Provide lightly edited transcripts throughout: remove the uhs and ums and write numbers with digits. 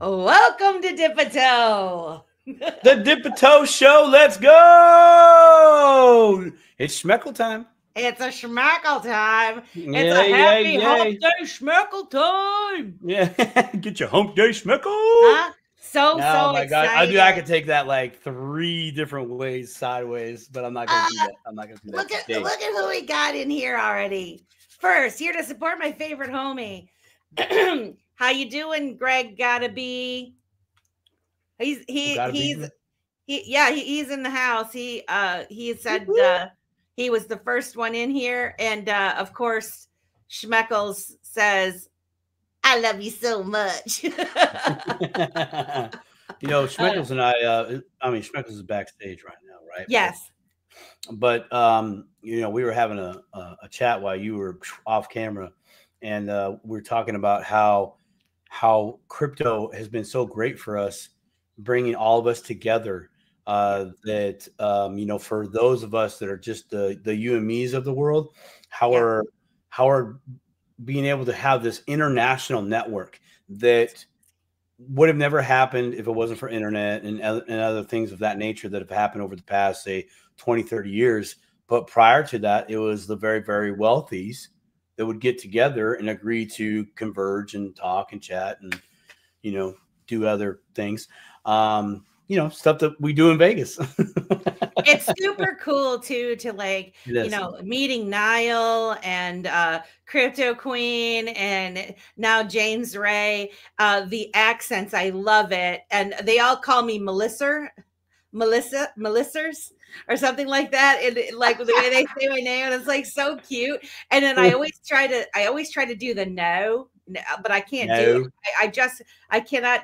Welcome to Dipito. The Dipito Show. Let's go. It's Schmeckle time. It's a Schmeckle time. Yeah, it's a happy hump day Schmeckle time. Yeah, get your hump day Schmeckle. Huh? So my excited. God. I could take that like 3 different ways sideways, but I'm not going to do that. I'm not going to do that. Look at who we got in here already. First, here to support my favorite homie. How you doing, Greg? Gotta be. He's in the house. He said he was the first one in here, and of course, Schmeckles says, "I love you so much." Schmeckles and I mean, Schmeckles is backstage right now, right? Yes. But we were having a chat while you were off camera, and we were talking about how crypto has been so great for us, bringing all of us together. That for those of us that are just the you and me's of the world, how are being able to have this international network that would have never happened if it wasn't for internet and other things of that nature that have happened over the past, say, 20, 30 years. But prior to that, it was the very, very wealthies that would get together and agree to converge and talk and chat and, do other things. Stuff that we do in Vegas. It's super cool too, to meeting Niall and Crypto Queen and now James Ray. The accents, I love it. And they all call me Melissers or something like that. And like the way they say my name, and it's like so cute. And then I always try to do the no, but I can't do it. I cannot.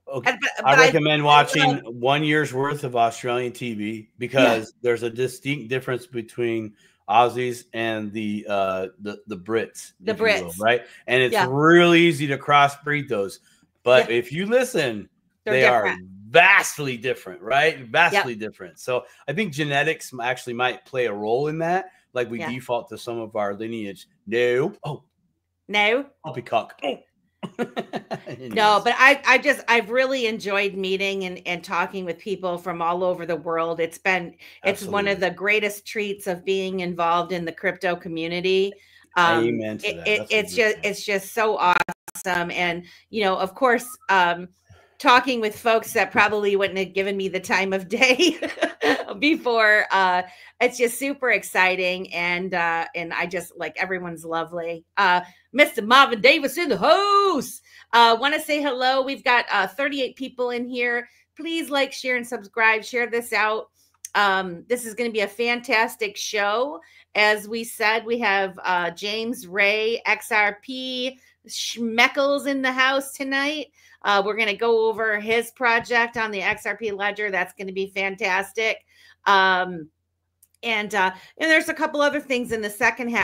Okay. I recommend watching 1 year's worth of Australian TV because there's a distinct difference between Aussies and the Brits. The Brits, right? And it's really easy to crossbreed those. But if you listen, they are vastly different, right? Vastly different. So I think genetics actually might play a role in that. Like we default to some of our lineage. No. Poppycock. No, but I've really enjoyed meeting and talking with people from all over the world. It's one of the greatest treats of being involved in the crypto community. Amen to that. It's just so awesome. And of course, talking with folks that probably wouldn't have given me the time of day before, it's just super exciting. And I just everyone's lovely. Mr. Marvin Davis in the house. Want to say hello. We've got 38 people in here. Please like, share, and subscribe. Share this out. This is going to be a fantastic show. As we said, we have James Ray, XRP, Schmeckles in the house tonight. We're going to go over his project on the XRP Ledger. That's going to be fantastic. And there's a couple other things in the second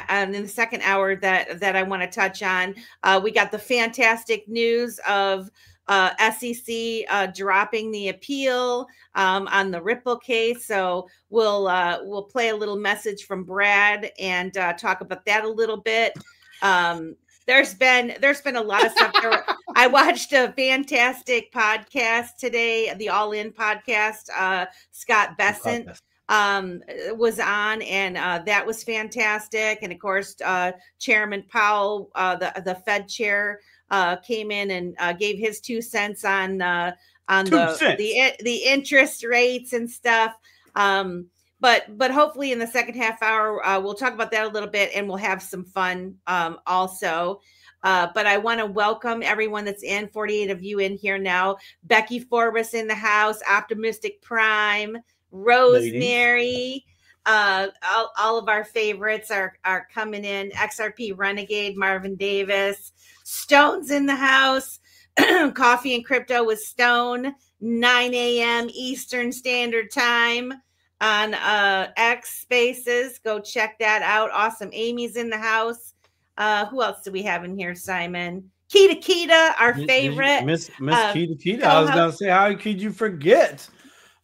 hour that I want to touch on. We got the fantastic news of SEC dropping the appeal on the Ripple case. So we'll play a little message from Brad and talk about that a little bit. There's been a lot of stuff. I watched a fantastic podcast today, the All In podcast. Scott Bessent was on, and that was fantastic. And of course, Chairman Powell, the Fed chair, came in and gave his 2 cents on the interest rates and stuff. But hopefully in the second half hour, we'll talk about that a little bit, and we'll have some fun also. But I want to welcome everyone that's in, 48 of you in here now. Becky Forbes in the house, Optimistic Prime, Rosemary, all of our favorites are coming in. XRP Renegade, Marvin Davis, Stone's in the house. Coffee and Crypto with Stone, 9 a.m. Eastern Standard Time on X Spaces. Go check that out. Awesome. Amy's in the house. Who else do we have in here, Simon? Kita, our favorite. Miss Kita. I was going to say, how could you forget?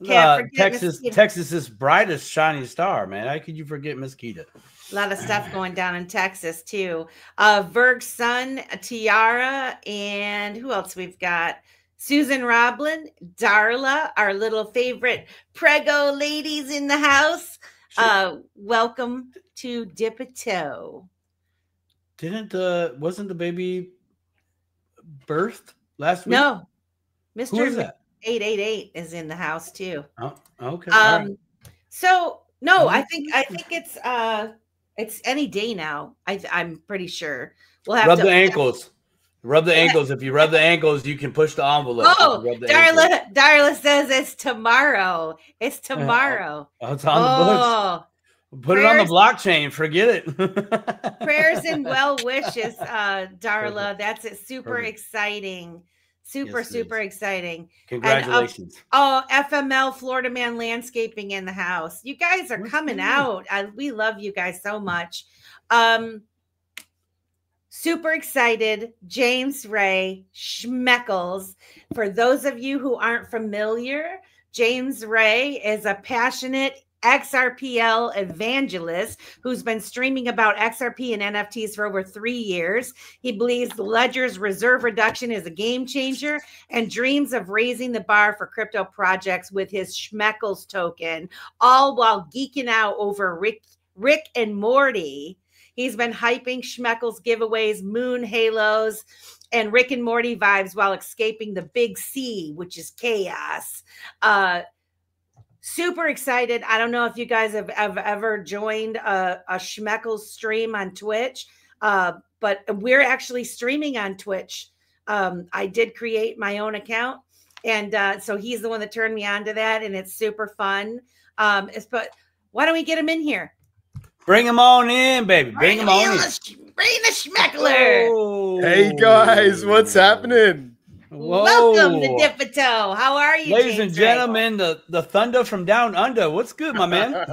Texas's brightest shining star, man. How could you forget Miss Kita? A lot of stuff going down in Texas too. Verg's son, Tiara, and who else we've got? Susan Roblin, Darla, our little favorite prego ladies in the house. Welcome to Dip a Toe. Wasn't the baby birthed last week? No. Mr. 888 is in the house too. Oh, okay. So no, I think it's any day now. I'm pretty sure. We'll have rub to the ankles. Rub the ankles. If you rub the ankles, you can push the envelope. Oh, Darla says it's tomorrow. It's tomorrow. It's on the books. Put it on the blockchain. Forget it. Prayers and well wishes, Darla. That's it. Super exciting. Super exciting. Congratulations. And, FML Florida Man Landscaping in the house. You guys are coming out. We love you guys so much. Super excited. James Ray Schmeckles. For those of you who aren't familiar, James Ray is a passionate XRPL evangelist who's been streaming about XRP and NFTs for over 3 years. He believes the Ledger's reserve reduction is a game changer and dreams of raising the bar for crypto projects with his Schmeckles token, all while geeking out over Rick and Morty. He's been hyping Schmeckles giveaways, moon halos, and Rick and Morty vibes while escaping the big C, which is chaos. Super excited. I don't know if you guys have ever joined a Schmeckles stream on Twitch, but we're actually streaming on Twitch. I did create my own account, and so he's the one that turned me on to that, and it's super fun. But why don't we get him in here? Bring him on in, baby. Bring him on in. Bring the Schmeckler. Oh. Hey, guys. What's happening? Whoa. Welcome to Dip a Toe. How are you, ladies and gentlemen? The thunder from down under. What's good, my man?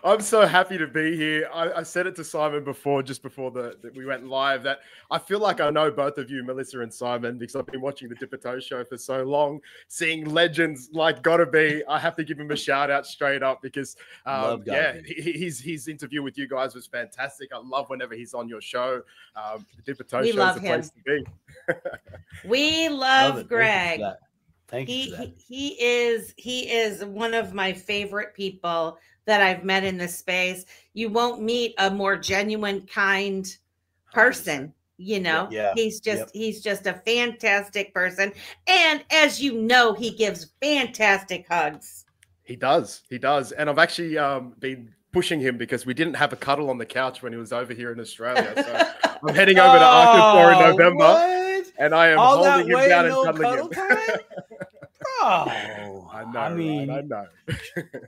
I'm so happy to be here. I said it to Simon before, just before we went live, that I feel like I know both of you, Melissa and Simon, because I've been watching the Dip a Toe show for so long, seeing legends like Gotta Be. I have to give him a shout out straight up because, his interview with you guys was fantastic. I love whenever he's on your show. The Dip a Toe show is the place to be. We love Greg. Thank you. He is one of my favorite people that I've met in this space. You won't meet a more genuine, kind person. You know, he's just a fantastic person. And as you know, he gives fantastic hugs. He does. And I've actually been pushing him because we didn't have a cuddle on the couch when he was over here in Australia. So I'm heading over to Arkansas in November. What? And I am holding him down and cuddling him. Oh, I know. I know.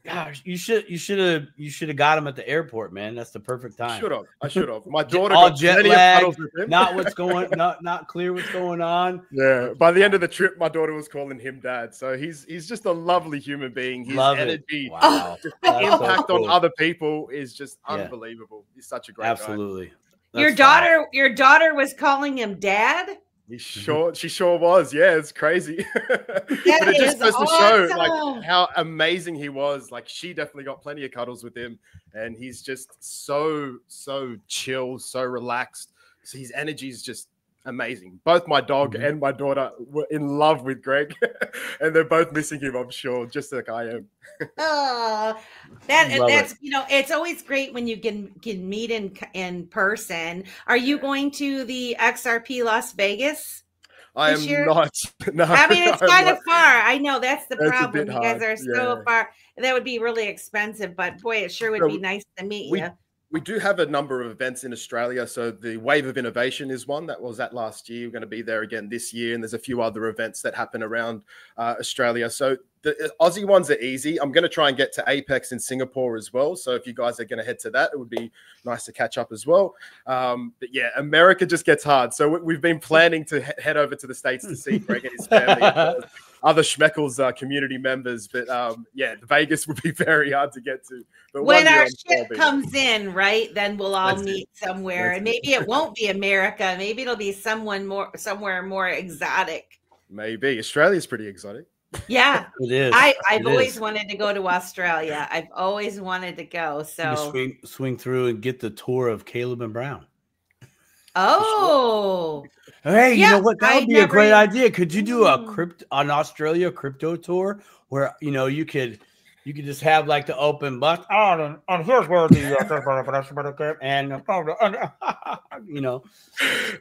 Gosh, you should have got him at the airport, man. That's the perfect time. I should have. My daughter all got jet lagged, not clear what's going on. Yeah. By the end of the trip, my daughter was calling him dad. So he's just a lovely human being. His energy, wow. The impact on other people is just unbelievable. He's such a great guy. Your daughter was calling him dad? She sure was. Yeah, it's crazy. But it just goes to show like how amazing he was. Like she definitely got plenty of cuddles with him, and he's just so chill, so relaxed. So his energy is just amazing. Both my dog and my daughter were in love with Greg, and they're both missing him, I'm sure, just like I am. That's it's always great when you can meet in person. Are you going to the XRP Las Vegas? I am not. No, I mean, it's kind of far. I know that's the problem. You guys are so far. That would be really expensive, but boy, it sure would be nice to meet you. We do have a number of events in Australia. So the Wave of Innovation is one that was at last year. We're going to be there again this year. And there's a few other events that happen around Australia. So the Aussie ones are easy. I'm going to try and get to Apex in Singapore as well. So if you guys are going to head to that, it would be nice to catch up as well. But yeah, America just gets hard. So we've been planning to head over to the States to see Greg and his family. Other Schmeckles community members, but Vegas would be very hard to get to. But when our ship comes in, right, then we'll all meet somewhere, and maybe it won't be America. Maybe it'll be somewhere more exotic. Maybe Australia's pretty exotic. Yeah, It is. I've always wanted to go to Australia. I've always wanted to go. So you swing through and get the tour of Caleb and Brown. oh, hey, you know what? That would be a great idea. Could you do an Australia crypto tour where you could just have like the open bus and here's where the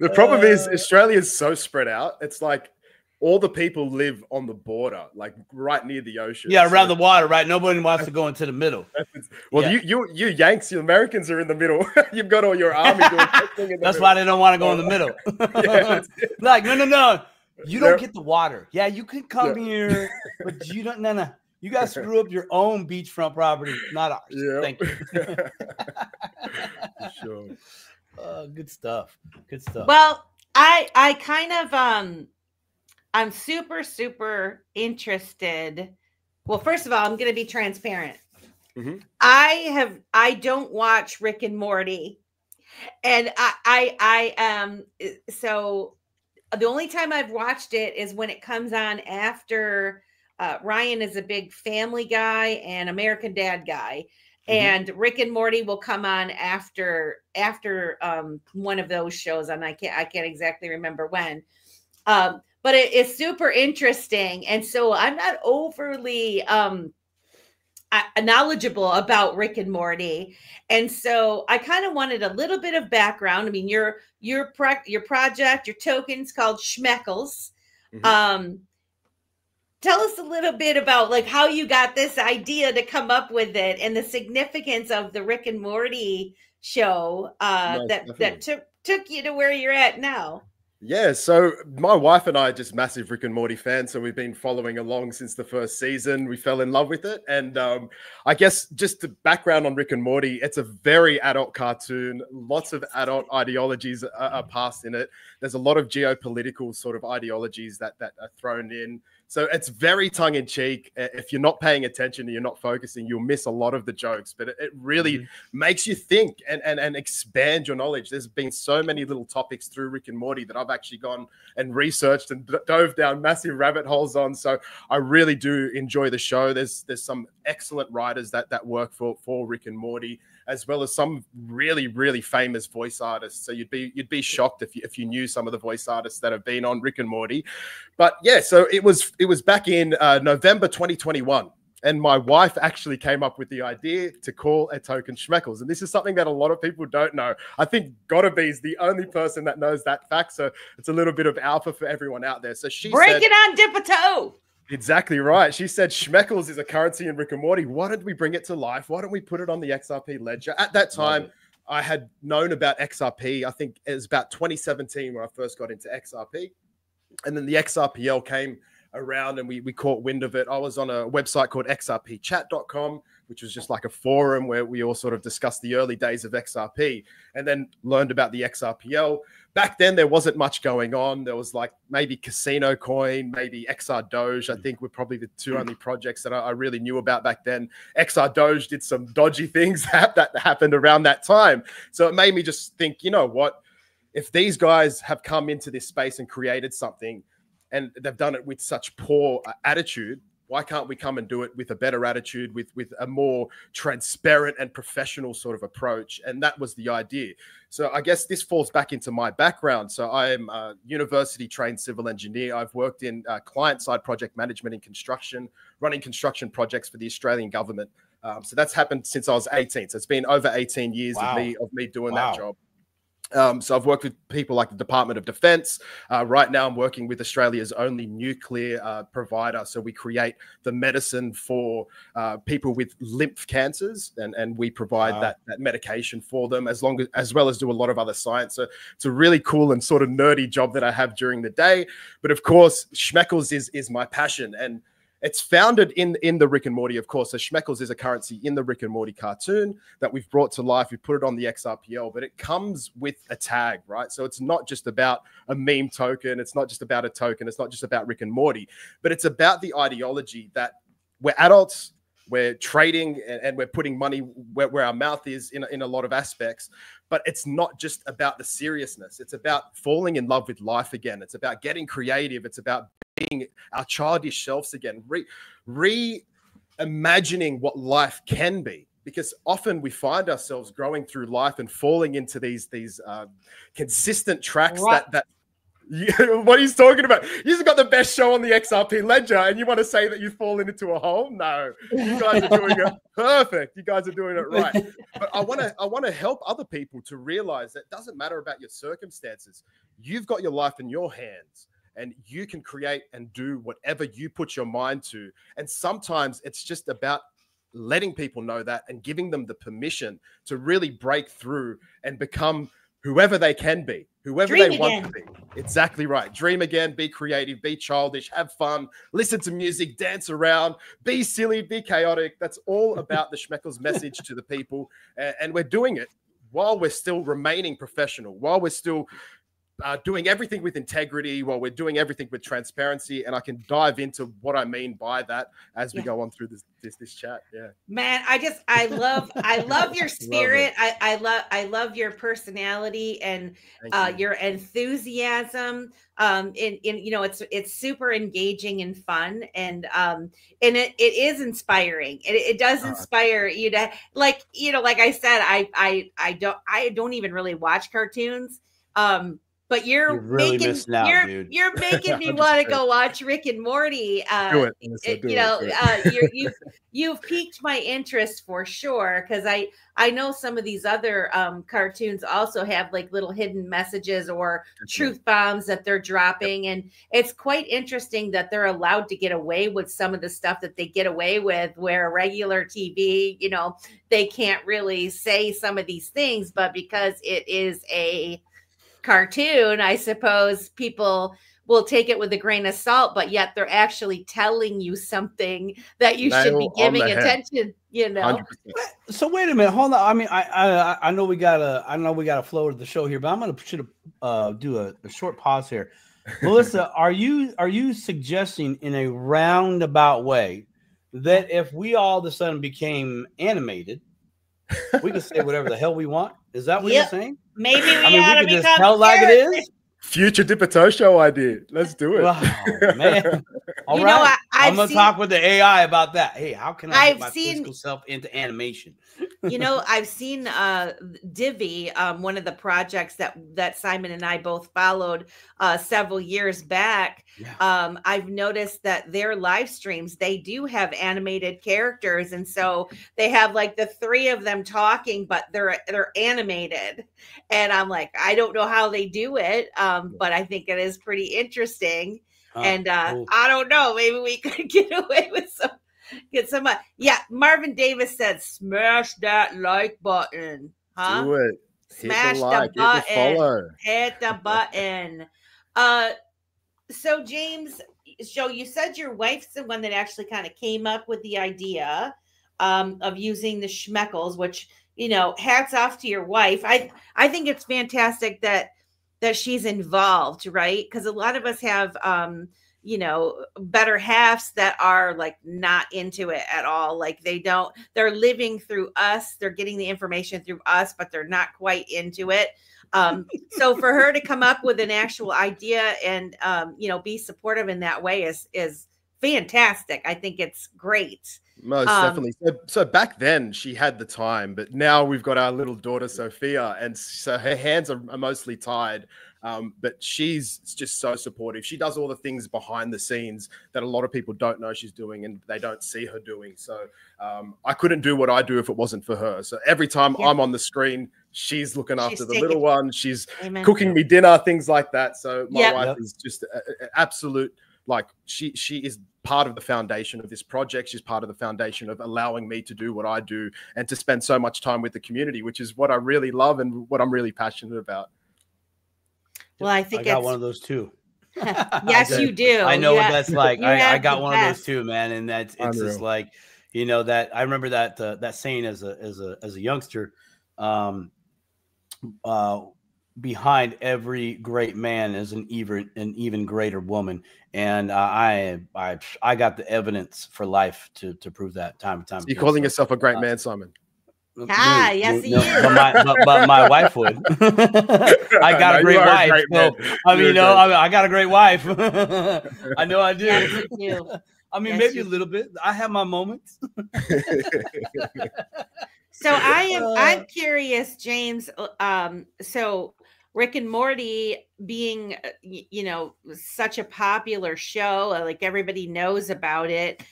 the problem is Australia is so spread out. It's like all the people live on the border, like right near the ocean. Yeah, around the water, right? Nobody wants to go into the middle. Well, you Yanks, you Americans are in the middle. You've got all your army doing testing in the That's middle. why they don't want to go in the middle. Like, no. You don't get the water. Yeah, you can come here, but you don't. No. You guys screw up your own beachfront property, not ours. Yeah. Thank you. Sure. Good stuff. Good stuff. Well, I kind of I'm super, super interested. Well, first of all, I'm going to be transparent. Mm-hmm. I don't watch Rick and Morty, and so the only time I've watched it is when it comes on after Ryan is a big Family Guy and American Dad guy, and Rick and Morty will come on after one of those shows, and I can't exactly remember when. But it is super interesting. And so I'm not overly knowledgeable about Rick and Morty. And so I kind of wanted a little bit of background. I mean, your project, your token's called Schmeckles. Tell us a little bit about like how you got this idea to come up with it and the significance of the Rick and Morty show that took you to where you're at now. Yeah, so my wife and I are just massive Rick and Morty fans, so we've been following along since the first season. We fell in love with it, and I guess just the background on Rick and Morty, it's a very adult cartoon. Lots of adult ideologies are passed in it. There's a lot of geopolitical sort of ideologies that are thrown in. So it's very tongue-in-cheek. If you're not paying attention and you're not focusing, you'll miss a lot of the jokes. But it really makes you think and expand your knowledge. There's been so many little topics through Rick and Morty that I've actually gone and researched and dove down massive rabbit holes on. So I really do enjoy the show. There's some excellent writers that work for Rick and Morty, as well as some really, really famous voice artists. So you'd be shocked if you knew some of the voice artists that have been on Rick and Morty. But yeah, so it was back in November 2021. And my wife actually came up with the idea to call a token Schmeckles. And this is something that a lot of people don't know. I think Gottabe is the only person that knows that fact. So it's a little bit of alpha for everyone out there. So she Break it on, dip a toe. Exactly right. She said Schmeckles is a currency in Rick and Morty. Why don't we bring it to life? Why don't we put it on the XRP Ledger? At that time, I had known about XRP. I think it was about 2017 when I first got into XRP. And then the XRPL came around and we caught wind of it. I was on a website called xrpchat.com, which was just like a forum where we all sort of discussed the early days of XRP and then learned about the XRPL. Back then, there wasn't much going on. There was like maybe Casino Coin, maybe XR Doge, I think were probably the two only projects that I really knew about back then. XR Doge did some dodgy things that happened around that time. So it made me just think, you know what? If these guys have come into this space and created something and they've done it with such poor attitude, why can't we come and do it with a better attitude, with a more transparent and professional sort of approach? And that was the idea. So I guess this falls back into my background. So I am a university-trained civil engineer. I've worked in client-side project management in construction, running construction projects for the Australian government. So that's happened since I was 18. So it's been over 18 years of me doing that job. So I've worked with people like the Department of Defense. Right now, I'm working with Australia's only nuclear provider. So we create the medicine for people with lymph cancers, and we provide that medication for them, as well as do a lot of other science. So it's a really cool and sort of nerdy job that I have during the day. But of course, Schmeckles is my passion, and it's founded in the Rick and Morty, of course. So Schmeckles is a currency in the Rick and Morty cartoon that we've brought to life. We put it on the XRPL, but it comes with a tag, right? So it's not just about a meme token. It's not just about a token. It's not just about Rick and Morty, but it's about the ideology that we're adults, we're trading, and we're putting money where our mouth is in a lot of aspects. But it's not just about the seriousness. It's about falling in love with life again. It's about getting creative. It's about being finding our childish selves again, reimagining what life can be. Because often we find ourselves growing through life and falling into these consistent tracks that what he's talking about. You've got the best show on the XRP Ledger, and you want to say that you've fallen into a hole? No, you guys are doing it perfect. You guys are doing it right. But I want to help other people to realize that it doesn't matter about your circumstances. You've got your life in your hands, and you can create and do whatever you put your mind to. And sometimes it's just about letting people know that and giving them the permission to really break through and become whoever they can be, whoever they want to be. Exactly right. Dream again, be creative, be childish, have fun, listen to music, dance around, be silly, be chaotic. That's all about the Schmeckles message to the people. And we're doing it while we're still remaining professional, while we're still doing everything with integrity, while we're doing everything with transparency. And I can dive into what I mean by that as we go on through this chat. Yeah, man, I love your spirit. I love your personality and your enthusiasm. It's super engaging and fun, and it is inspiring. It does inspire you to, like I said, I don't even really watch cartoons. But you're really missing out, dude. You're making me want to go watch Rick and Morty. You've piqued my interest for sure, because I know some of these other cartoons also have like little hidden messages or truth bombs that they're dropping, and it's quite interesting that they're allowed to get away with some of the stuff that they get away with, where regular TV, they can't really say some of these things, but because it is a cartoon, I suppose people will take it with a grain of salt, but yet they're actually telling you something that you should be giving attention, 100%. So wait a minute, hold on. I mean, I know we gotta flow to the show here, but I'm gonna do a short pause here. Melissa, are you suggesting in a roundabout way that if we all of a sudden became animated, we can say whatever the hell we want? Is that what you're saying? Maybe we ought to just tell like it is. Future Dipito show idea. Let's do it. Wow, man. All right. I'm gonna talk with the AI about that. Hey, how can I get my physical self into animation? I've seen Divi, one of the projects that Simon and I both followed several years back. Yeah. I've noticed that their live streams, they do have animated characters, and so they have like the three of them talking, but they're animated. And I'm like, I don't know how they do it, but I think it is pretty interesting. And cool. I don't know, maybe we could get away with some. Marvin Davis said, smash that like button. Huh? Do it. Smash the button. Hit the button. So James, you said your wife's the one that actually kind of came up with the idea of using the Schmeckles, which, hats off to your wife. I think it's fantastic that she's involved, right? Because a lot of us have better halves that are like not into it at all. Like they're living through us. They're getting the information through us, but they're not quite into it. So for her to come up with an actual idea and, be supportive in that way is fantastic. I think it's great. Most definitely. So back then she had the time, but now we've got our little daughter, Sophia. And so her hands are mostly tied. But she's just so supportive. She does all the things behind the scenes that a lot of people don't know she's doing and they don't see her doing. So I couldn't do what I do if it wasn't for her. So every time I'm on the screen, she's looking after the little one. She's cooking me dinner, things like that. So my wife is just an absolute, like, she is part of the foundation of this project. She's part of the foundation of allowing me to do what I do and to spend so much time with the community, which is what I really love and what I'm really passionate about. Well, I think I got one of those too. Yes, you do. I know what that's like. I got one of those too, man. And it's just like, that I remember that saying as a youngster, behind every great man is an even greater woman. And I got the evidence for life to prove that time and time again. You're calling yourself a great man, Simon? Ah, yes, he is. But my wife would. I got a great wife. I got a great wife. I know I do. Yes, you do. I mean, maybe a little bit. I have my moments. So I'm curious, James. So Rick and Morty being, such a popular show, like everybody knows about it.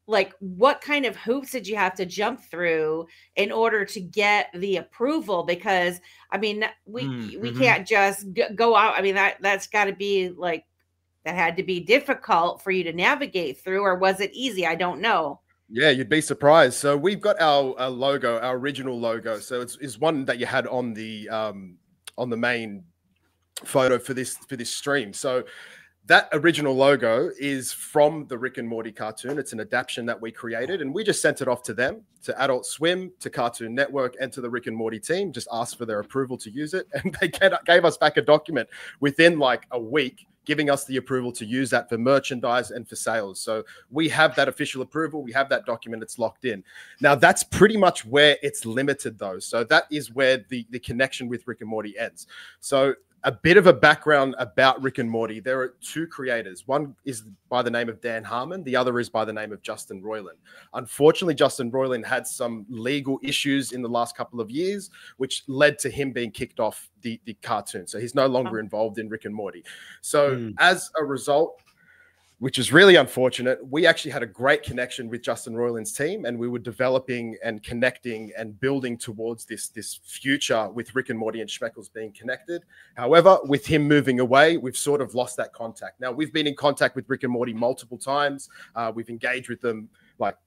Like, what kind of hoops did you have to jump through in order to get the approval? Because I mean, we can't just go out. I mean, that's got to be like, that had to be difficult for you to navigate through, or was it easy? I don't know. Yeah, you'd be surprised. So we've got our logo, our original logo. So it's one that you had on the main photo for this stream. So that original logo is from the Rick and Morty cartoon. It's an adaptation that we created, and we just sent it off to them, to Adult Swim, to Cartoon Network, and to the Rick and Morty team. Just asked for their approval to use it, and they gave us back a document within like a week, giving us the approval to use that for merchandise and for sales. So we have that official approval. We have that document. It's locked in. Now, that's pretty much where it's limited, though. So that is where the connection with Rick and Morty ends. So a bit of a background about Rick and Morty. There are two creators. One is by the name of Dan Harmon. The other is by the name of Justin Roiland. Unfortunately, Justin Roiland had some legal issues in the last couple of years, which led to him being kicked off the cartoon. So he's no longer involved in Rick and Morty. So as a result, which is really unfortunate, we actually had a great connection with Justin Roiland's team, and we were developing and connecting and building towards this future with Rick and Morty and Schmeckles being connected. However, with him moving away, we've sort of lost that contact. Now, we've been in contact with Rick and Morty multiple times. We've engaged with them like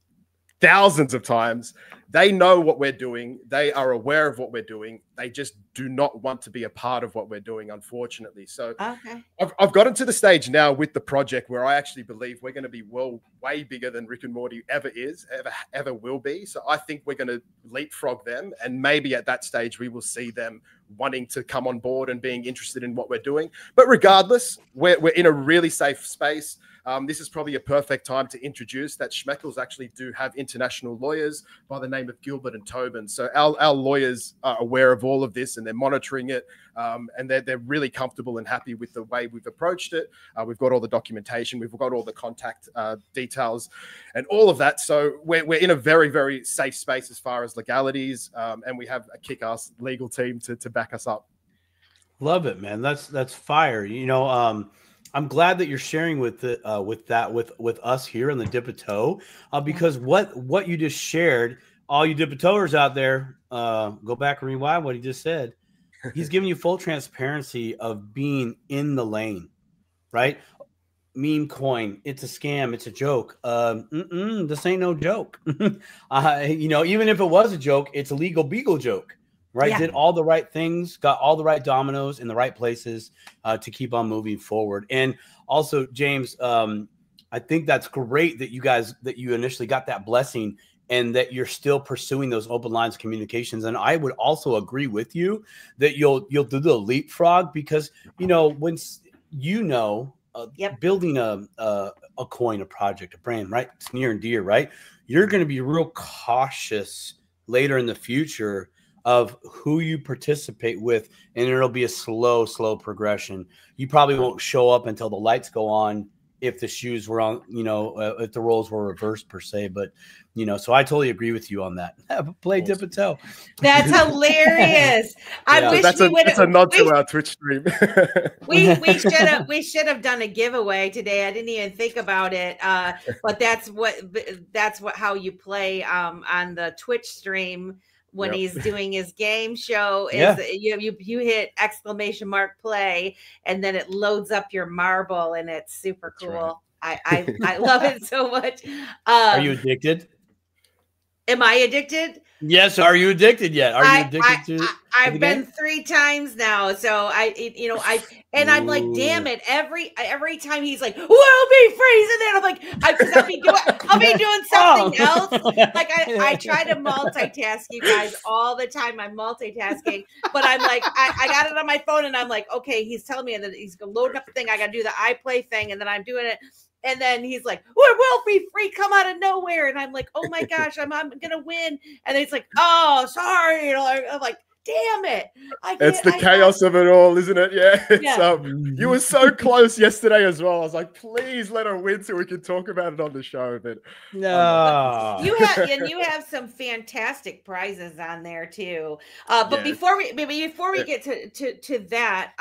thousands of times. They know what we're doing. They are aware of what we're doing. They just do not want to be a part of what we're doing, unfortunately. So I've gotten to the stage now with the project where I actually believe we're going to be way bigger than Rick and Morty ever will be. So I think we're going to leapfrog them. And maybe at that stage, we will see them wanting to come on board and being interested in what we're doing. But regardless, we're in a really safe space. This is probably a perfect time to introduce that Schmeckles actually do have international lawyers by the name of Gilbert and Tobin. So our lawyers are aware of all of this, and they're monitoring it, and they're really comfortable and happy with the way we've approached it. We've got all the documentation, we've got all the contact details and all of that. So we're in a very, very safe space as far as legalities, and we have a kick-ass legal team to back us up. Love it, man. That's fire. I'm glad that you're sharing with us here in the Dip a Toe, because what you just shared, all you Dip a Toers out there, go back and rewind what he just said. He's giving you full transparency of being in the lane, right? Meme coin, it's a scam, it's a joke. This ain't no joke. Even if it was a joke, it's a legal beagle joke. Right. Yeah. Did all the right things, got all the right dominoes in the right places to keep on moving forward. And also, James, I think that's great that you initially got that blessing and that you're still pursuing those open lines of communications. And I would also agree with you that you'll do the leapfrog, because, when building a coin, a project, a brand, right? It's near and dear, right? You're going to be real cautious later in the future of who you participate with, and it'll be a slow progression. You probably won't show up until the lights go on if the shoes were on, if the roles were reversed per se. But, so I totally agree with you on that. Play Dip a Toe. That's hilarious. I wish that's a nod to our Twitch stream. we should have done a giveaway today. I didn't even think about it. But that's how you play on the Twitch stream. When he's doing his game show, you hit !play, and then it loads up your marble, and it's super cool. Right. I love it so much. Are you addicted? Am I addicted? Yes. Are you addicted yet? Are you addicted to I've been 3 times now. So I'm like, damn it. Every time he's like, we'll be freezing. And I'm like, I'll be doing something else. Like I try to multitask, you guys, all the time. I'm multitasking, but I'm like, I got it on my phone, and I'm like, okay, he's telling me that he's gonna load up the thing. I got to do the iPlay thing, and then I'm doing it. And then he's like, "We're wealthy free come out of nowhere," and I'm like, "Oh my gosh, I'm gonna win." And then he's like, "Oh, sorry," you know, I'm like, "Damn it!" It's the chaos of it all, isn't it? Yeah. You were so close yesterday as well. I was like, please let her win so we can talk about it on the show. But no, you have some fantastic prizes on there too. But before we get to that,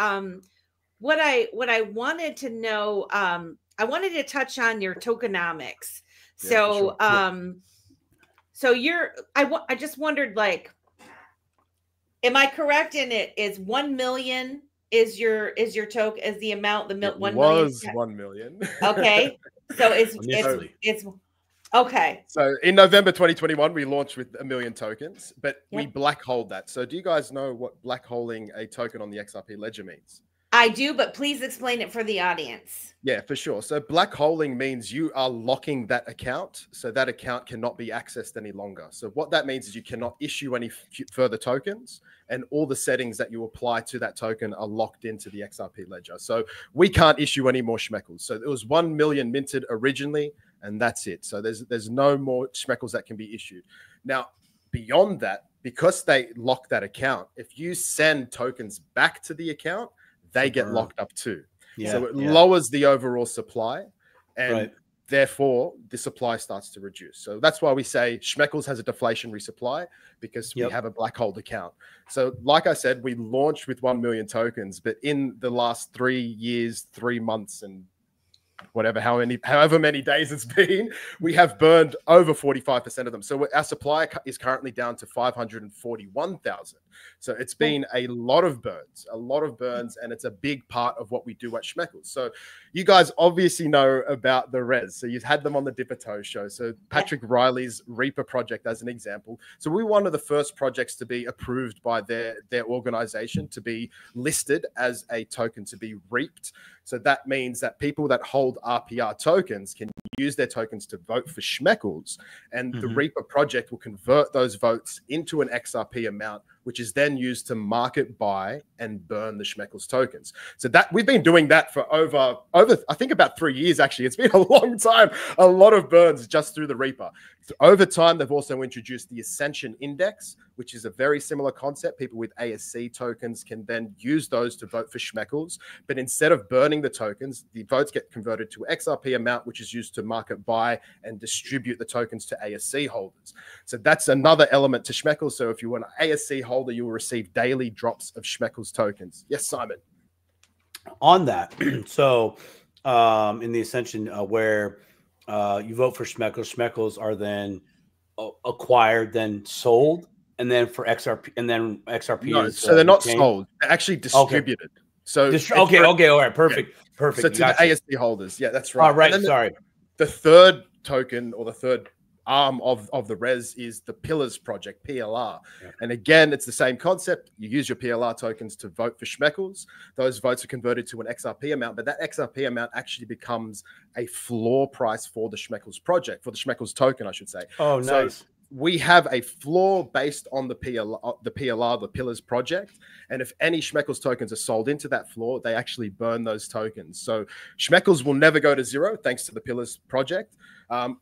what I wanted to know, I wanted to touch on your tokenomics. So, so I just wondered, like, am I correct in it? Is 1 million is your token, is the amount, the 1 million? Was 1 million. Okay. So it's okay. So in November 2021, we launched with 1 million tokens, but we black hole that. So do you guys know what black holing a token on the XRP Ledger means? I do, but please explain it for the audience. Yeah, for sure. So black holing means you are locking that account, so that account cannot be accessed any longer. So what that means is you cannot issue any further tokens, and all the settings that you apply to that token are locked into the XRP Ledger. So we can't issue any more Schmeckles. So it was 1 million minted originally, and that's it. So there's no more Schmeckles that can be issued. Now, beyond that, because they lock that account, if you send tokens back to the account, they get locked up too. So it lowers the overall supply, and therefore the supply starts to reduce. So that's why we say Schmeckles has a deflationary supply, because we have a black hole account. So like I said, we launched with 1 million tokens, but in the last 3 years, 3 months, and however many days it's been, we have burned over 45% of them. So our supply is currently down to 541,000. So it's been a lot of burns, and it's a big part of what we do at Schmeckles. So you guys obviously know about the res. So you've had them on the Dipper Toe show. So Patrick Riley's Reaper project as an example. So we're one of the first projects to be approved by their organization to be listed as a token to be reaped. So that means that people that hold RPR tokens can use their tokens to vote for Schmeckles, and the Reaper project will convert those votes into an XRP amount, which is then used to market, buy, and burn the Schmeckles tokens. So that we've been doing that for over I think about 3 years. Actually, it's been a long time. A lot of burns just through the Reaper. So over time, they've also introduced the Ascension Index, which is a very similar concept. People with ASC tokens can then use those to vote for Schmeckles, but instead of burning the tokens, the votes get converted to XRP amount, which is used to market, buy, and distribute the tokens to ASC holders. So that's another element to Schmeckles. So if you want an ASC holder, you will receive daily drops of Schmeckles tokens. Yes, Simon. On that, so in the Ascension where you vote for Schmeckles are then acquired, then sold, and then for XRP, and then XRP. No, so they're not sold; they're actually distributed. Okay. So all right, perfect. So to the ASC holders, yeah, that's right. Oh, right, sorry. The third token, or the third arm of the res, is the Pillars project, PLR. And again, it's the same concept. You use your PLR tokens to vote for Schmeckles. Those votes are converted to an XRP amount, but that XRP amount actually becomes a floor price for the Schmeckles project, for the Schmeckles token, I should say. Oh, nice. So we have a floor based on the PLR, the Pillars project. And if any Schmeckles tokens are sold into that floor, they actually burn those tokens. So Schmeckles will never go to zero thanks to the Pillars project.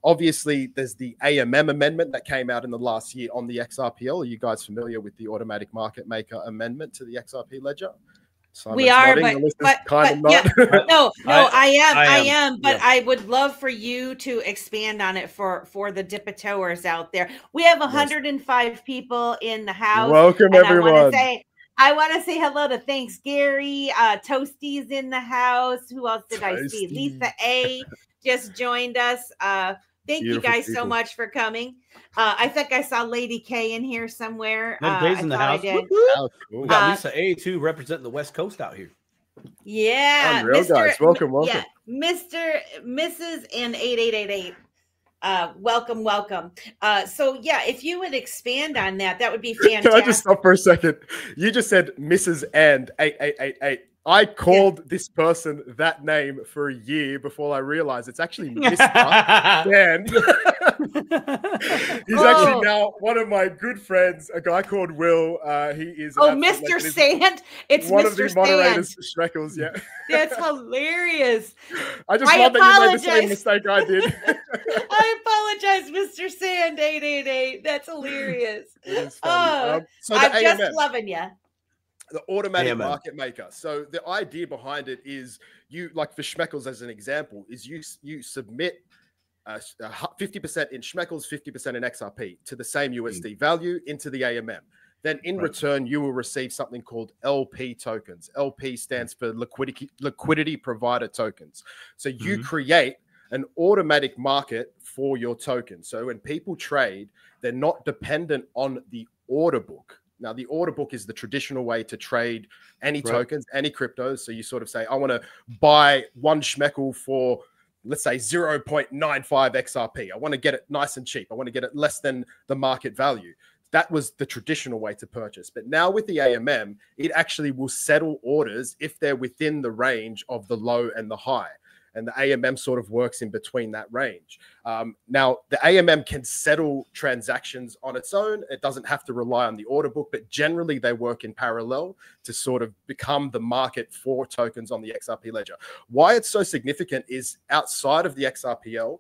Obviously, there's the AMM amendment that came out in the last year on the XRPL. Are you guys familiar with the automatic market maker amendment to the XRP Ledger? Simon's we are, nodding, but not. Yeah. No, I am. But I would love for you to expand on it for the Dipper-toers out there. We have 105 people in the house. Welcome, everyone. I want to say hello to Thanks Gary. Toasty's in the house. Who else did I see? Lisa A just joined us. Thank you guys so much for coming. I think I saw Lady K in here somewhere. Lady K's in the house. Cool. We got Lisa A too, representing the West Coast out here. Yeah, Unreal, guys. Welcome. Yeah, Mrs. and 8888. Welcome. So yeah, if you would expand on that, that would be fantastic. Can I just stop for a second? You just said Mrs. and 8888. I called this person that name for a year before I realized it's actually Mr. Dan. He's actually now one of my good friends, a guy called Will. He is Mr. Sand. It's one Mr. of the Sand. moderators for Schmeckles. Yeah, that's hilarious. I just love that you made the same mistake I did. I apologize, Mr. Sand 888. That's hilarious. So I'm AMM, just loving you. The automatic market maker. So the idea behind it is you, like for Schmeckles as an example, is you submit 50% in Schmeckles, 50% in XRP to the same USD value into the AMM. Then in return, you will receive something called LP tokens. LP stands for liquidity provider tokens. So you create an automatic market for your token. So when people trade, they're not dependent on the order book. Now, the order book is the traditional way to trade any tokens, any cryptos. So you sort of say, I want to buy one Schmeckle for, let's say, 0.95 XRP. I want to get it nice and cheap. I want to get it less than the market value. That was the traditional way to purchase. But now with the AMM, it actually will settle orders if they're within the range of the low and the high. And the AMM sort of works in between that range. Now, the AMM can settle transactions on its own. It doesn't have to rely on the order book, but generally they work in parallel to sort of become the market for tokens on the XRP ledger. Why it's so significant is outside of the XRPL,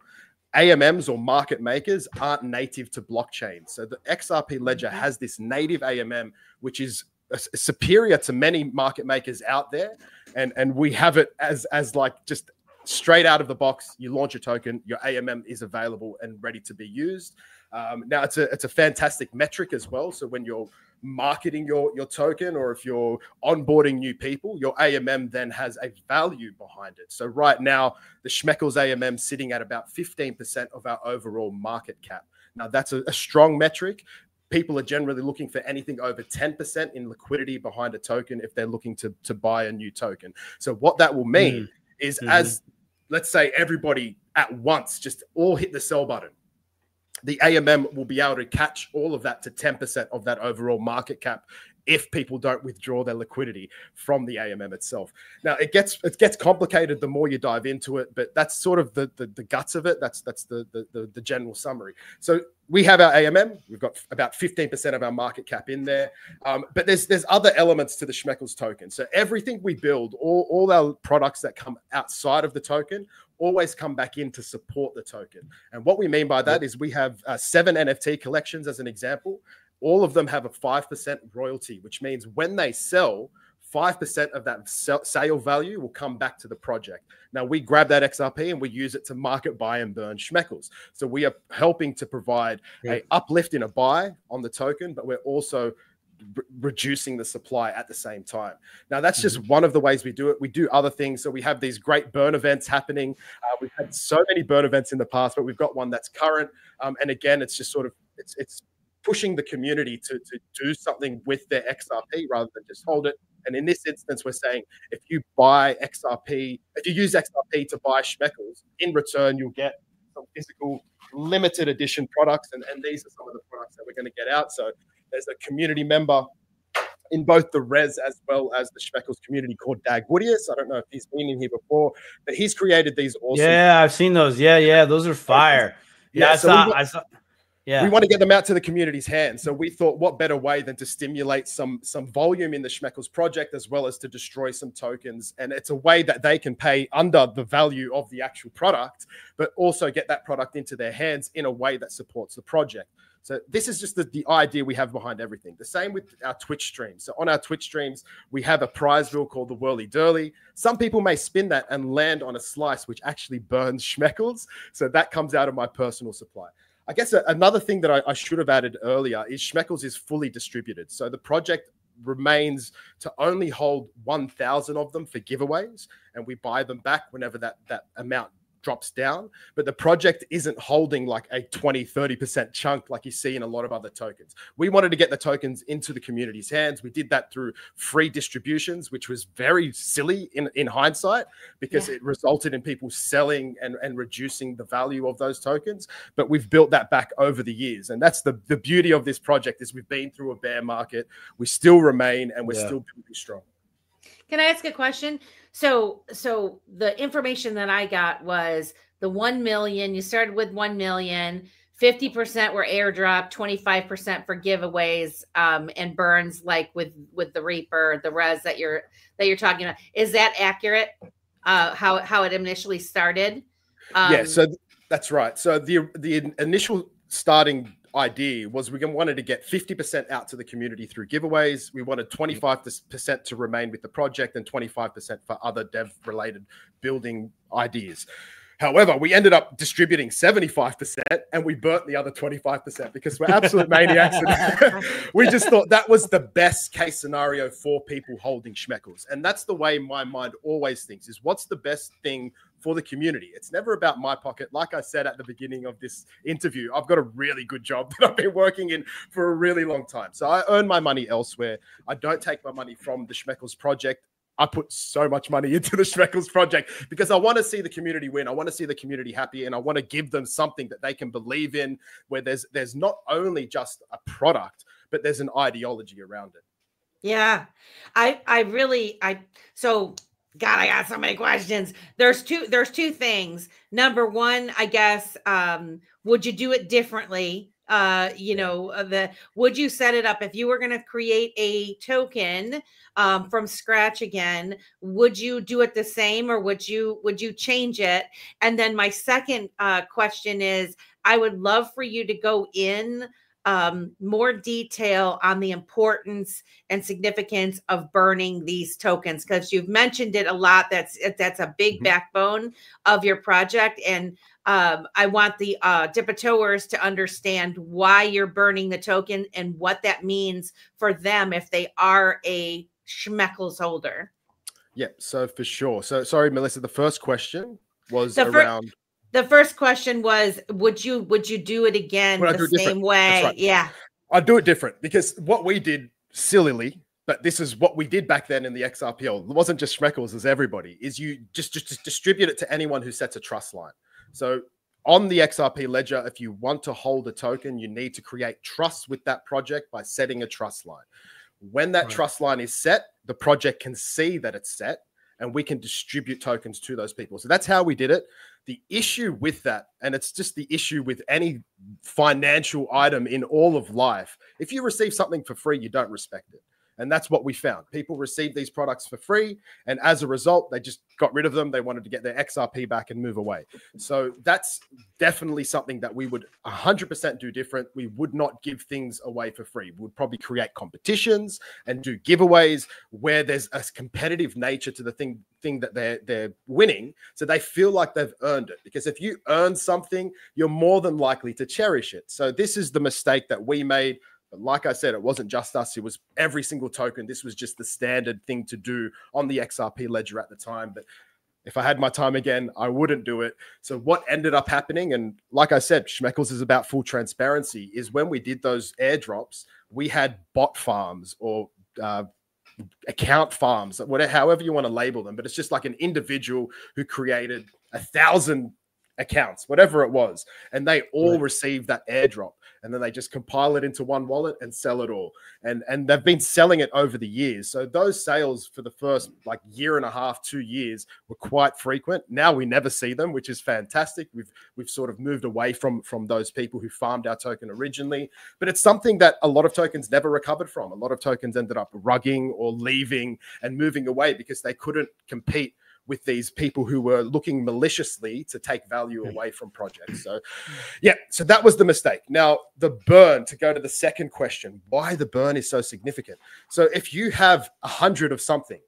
AMMs or market makers aren't native to blockchain. So the XRP ledger has this native AMM, which is superior to many market makers out there. And we have it as like just straight out of the box. You launch a token, your AMM is available and ready to be used. Now it's a fantastic metric as well. So when you're marketing your token, or if you're onboarding new people, your AMM then has a value behind it. So right now, the Schmeckles AMM sitting at about 15% of our overall market cap. Now that's a strong metric. People are generally looking for anything over 10% in liquidity behind a token if they're looking to buy a new token. So what that will mean is as, let's say, everybody at once just all hit the sell button, the AMM will be able to catch all of that to 10% of that overall market cap if people don't withdraw their liquidity from the AMM itself. Now, it gets complicated the more you dive into it, but that's sort of the guts of it. That's the general summary. So we have our AMM. We've got about 15% of our market cap in there. But there's other elements to the Schmeckles token. So everything we build, all our products that come outside of the token, always come back in to support the token. And what we mean by that is we have 7 NFT collections as an example. All of them have a 5% royalty, which means when they sell, 5% of that sale value will come back to the project. Now, we grab that XRP and we use it to market, buy, and burn Schmeckles. So we are helping to provide a uplift in a buy on the token, but we're also reducing the supply at the same time. Now, that's just one of the ways we do it. We do other things. So we have these great burn events happening. We've had so many burn events in the past, but we've got one that's current. And again, it's just sort of, it's pushing the community to do something with their XRP rather than just hold it. And in this instance, we're saying if you buy XRP, if you use XRP to buy Schmeckles, in return, you'll get some physical limited edition products. And these are some of the products that we're going to get out. So there's a community member in both the Res as well as the Schmeckles community called Dag Woodius. I don't know if he's been in here before, but he's created these awesome. Yeah, I've seen those. Yeah, those are fire. Yeah, I saw. Yeah. We want to get them out to the community's hands. So we thought, what better way than to stimulate some volume in the Schmeckles project, as well as to destroy some tokens. And it's a way that they can pay under the value of the actual product, but also get that product into their hands in a way that supports the project. So this is just the idea we have behind everything. The same with our Twitch streams. So on our Twitch streams, we have a prize wheel called the Whirly Dirly. Some people may spin that and land on a slice, which actually burns Schmeckles. So that comes out of my personal supply. I guess another thing that I should have added earlier is Schmeckles is fully distributed. So the project remains to only hold 1,000 of them for giveaways, and we buy them back whenever that amount drops down. But the project isn't holding like a 20-30% chunk like you see in a lot of other tokens. We wanted to get the tokens into the community's hands. We did that through free distributions, which was very silly in hindsight, because it resulted in people selling and reducing the value of those tokens. But we've built that back over the years. And that's the beauty of this project, is we've been through a bear market. We still remain, and we're still building strong. Can I ask a question? So the information that I got was the 1 million, you started with 1 million, 50% were airdrop, 25% for giveaways, and burns, like with the Reaper, the res that you're talking about. Is that accurate? How it initially started? Yeah, so that's right. So the initial starting idea was we wanted to get 50% out to the community through giveaways. We wanted 25% to remain with the project and 25% for other dev related building ideas. However, we ended up distributing 75% and we burnt the other 25% because we're absolute maniacs. We just thought that was the best case scenario for people holding Schmeckles. And that's the way my mind always thinks, is what's the best thing for the community. It's never about my pocket. Like I said at the beginning of this interview, I've got a really good job that I've been working in for a really long time. So I earn my money elsewhere. I don't take my money from the Schmeckles project. I put so much money into the Schmeckles project because I want to see the community win. I want to see the community happy, and I want to give them something that they can believe in, where there's not only just a product, but there's an ideology around it. Yeah, so God, I got so many questions. There's two things. Number one, I guess, would you do it differently? Would you set it up if you were going to create a token from scratch again? Would you do it the same, or would you change it? And then my second question is, I would love for you to go in more detail on the importance and significance of burning these tokens, because you've mentioned it a lot. That's a big backbone of your project, and I want the dip-a-toers to understand why you're burning the token and what that means for them if they are a Schmeckles holder. Yeah, so for sure. So sorry, Melissa, the first question was around. The first question was, would you do it again the same way? Right. Yeah. I'd do it different, because what we did sillily, but this is what we did back then in the XRPL. It wasn't just Schmeckles, as everybody, is you just distribute it to anyone who sets a trust line. So on the XRP Ledger, if you want to hold a token, you need to create trust with that project by setting a trust line. When that trust line is set, the project can see that it's set, and we can distribute tokens to those people. So that's how we did it. The issue with that, and it's just the issue with any financial item in all of life, if you receive something for free, you don't respect it. And that's what we found. People received these products for free, and as a result, they just got rid of them. They wanted to get their XRP back and move away. So that's definitely something that we would 100% do different. We would not give things away for free. We would probably create competitions and do giveaways where there's a competitive nature to the thing that they're winning, so they feel like they've earned it. Because if you earn something, you're more than likely to cherish it. So this is the mistake that we made. But like I said, it wasn't just us. It was every single token. This was just the standard thing to do on the XRP Ledger at the time. But if I had my time again, I wouldn't do it. So what ended up happening, and like I said, Schmeckles is about full transparency, is when we did those airdrops, we had bot farms or account farms, whatever, however you want to label them. But it's just like an individual who created 1,000 accounts, whatever it was, and they all receive that airdrop, and then they just compile it into one wallet and sell it all. And they've been selling it over the years. So those sales for the first like year and a half, 2 years were quite frequent. Now we never see them, which is fantastic. We've sort of moved away from those people who farmed our token originally, but it's something that a lot of tokens never recovered from. A lot of tokens ended up rugging or leaving and moving away because they couldn't compete with these people who were looking maliciously to take value away from projects. So yeah, so that was the mistake. Now the burn, to go to the second question, why the burn is so significant. So if you have 100 of something,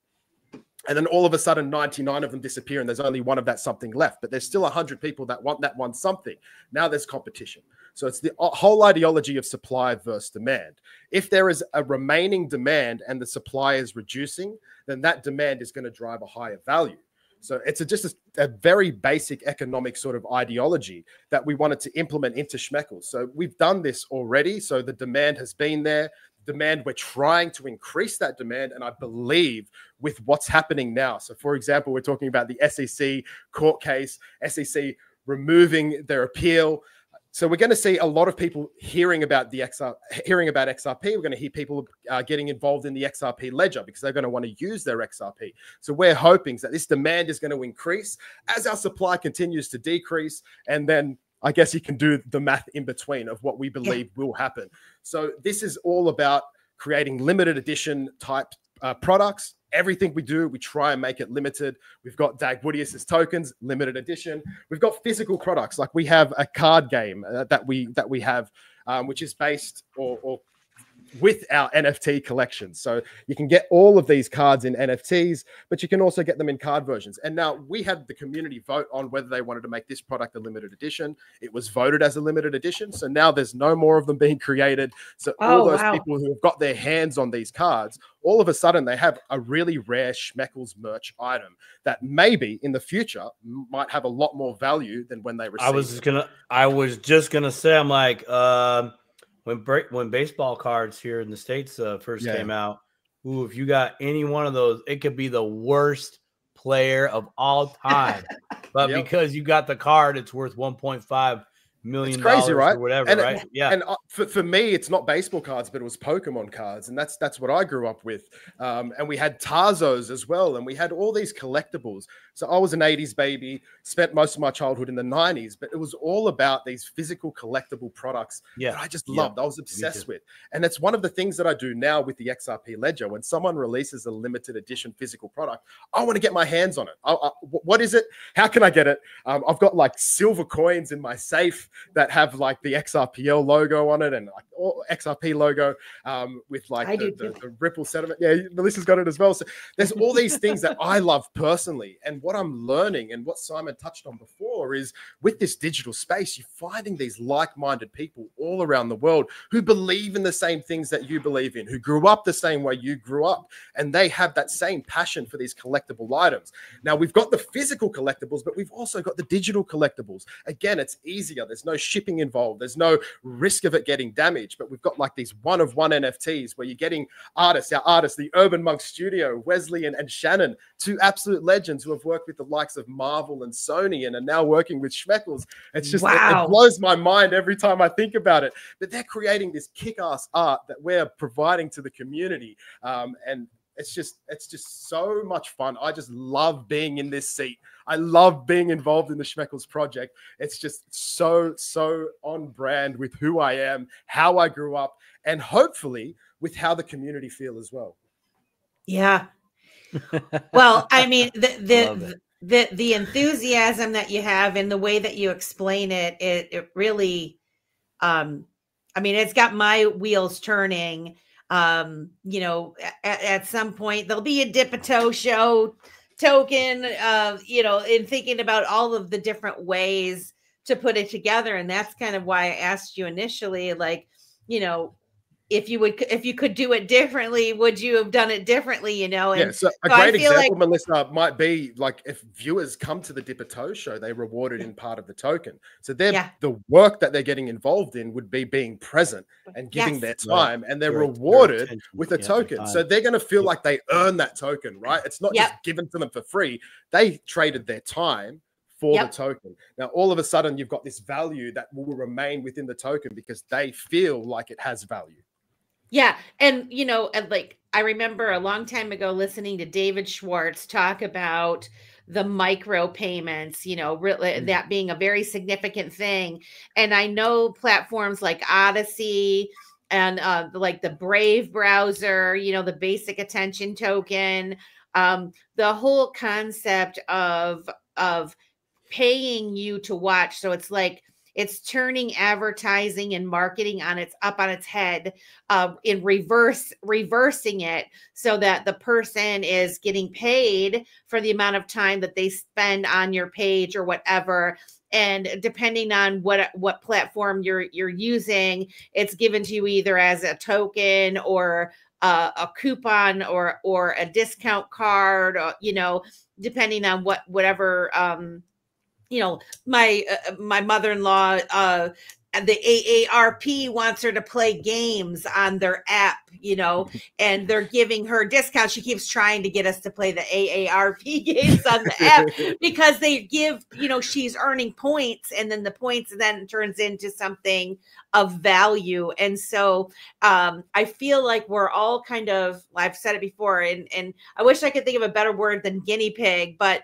and then all of a sudden 99 of them disappear and there's only one of that something left, but there's still 100 people that want that one something. Now there's competition. So it's the whole ideology of supply versus demand. If there is a remaining demand and the supply is reducing, then that demand is going to drive a higher value. So it's just a very basic economic sort of ideology that we wanted to implement into Schmeckles. So we've done this already. So the demand has been there. Demand, we're trying to increase that demand. And I believe with what's happening now. So for example, we're talking about the SEC court case, SEC removing their appeal. So we're going to see a lot of people hearing about XRP. We're going to hear people getting involved in the XRP Ledger because they're going to want to use their XRP. So we're hoping that this demand is going to increase as our supply continues to decrease. And then I guess you can do the math in between of what we believe will happen. So this is all about creating limited edition type products. Everything we do, we try and make it limited. We've got Dag Woodius's tokens, limited edition. We've got physical products, like we have a card game that we have, which is based or with our NFT collection. So you can get all of these cards in NFTs, but you can also get them in card versions. And now we had the community vote on whether they wanted to make this product a limited edition. It was voted as a limited edition. So now there's no more of them being created. So all those people who have got their hands on these cards, all of a sudden they have a really rare Schmeckles merch item that maybe in the future might have a lot more value than when they received I was just gonna say, I'm like, when baseball cards here in the States first came out, ooh, if you got any one of those, it could be the worst player of all time. But because you got the card, it's worth $1.5 million. It's crazy, right? Or whatever, and, right? Yeah. And for me, it's not baseball cards, but it was Pokemon cards, and that's what I grew up with. And we had Tarzos as well, and we had all these collectibles. So I was an 80s baby, spent most of my childhood in the 90s, but it was all about these physical collectible products that I just loved. I was obsessed with. And it's one of the things that I do now with the XRP Ledger. When someone releases a limited edition physical product, I want to get my hands on it. What is it? How can I get it? I've got like silver coins in my safe that have like the XRPL logo on it and like all XRP logo with like the Ripple settlement. Yeah, Melissa's got it as well. So there's all these things that I love personally. And what I'm learning and what Simon touched on before is with this digital space, you're finding these like-minded people all around the world who believe in the same things that you believe in, who grew up the same way you grew up, and they have that same passion for these collectible items. Now, we've got the physical collectibles, but we've also got the digital collectibles. Again, it's easier. There's no shipping involved. There's no risk of it getting damaged, but we've got like these one-of-one NFTs where you're getting artists, the Urban Monk Studio, Wesley and Shannon, two absolute legends who have worked with the likes of Marvel and Sony and are now working with Schmeckles. It's just, it blows my mind every time I think about it. But they're creating this kick-ass art that we're providing to the community. And it's just so much fun. I just love being in this seat. I love being involved in the Schmeckles project. It's just so on brand with who I am, how I grew up, and hopefully with how the community feel as well. Yeah. Well, I mean, the enthusiasm that you have and the way that you explain it, it really, I mean, it's got my wheels turning. You know, at some point there'll be a dip a toe show token, you know, in thinking about all of the different ways to put it together. And that's kind of why I asked you initially, like, you know, if you could do it differently, would you have done it differently? You know, and so a great example, Melissa, might be like if viewers come to the Dip a Toe show, they rewarded in part of the token. So the work that they're getting involved in would be being present and giving their time, and they're rewarded with a token. So they're going to feel like they earn that token, right? It's not just given to them for free. They traded their time for the token. Now, all of a sudden, you've got this value that will remain within the token because they feel like it has value. Yeah. And, you know, like I remember a long time ago listening to David Schwartz talk about the micro payments, you know, really, that being a very significant thing. And I know platforms like Odyssey and like the Brave browser, you know, the basic attention token, the whole concept of paying you to watch. So it's like, it's turning advertising and marketing on its head, in reversing it so that the person is getting paid for the amount of time that they spend on your page or whatever. And depending on what platform you're using, it's given to you either as a token or a coupon or a discount card, or, you know, depending on whatever, you know, my mother-in-law the AARP wants her to play games on their app, you know, and they're giving her discounts. She keeps trying to get us to play the AARP games on the app because they give, you know, she's earning points, and then the points then turns into something of value. And so I feel like we're all kind of, I've said it before, and I wish I could think of a better word than guinea pig, but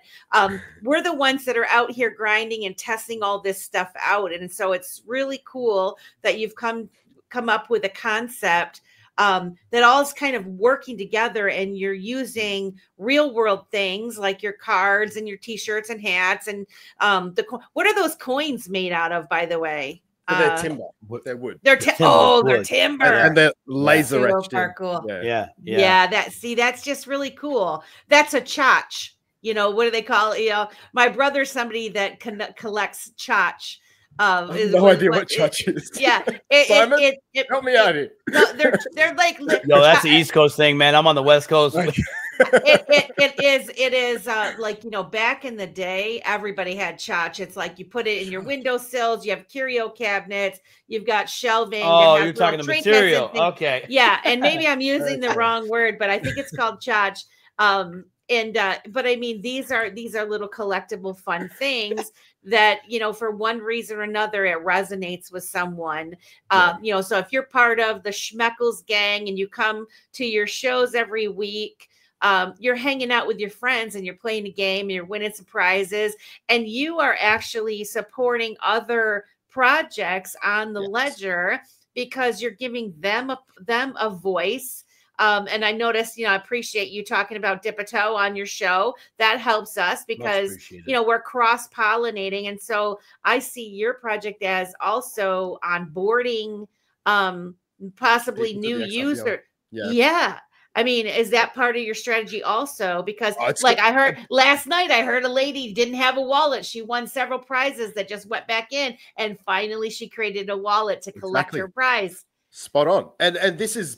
we're the ones that are out here grinding and testing all this stuff out. And so it's really cool that you've come up with a concept that all is kind of working together, and you're using real world things like your cards and your t-shirts and hats. And what are those coins made out of, by the way? They're timber. They're wood. They're they're timber, and they're laser etched. Cool. Yeah. That's just really cool. That's a tchotch. You know, what do they call it? You know, my brother's somebody that collects tchotch. I have no idea what tchotch is. Yeah, Simon, help me out here. No, they're like, yo, that's the East Coast thing, man. I'm on the West Coast. It is like, you know, back in the day, everybody had tchotch. It's like you put it in your windowsills. You have curio cabinets. You've got shelving. Oh, you're talking the material. Okay. Yeah, and maybe I'm using the wrong word, but I think it's called tchotch. But I mean, these are little collectible fun things that, you know, for one reason or another, it resonates with someone. You know, so if you're part of the Schmeckles gang and you come to your shows every week, you're hanging out with your friends and you're playing a game and you're winning some prizes, and you are actually supporting other projects on the ledger because you're giving them a voice. And I noticed, you know, I appreciate you talking about dip a toe on your show. That helps us because, you know, we're cross-pollinating. And so I see your project as also onboarding possibly new user. Yeah. I mean, is that part of your strategy also? Because like I heard last night, I heard a lady didn't have a wallet. She won several prizes that just went back in. And finally, she created a wallet to collect her prize. Spot on. And this is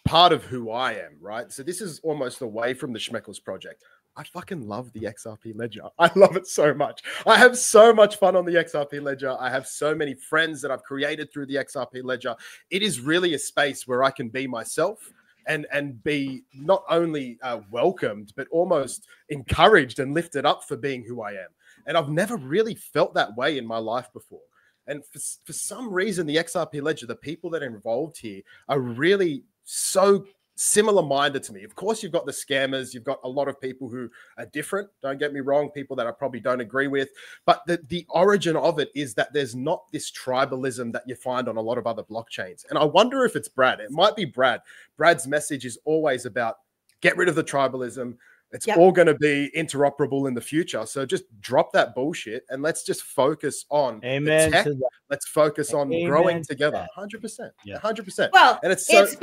part of who I am, right? So this is almost away from the Schmeckles project. I fucking love the XRP Ledger. I love it so much. I have so much fun on the XRP Ledger. I have so many friends that I've created through the XRP Ledger. It is really a space where I can be myself and be not only welcomed, but almost encouraged and lifted up for being who I am. And I've never really felt that way in my life before. And for some reason, the XRP Ledger, the people that are involved here are really so similar-minded to me. Of course, you've got the scammers. You've got a lot of people who are different. Don't get me wrong, people that I probably don't agree with. But the origin of it is that there's not this tribalism that you find on a lot of other blockchains. And I wonder if it's Brad. It might be Brad. Brad's message is always about get rid of the tribalism. It's all going to be interoperable in the future. So just drop that bullshit and let's just focus on the tech. Let's focus on growing together. 100%. Yeah. 100%. Well, and it's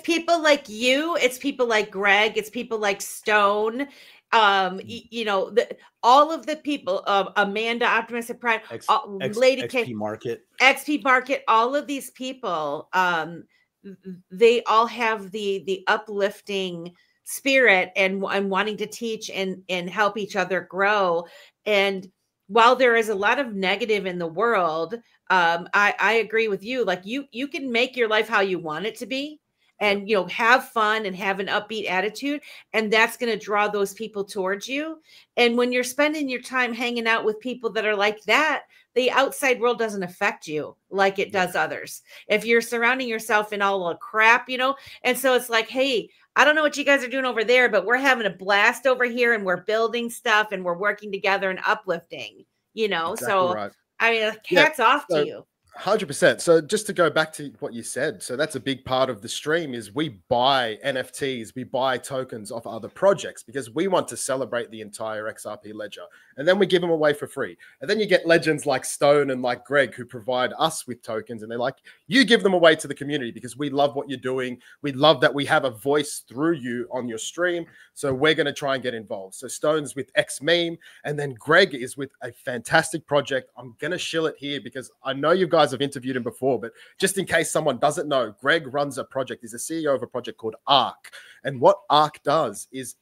people like you. It's people like Greg. It's people like Stone. You know, all of the people, Amanda, Optimistic Prime, Lady XP Market, all of these people, they all have the uplifting spirit and wanting to teach and help each other grow. And while there is a lot of negative in the world, I agree with you. Like you can make your life how you want it to be, and, you know, have fun and have an upbeat attitude. And that's going to draw those people towards you. And when you're spending your time hanging out with people that are like that, the outside world doesn't affect you like it does others. If you're surrounding yourself in all the crap, you know, and so it's like, hey, I don't know what you guys are doing over there, but we're having a blast over here and we're building stuff and we're working together and uplifting, you know? Exactly. I mean, hats off to you. 100%. So just to go back to what you said, so that's a big part of the stream is we buy NFTs, we buy tokens off other projects because we want to celebrate the entire XRP Ledger. And then we give them away for free. And then you get legends like Stone and like Greg who provide us with tokens. And they're like, you give them away to the community because we love what you're doing. We love that we have a voice through you on your stream. So we're going to try and get involved. So Stone's with X Meme. And then Greg is with a fantastic project. I'm going to shill it here because I know you guys have interviewed him before, but just in case someone doesn't know, Greg runs a project. He's a CEO of a project called ARC. And what ARC does is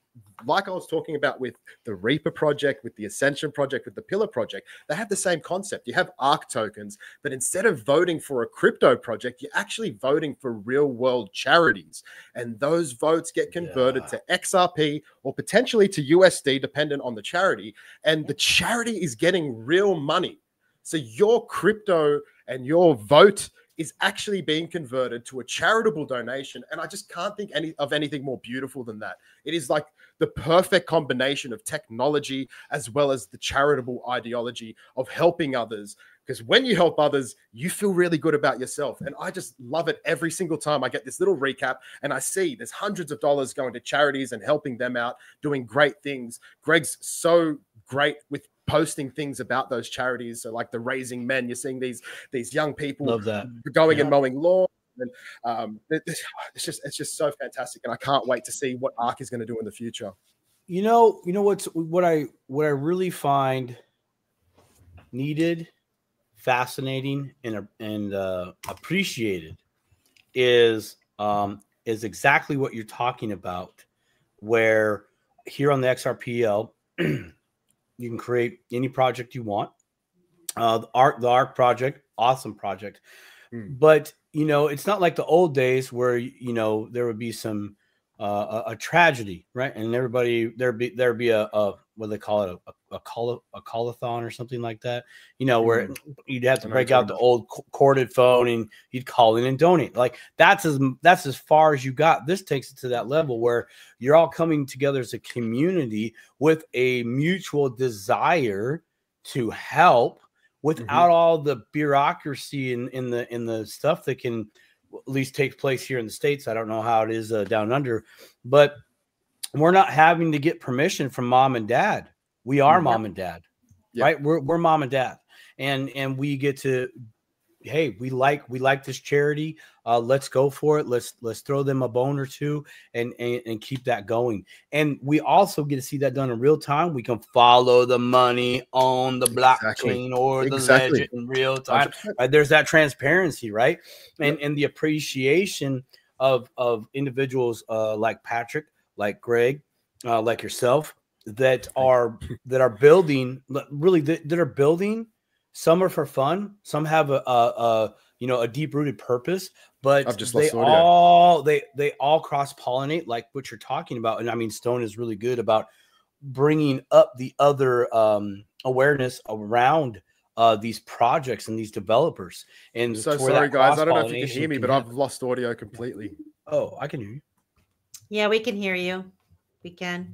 like I was talking about with the Reaper project, with the Ascension project, with the Pillar project, they have the same concept. You have ARC tokens, but instead of voting for a crypto project, you're actually voting for real world charities. And those votes get converted to XRP or potentially to USD, dependent on the charity. And the charity is getting real money. So your crypto and your vote is actually being converted to a charitable donation. And I just can't think of anything more beautiful than that. It is like the perfect combination of technology as well as the charitable ideology of helping others. Because when you help others, you feel really good about yourself. And I just love it every single time I get this little recap and I see there's hundreds of dollars going to charities and helping them out, doing great things. Greg's so great with posting things about those charities. So like the Raising Men, you're seeing these young people going and mowing lawn. And it's just so fantastic. And I can't wait to see what ARC is going to do in the future. You know what I really find needed, fascinating, and appreciated is exactly what you're talking about, where here on the XRPL, you can create any project you want. The ARC project, awesome project. But, you know, it's not like the old days where, you know, there would be some a tragedy, right? And everybody, there'd be a what do they call it, a call-a-thon or something like that, you know, where you'd have to break out the old corded phone and you'd call in and donate. Like that's as far as you got. This takes it to that level where you're all coming together as a community with a mutual desire to help without all the bureaucracy in the stuff that can at least take place here in the States. I don't know how it is down under, but we're not having to get permission from mom and dad. We are mom and dad, right? We're mom and dad, and we get to, hey, we like this charity. Let's go for it. Let's throw them a bone or two and keep that going. And we also get to see that done in real time. We can follow the money on the blockchain or the ledger in real time. Right? There's that transparency, right? And the appreciation of individuals like Patrick, like Greg, like yourself, that are building, really that are building. Some are for fun. Some have a deep rooted purpose, but they all cross pollinate, like what you're talking about. And I mean, Stone is really good about bringing up the other awareness around these projects and these developers. And so sorry, guys, I don't know if you can hear me, but I've lost audio completely. Oh, I can hear you. Yeah, we can hear you. We can.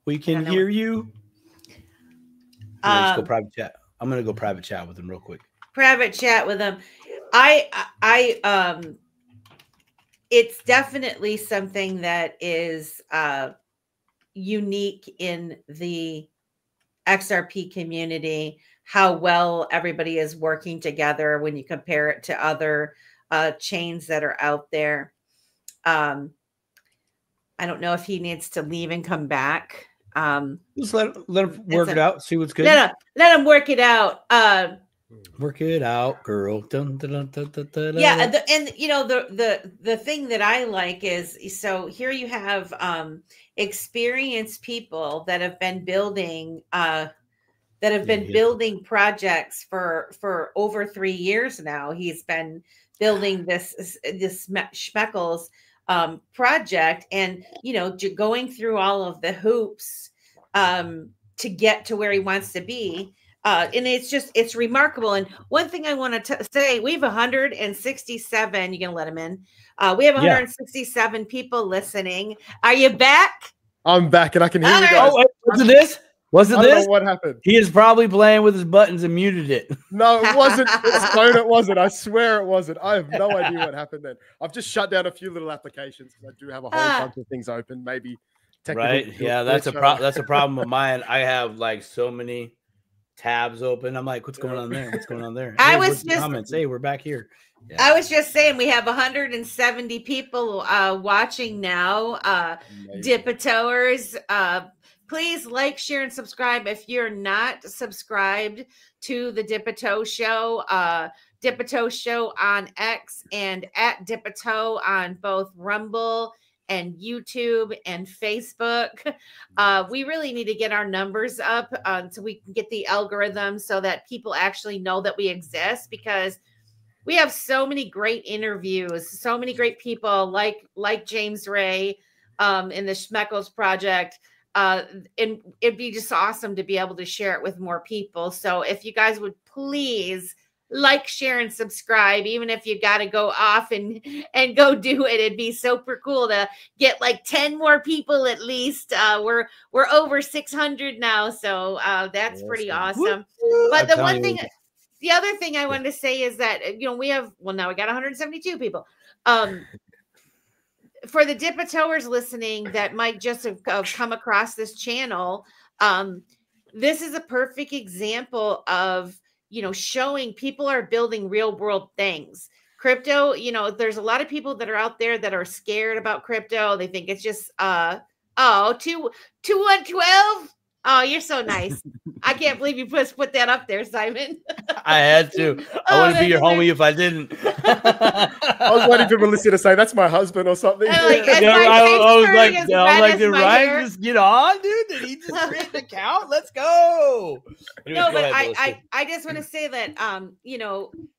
We can hear you. Let's go private chat. I'm gonna go private chat with him real quick. Private chat with him. It's definitely something that is unique in the XRP community, how well everybody is working together when you compare it to other chains that are out there. I don't know if he needs to leave and come back. Just let him work it out. See what's good. Let him work it out. Work it out, girl. Dun, dun, dun, dun, dun, dun, dun. Yeah, and you know the thing that I like is, so here you have experienced people that have been building building projects for over 3 years now. He's been building this Schmeckles project, and you know, going through all of the hoops to get to where he wants to be. And it's remarkable. And one thing I want to say, we have 167. You gonna let him in? We have 167 people listening. Are you back? I'm back, and I can hear you guys. Oh, was it this? Was it I this? don't know what happened. He is probably playing with his buttons and muted it. No, it wasn't. It wasn't. I swear it wasn't. I have no idea what happened then. I've just shut down a few little applications because I do have a whole bunch of things open. Maybe right? Yeah, that's a problem of mine. I have like so many tabs open. I'm like, what's going on there? What's going on there? I was just comments. Hey, we're back here. Yeah. I was just saying we have 170 people watching now. Dipitoers. Please like, share, and subscribe if you're not subscribed to the Dipito Show. Dipito Show on X and at Dipito on both Rumble and YouTube and Facebook. We really need to get our numbers up so we can get the algorithm so that people actually know that we exist, because we have so many great interviews, so many great people like James Ray in the Schmeckles project. And it'd be just awesome to be able to share it with more people. So if you guys would please like, share, and subscribe, even if you got to go off and go do it. It'd be super cool to get like 10 more people at least. We're over 600 now, so that's pretty awesome. But the other thing I wanted to say is that, now we got 172 people. For the dip-a-toers listening that might just have come across this channel, this is a perfect example of, showing people are building real world things. Crypto, there's a lot of people that are out there that are scared about crypto. They think it's just, 2112. Oh, you're so nice. I can't believe you put that up there, Simon. I had to. I wouldn't be your homie if I didn't. I was waiting for Melissa to say that's my husband or something. I was like, did Ryan just get on, dude? Did he just create an account? Let's go. Anyways, no, but I just want to say that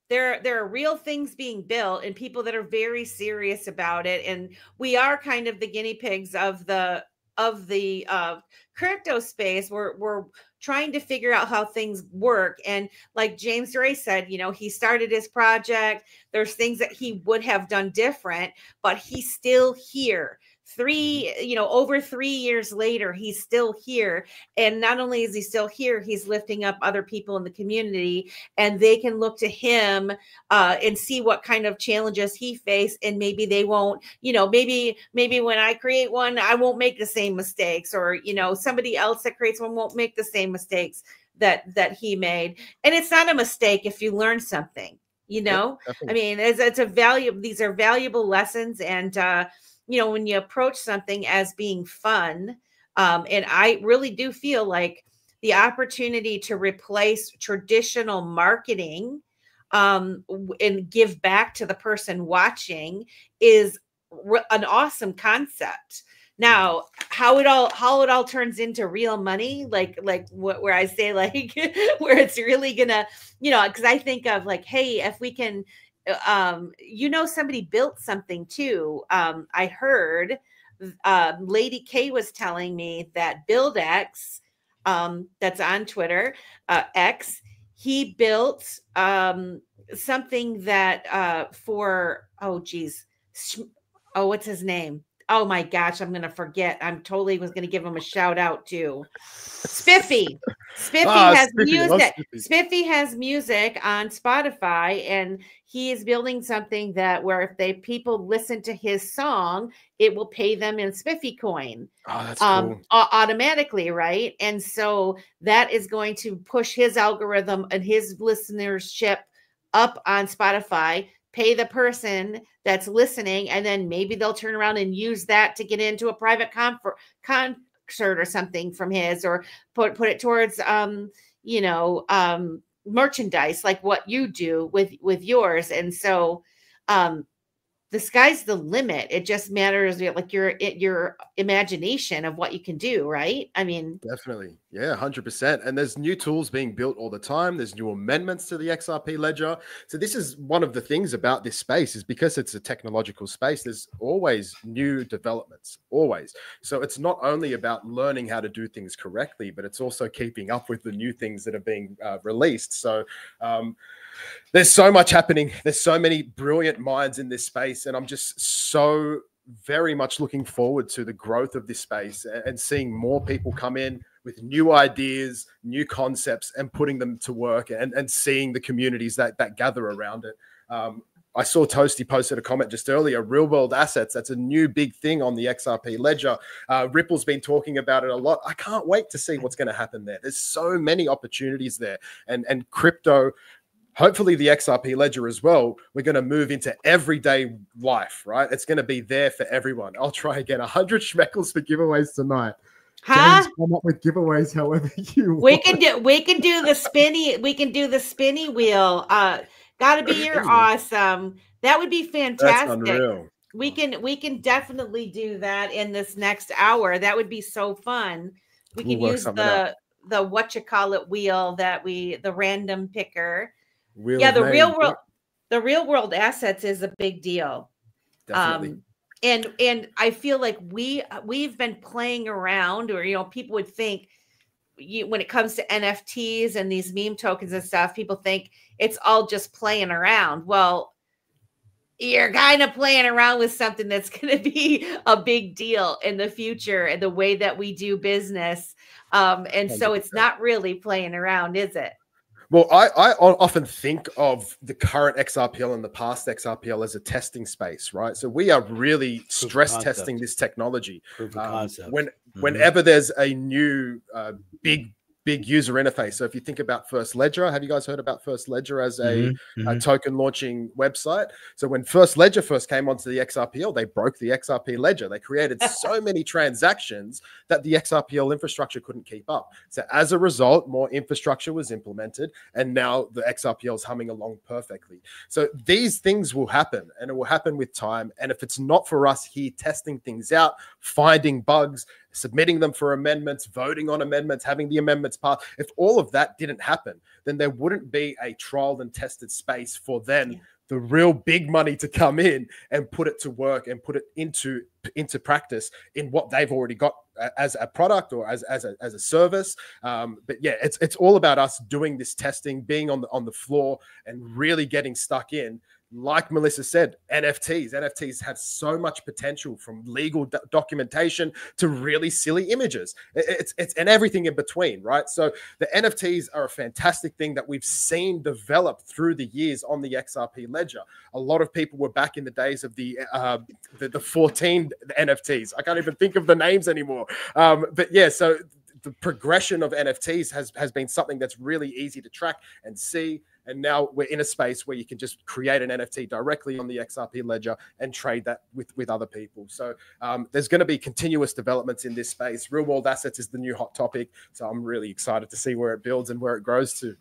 there are real things being built and people that are very serious about it, and we are kind of the guinea pigs of the crypto space. We're trying to figure out how things work. And like James Ray said, he started his project. There's things that he would have done different, but he's still here. Over 3 years later, he's still here. And not only is he still here, he's lifting up other people in the community, and they can look to him and see what kind of challenges he faced. And maybe they won't, maybe when I create one, I won't make the same mistakes, or, somebody else that creates one won't make the same mistakes that he made. And it's not a mistake if you learn something, I mean, it's a value. These are valuable lessons. And, when you approach something as being fun, and I really do feel like the opportunity to replace traditional marketing and give back to the person watching is an awesome concept. Now, how it all turns into real money, where I say where it's really gonna, because I think of hey, if we can. Somebody built something too. I heard Lady K was telling me that BuildX, that's on Twitter, X, he built something that what's his name? Oh my gosh, I'm going to forget. I'm totally was going to give him a shout out to Spiffy. Spiffy has music on Spotify, and he is building something that where if people listen to his song, it will pay them in Spiffy coin. Oh, that's cool. Automatically, right? And so that is going to push his algorithm and his listenership up on Spotify, pay the person that's listening, and then maybe they'll turn around and use that to get into a private concert or something from his, or put it towards merchandise like what you do with yours. And so the sky's the limit. It just matters your imagination of what you can do, right? I mean, definitely. Yeah, 100%. And there's new tools being built all the time. There's new amendments to the XRP Ledger. So this is one of the things about this space, is because it's a technological space, there's always new developments, always. So it's not only about learning how to do things correctly, but it's also keeping up with the new things that are being released. So there's so much happening. There's so many brilliant minds in this space. And I'm just so very much looking forward to the growth of this space and seeing more people come in with new ideas, new concepts, and putting them to work, and seeing the communities that gather around it. I saw Toasty posted a comment just earlier, real world assets. That's a new big thing on the XRP Ledger. Ripple's been talking about it a lot. I can't wait to see what's going to happen there. There's so many opportunities there, and crypto, hopefully the XRP Ledger as well, we're going to move into everyday life, right? It's going to be there for everyone. I'll try again. 100 Schmeckles for giveaways tonight. Huh? James, come up with giveaways however you want. We can do the spinny wheel. Gotta be your awesome. That would be fantastic. That's unreal. We can definitely do that in this next hour. That would be so fun. We can use the whatchamacallit wheel the random picker. Yeah, the real world assets is a big deal. Definitely. And I feel like we've been playing around, or people would think, when it comes to NFTs and these meme tokens and stuff, people think it's all just playing around. Well, you're kind of playing around with something that's going to be a big deal in the future and the way that we do business. And so it's not really playing around, is it? Well, I often think of the current XRPL and the past XRPL as a testing space, right? So we are really stress testing this technology. Whenever there's a new big user interface. So if you think about First Ledger, have you guys heard about First Ledger as a token launching website? So when First Ledger first came onto the XRPL, they broke the XRP Ledger. They created so many transactions that the XRPL infrastructure couldn't keep up. So as a result, more infrastructure was implemented, and now the XRPL is humming along perfectly. So these things will happen, and it will happen with time. And if it's not for us here testing things out, finding bugs, submitting them for amendments, voting on amendments, having the amendments passed, if all of that didn't happen, then there wouldn't be a trialed and tested space for the real big money to come in and put it to work and put it into practice in what they've already got as a product or as a service. But yeah, it's all about us doing this testing, being on the floor and really getting stuck in. Like Melissa said, NFTs have so much potential, from legal documentation to really silly images. It's and everything in between, right? So the NFTs are a fantastic thing that we've seen develop through the years on the XRP Ledger. A lot of people were back in the days of the 14 NFTs. I can't even think of the names anymore. But yeah, so the progression of NFTs has been something that's really easy to track and see. And now we're in a space where you can just create an NFT directly on the XRP Ledger and trade that with other people. So there's going to be continuous developments in this space. Real world assets is the new hot topic. So I'm really excited to see where it builds and where it grows to.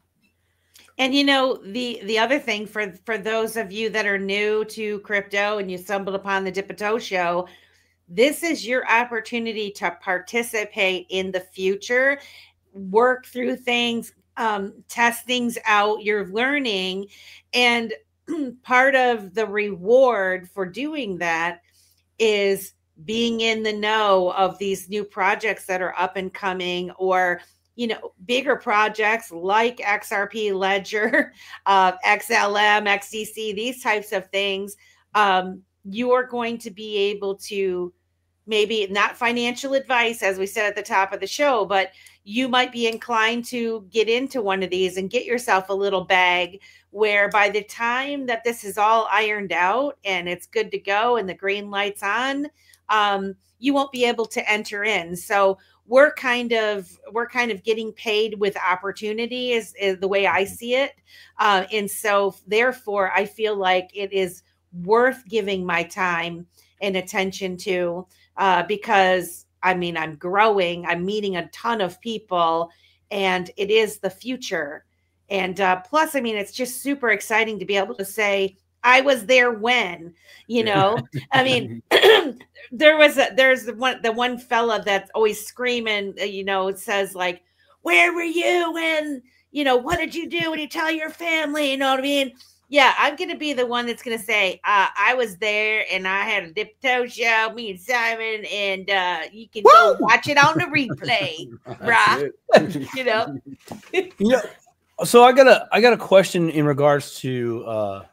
And the other thing for those of you that are new to crypto and you stumbled upon the Dipito Show, this is your opportunity to participate in the future, work through things, test things out. You're learning, and part of the reward for doing that is being in the know of these new projects that are up and coming, or bigger projects like XRP Ledger, XLM, XDC, these types of things. You are going to be able to, maybe not financial advice, as we said at the top of the show, but you might be inclined to get into one of these and get yourself a little bag where by the time that this is all ironed out and it's good to go and the green light's on, you won't be able to enter in. So we're kind of getting paid with opportunity is the way I see it. And so therefore I feel like it is worth giving my time and attention to, because I'm growing, I'm meeting a ton of people, and it is the future. And plus, it's just super exciting to be able to say, I was there when, there's the one fella that's always screaming, it says like, where were you when, what did you do when you tell your family? You know what I mean? Yeah, I'm going to be the one that's going to say, I was there and I had a Dipito Show, me and Simon, and you can go watch it on the replay, brah. So I got a question in regards to, I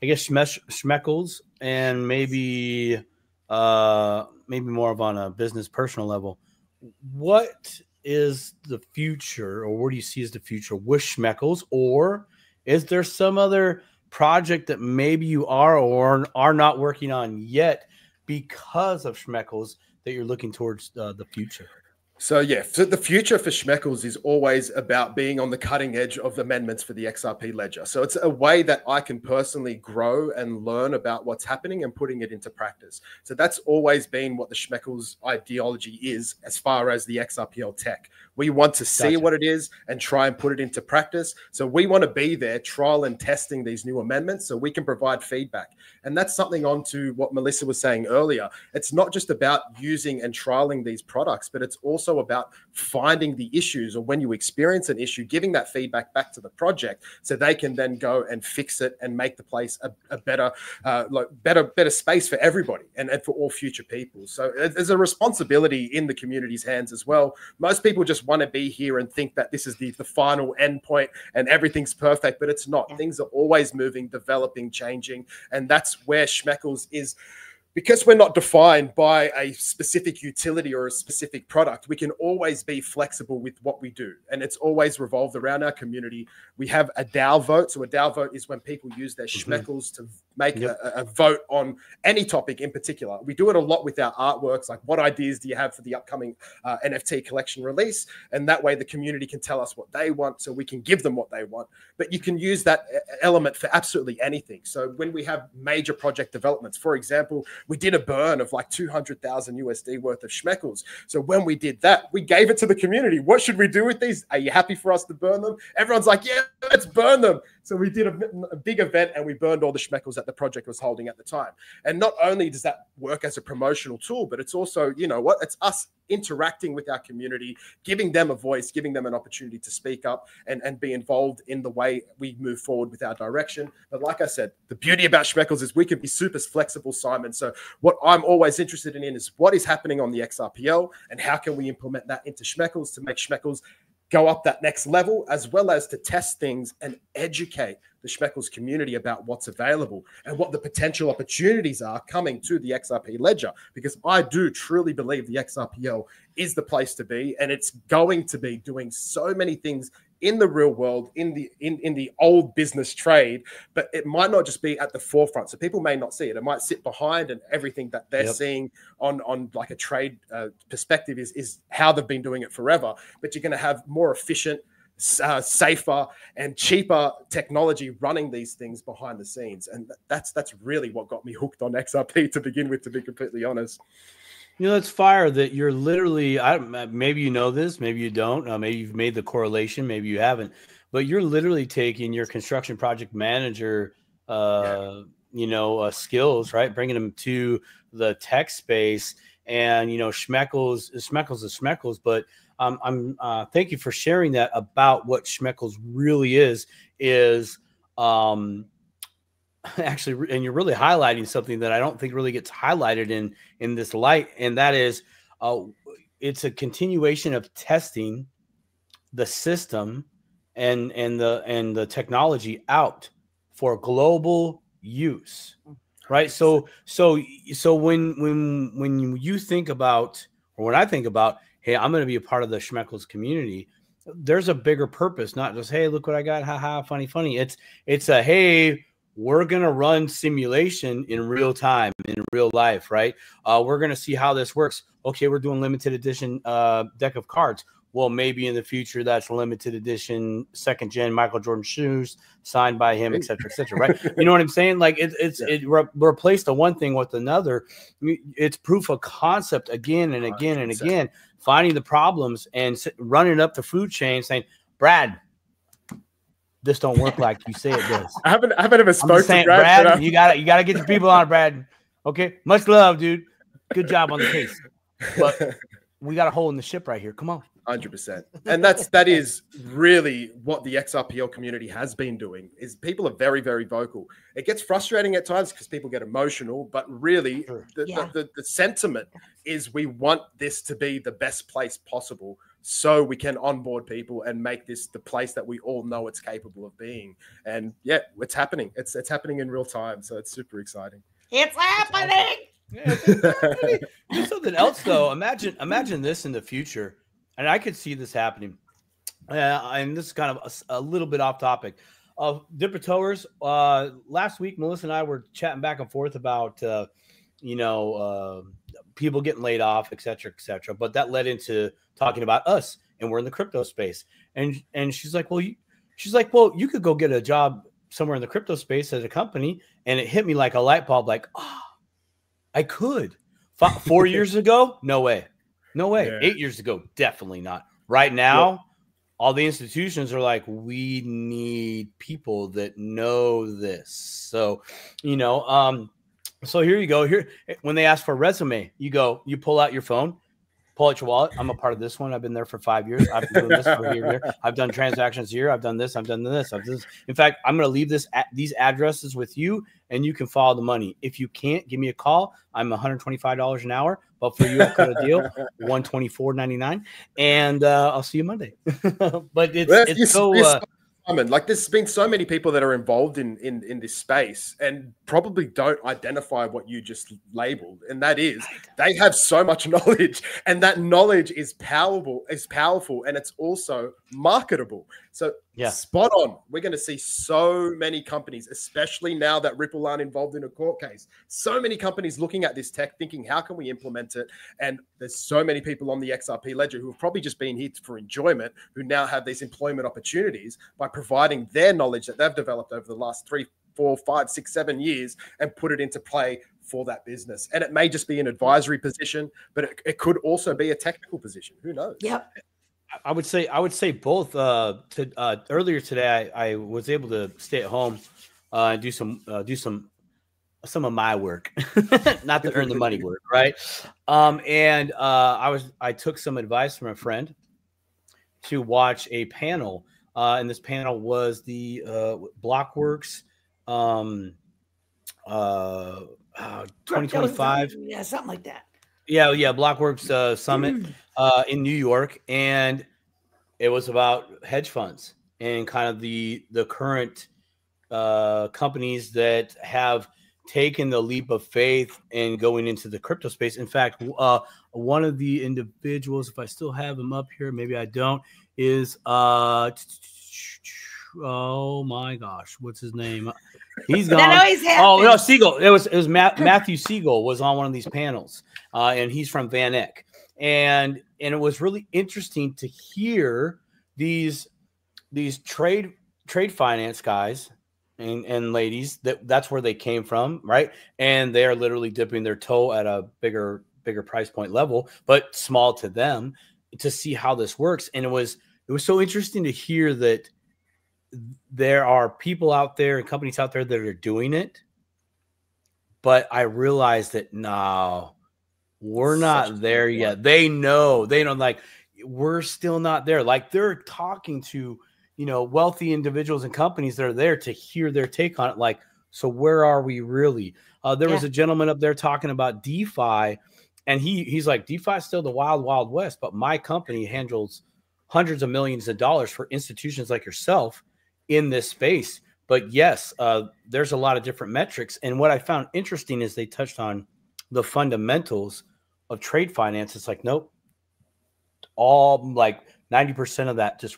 guess, Schmeckles, and maybe more of on a business personal level. What is the future, or what do you see as the future with Schmeckles, or is there some other project that maybe you are or are not working on yet because of Schmeckles that you're looking towards the future? So yeah, so the future for Schmeckles is always about being on the cutting edge of the amendments for the XRP Ledger. So it's a way that I can personally grow and learn about what's happening and putting it into practice. So that's always been what the Schmeckles ideology is as far as the XRPL tech. We want to see what it is and try and put it into practice. So we want to be there trial and testing these new amendments so we can provide feedback. And that's something on to what Melissa was saying earlier. It's not just about using and trialing these products, but it's also about finding the issues, or when you experience an issue, giving that feedback back to the project so they can then go and fix it and make the place a better, better space for everybody and for all future people. So there's a responsibility in the community's hands as well. Most people just want to be here and think that this is the final end point and everything's perfect, but it's not. Things are always moving, developing, changing, and that's where Schmeckles is. Because we're not defined by a specific utility or a specific product, we can always be flexible with what we do. And it's always revolved around our community. We have a DAO vote. So a DAO vote is when people use their Schmeckles to make a vote on any topic in particular. We do it a lot with our artworks, like what ideas do you have for the upcoming NFT collection release? And that way the community can tell us what they want so we can give them what they want. But you can use that element for absolutely anything. So when we have major project developments, for example, we did a burn of like 200,000 USD worth of Schmeckles. So when we did that, we gave it to the community. What should we do with these? Are you happy for us to burn them? Everyone's like, yeah, let's burn them. So we did a big event and we burned all the Schmeckles that the project was holding at the time. And not only does that work as a promotional tool, but it's also, you know what, it's us interacting with our community, giving them a voice, giving them an opportunity to speak up and be involved in the way we move forward with our direction. But like I said, the beauty about Schmeckles is we can be super flexible, Simon. So what I'm always interested in is what is happening on the XRPL and how can we implement that into Schmeckles to make Schmeckles go up that next level, as well as to test things and educate the Schmeckles community about what's available and what the potential opportunities are coming to the XRP Ledger. Because I do truly believe the XRPL is the place to be, and it's going to be doing so many things in the real world, in the old business trade, but it might not just be at the forefront. So people may not see it. It might sit behind, and everything that they're seeing on like a trade perspective is how they've been doing it forever. But you're going to have more efficient, safer and cheaper technology running these things behind the scenes. And that's really what got me hooked on XRP to begin with, to be completely honest. You know, it's fire that you're literally, maybe you know this, maybe you don't, maybe you've made the correlation, maybe you haven't, but you're literally taking your construction project manager, you know, skills, right? Bringing them to the tech space. And, you know, Schmeckles is Schmeckles, but I'm thank you for sharing that about what Schmeckles really is actually, and you're really highlighting something that I don't think really gets highlighted in this light, and that is it's a continuation of testing the system and the technology out for global use, right? So when you think about, or when I think about, hey, I'm going to be a part of the Schmeckles community, there's a bigger purpose, not just, hey, look what I got, haha, funny. It's a, hey, we're going to run simulation in real time, in real life, right? We're going to see how this works. Okay, we're doing limited edition deck of cards. Well, maybe in the future, that's limited edition, second gen Michael Jordan shoes signed by him, et cetera, right? You know what I'm saying? Like it replaced the one thing with another. It's proof of concept again and again and again, finding the problems and running up the food chain saying, Brad, this don't work like you say it does. I haven't ever spoken to Brad. You gotta get your people on it, Brad. Okay, much love, dude. Good job on the case, but we got a hole in the ship right here. Come on. 100%. And that is really what the XRPL community has been doing, is people are very, very vocal. It gets frustrating at times because people get emotional, but really the sentiment is we want this to be the best place possible so we can onboard people and make this the place that we all know it's capable of being. And yeah, it's happening. It's happening in real time. So it's super exciting. It's happening. There's something else though. Imagine this in the future. And I could see this happening. And this is kind of a little bit off topic. Dipper Towers, last week, Melissa and I were chatting back and forth about, people getting laid off, et cetera, et cetera. But that led into talking about us, and we're in the crypto space. And she's like, well, you could go get a job somewhere in the crypto space at a company. And it hit me like a light bulb, like, oh, I could. 4 years ago? No way. No way. Yeah. 8 years ago, definitely not. Right now, all the institutions are like, we need people that know this. So, you know, so here you go. Here, when they ask for a resume, you pull out your phone, pull out your wallet. I'm a part of this one. I've been there for 5 years. I've been doing this for here. I've done transactions here. I've done this. I've done this. I've done this. In fact, I'm going to leave these addresses with you, and you can follow the money. If you can't, give me a call. I'm $125 an hour, but for you, I cut a deal, $124.99, and I'll see you Monday. But it's so. Like there's been so many people that are involved in this space and probably don't identify what you just labeled, and that is they have so much knowledge, and that knowledge is powerful, and it's also marketable. So spot on. We're going to see so many companies, especially now that Ripple aren't involved in a court case, so many companies looking at this tech thinking, how can we implement it? And there's so many people on the XRP Ledger who have probably just been here for enjoyment, who now have these employment opportunities by providing their knowledge that they've developed over the last 3, 4, 5, 6, 7 years and put it into play for that business. And it may just be an advisory position, but it could also be a technical position. Who knows? Yep. I would say both. Earlier today, I was able to stay at home and do some of my work, not to earn the money work, right? And I took some advice from a friend to watch a panel, and this panel was the Blockworks 2025, something like that. Yeah, Blockworks Summit in New York, and it was about hedge funds and kind of the current companies that have taken the leap of faith and going into the crypto space. In fact, one of the individuals, if I still have him up here, maybe I don't, is oh my gosh, what's his name? He's gone. Oh no, Siegel. It was Matthew Siegel was on one of these panels, and he's from Van Eck, and it was really interesting to hear these trade finance guys and ladies that's where they came from, right? And they are literally dipping their toe at a bigger price point level, but small to them, to see how this works. And it was so interesting to hear that there are people out there and companies out there that are doing it, but I realized that no, we're not there yet. They know, like, we're still not there. Like, they're talking to, wealthy individuals and companies that are there to hear their take on it. Like, so where are we really? There was a gentleman up there talking about DeFi, and he's like, DeFi is still the wild, wild west, but my company handles hundreds of millions of dollars for institutions like yourself in this space. But yes, there's a lot of different metrics. And what I found interesting is they touched on the fundamentals of trade finance. It's like, nope, all like 90% of that just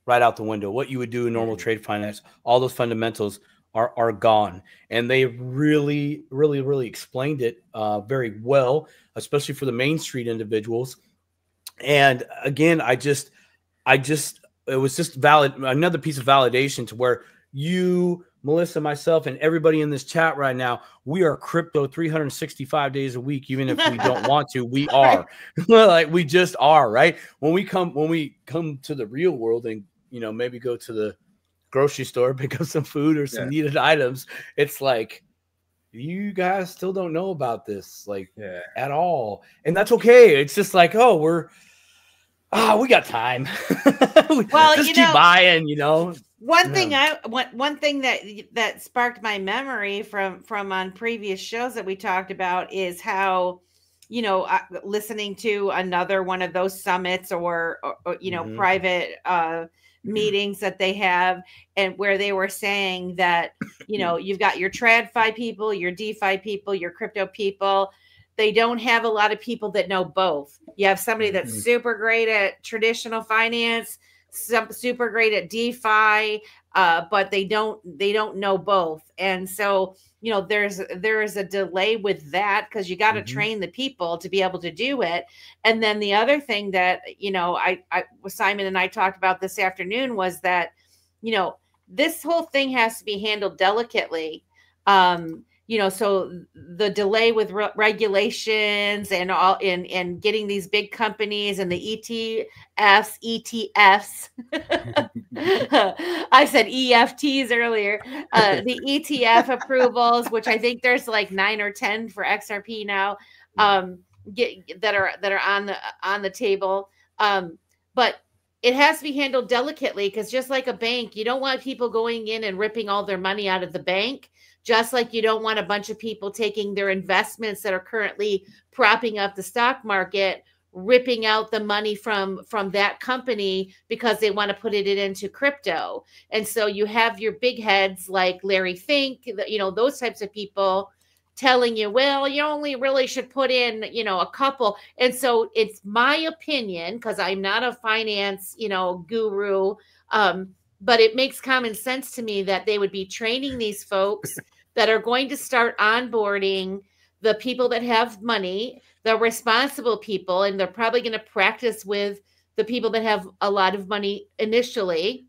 right out the window. What you would do in normal trade finance, all those fundamentals are gone. And they really, really, really explained it very well, especially for the Main Street individuals. And again, it was just another piece of validation to where you, Melissa, myself, and everybody in this chat right now, we are crypto 365 days a week. Even if we don't want to, we are. Like, we just are, right? When we come to the real world and, maybe go to the grocery store, pick up some food or some needed items, it's like, you guys still don't know about this, like, at all. And that's okay. It's just like, oh, we got time. Well, just keep buying, One thing that sparked my memory from on previous shows that we talked about is how, listening to another one of those summits or private meetings that they have, and where they were saying that, you've got your TradFi people, your DeFi people, your crypto people. They don't have a lot of people that know both. You have somebody that's super great at traditional finance, super great at DeFi, but they don't know both. And so, there is a delay with that, because you got to train the people to be able to do it. And then the other thing that, Simon and I talked about this afternoon was that, this whole thing has to be handled delicately. so the delay with regulations and all in getting these big companies and the ETFs. I said EFTs earlier. The ETF approvals, which I think there's like 9 or 10 for XRP now, that are on the table. But it has to be handled delicately, because just like a bank, you don't want people going in and ripping all their money out of the bank. Just like you don't want a bunch of people taking their investments that are currently propping up the stock market, ripping out the money from that company because they want to put it into crypto. And so you have your big heads like Larry Fink, those types of people telling you, well, you only really should put in, a couple. And so it's my opinion, because I'm not a finance, guru, but it makes common sense to me that they would be training these folks that are going to start onboarding the people that have money, the responsible people, and they're probably going to practice with the people that have a lot of money initially,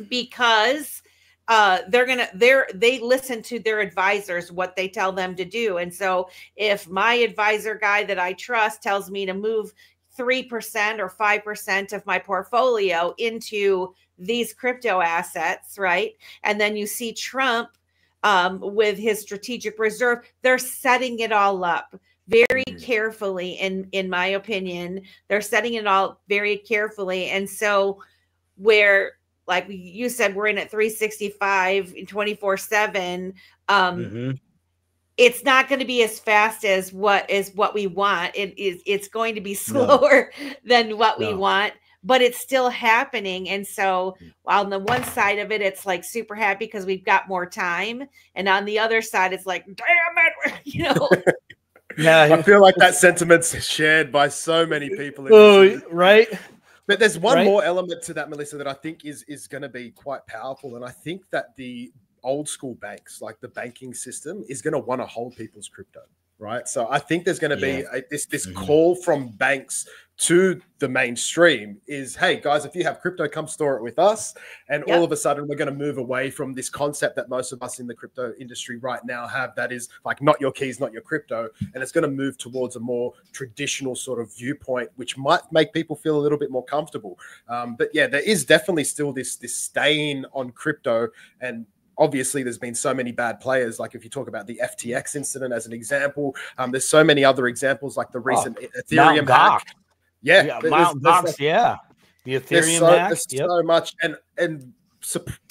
because they listen to their advisors, what they tell them to do. And so if my advisor guy that I trust tells me to move 3% or 5% of my portfolio into these crypto assets, right? And then you see Trump with his strategic reserve, they're setting it all up very carefully. In my opinion, they're setting it all very carefully. And so where, like you said, we're in at 365 24/7. It's not going to be as fast as what we want. It's going to be slower than what we want, but it's still happening. And so on the one side of it, it's like super happy because we've got more time. And on the other side, it's like, damn it, Yeah, I feel like that sentiment's shared by so many people. Right. But there's one more element to that, Melissa, that I think is going to be quite powerful. And I think that the old school banks, like the banking system, is going to want to hold people's crypto, right? So I think there's going to be this call from banks to the mainstream is, hey, guys, if you have crypto, come store it with us. And all of a sudden, we're going to move away from this concept that most of us in the crypto industry right now have, that is like, not your keys, not your crypto. And it's going to move towards a more traditional sort of viewpoint, which might make people feel a little bit more comfortable. But yeah, there is definitely still this stain on crypto. And obviously, there's been so many bad players. Like if you talk about the FTX incident as an example, there's so many other examples, like the recent Ethereum hack. The Ethereum hack. There's so much, and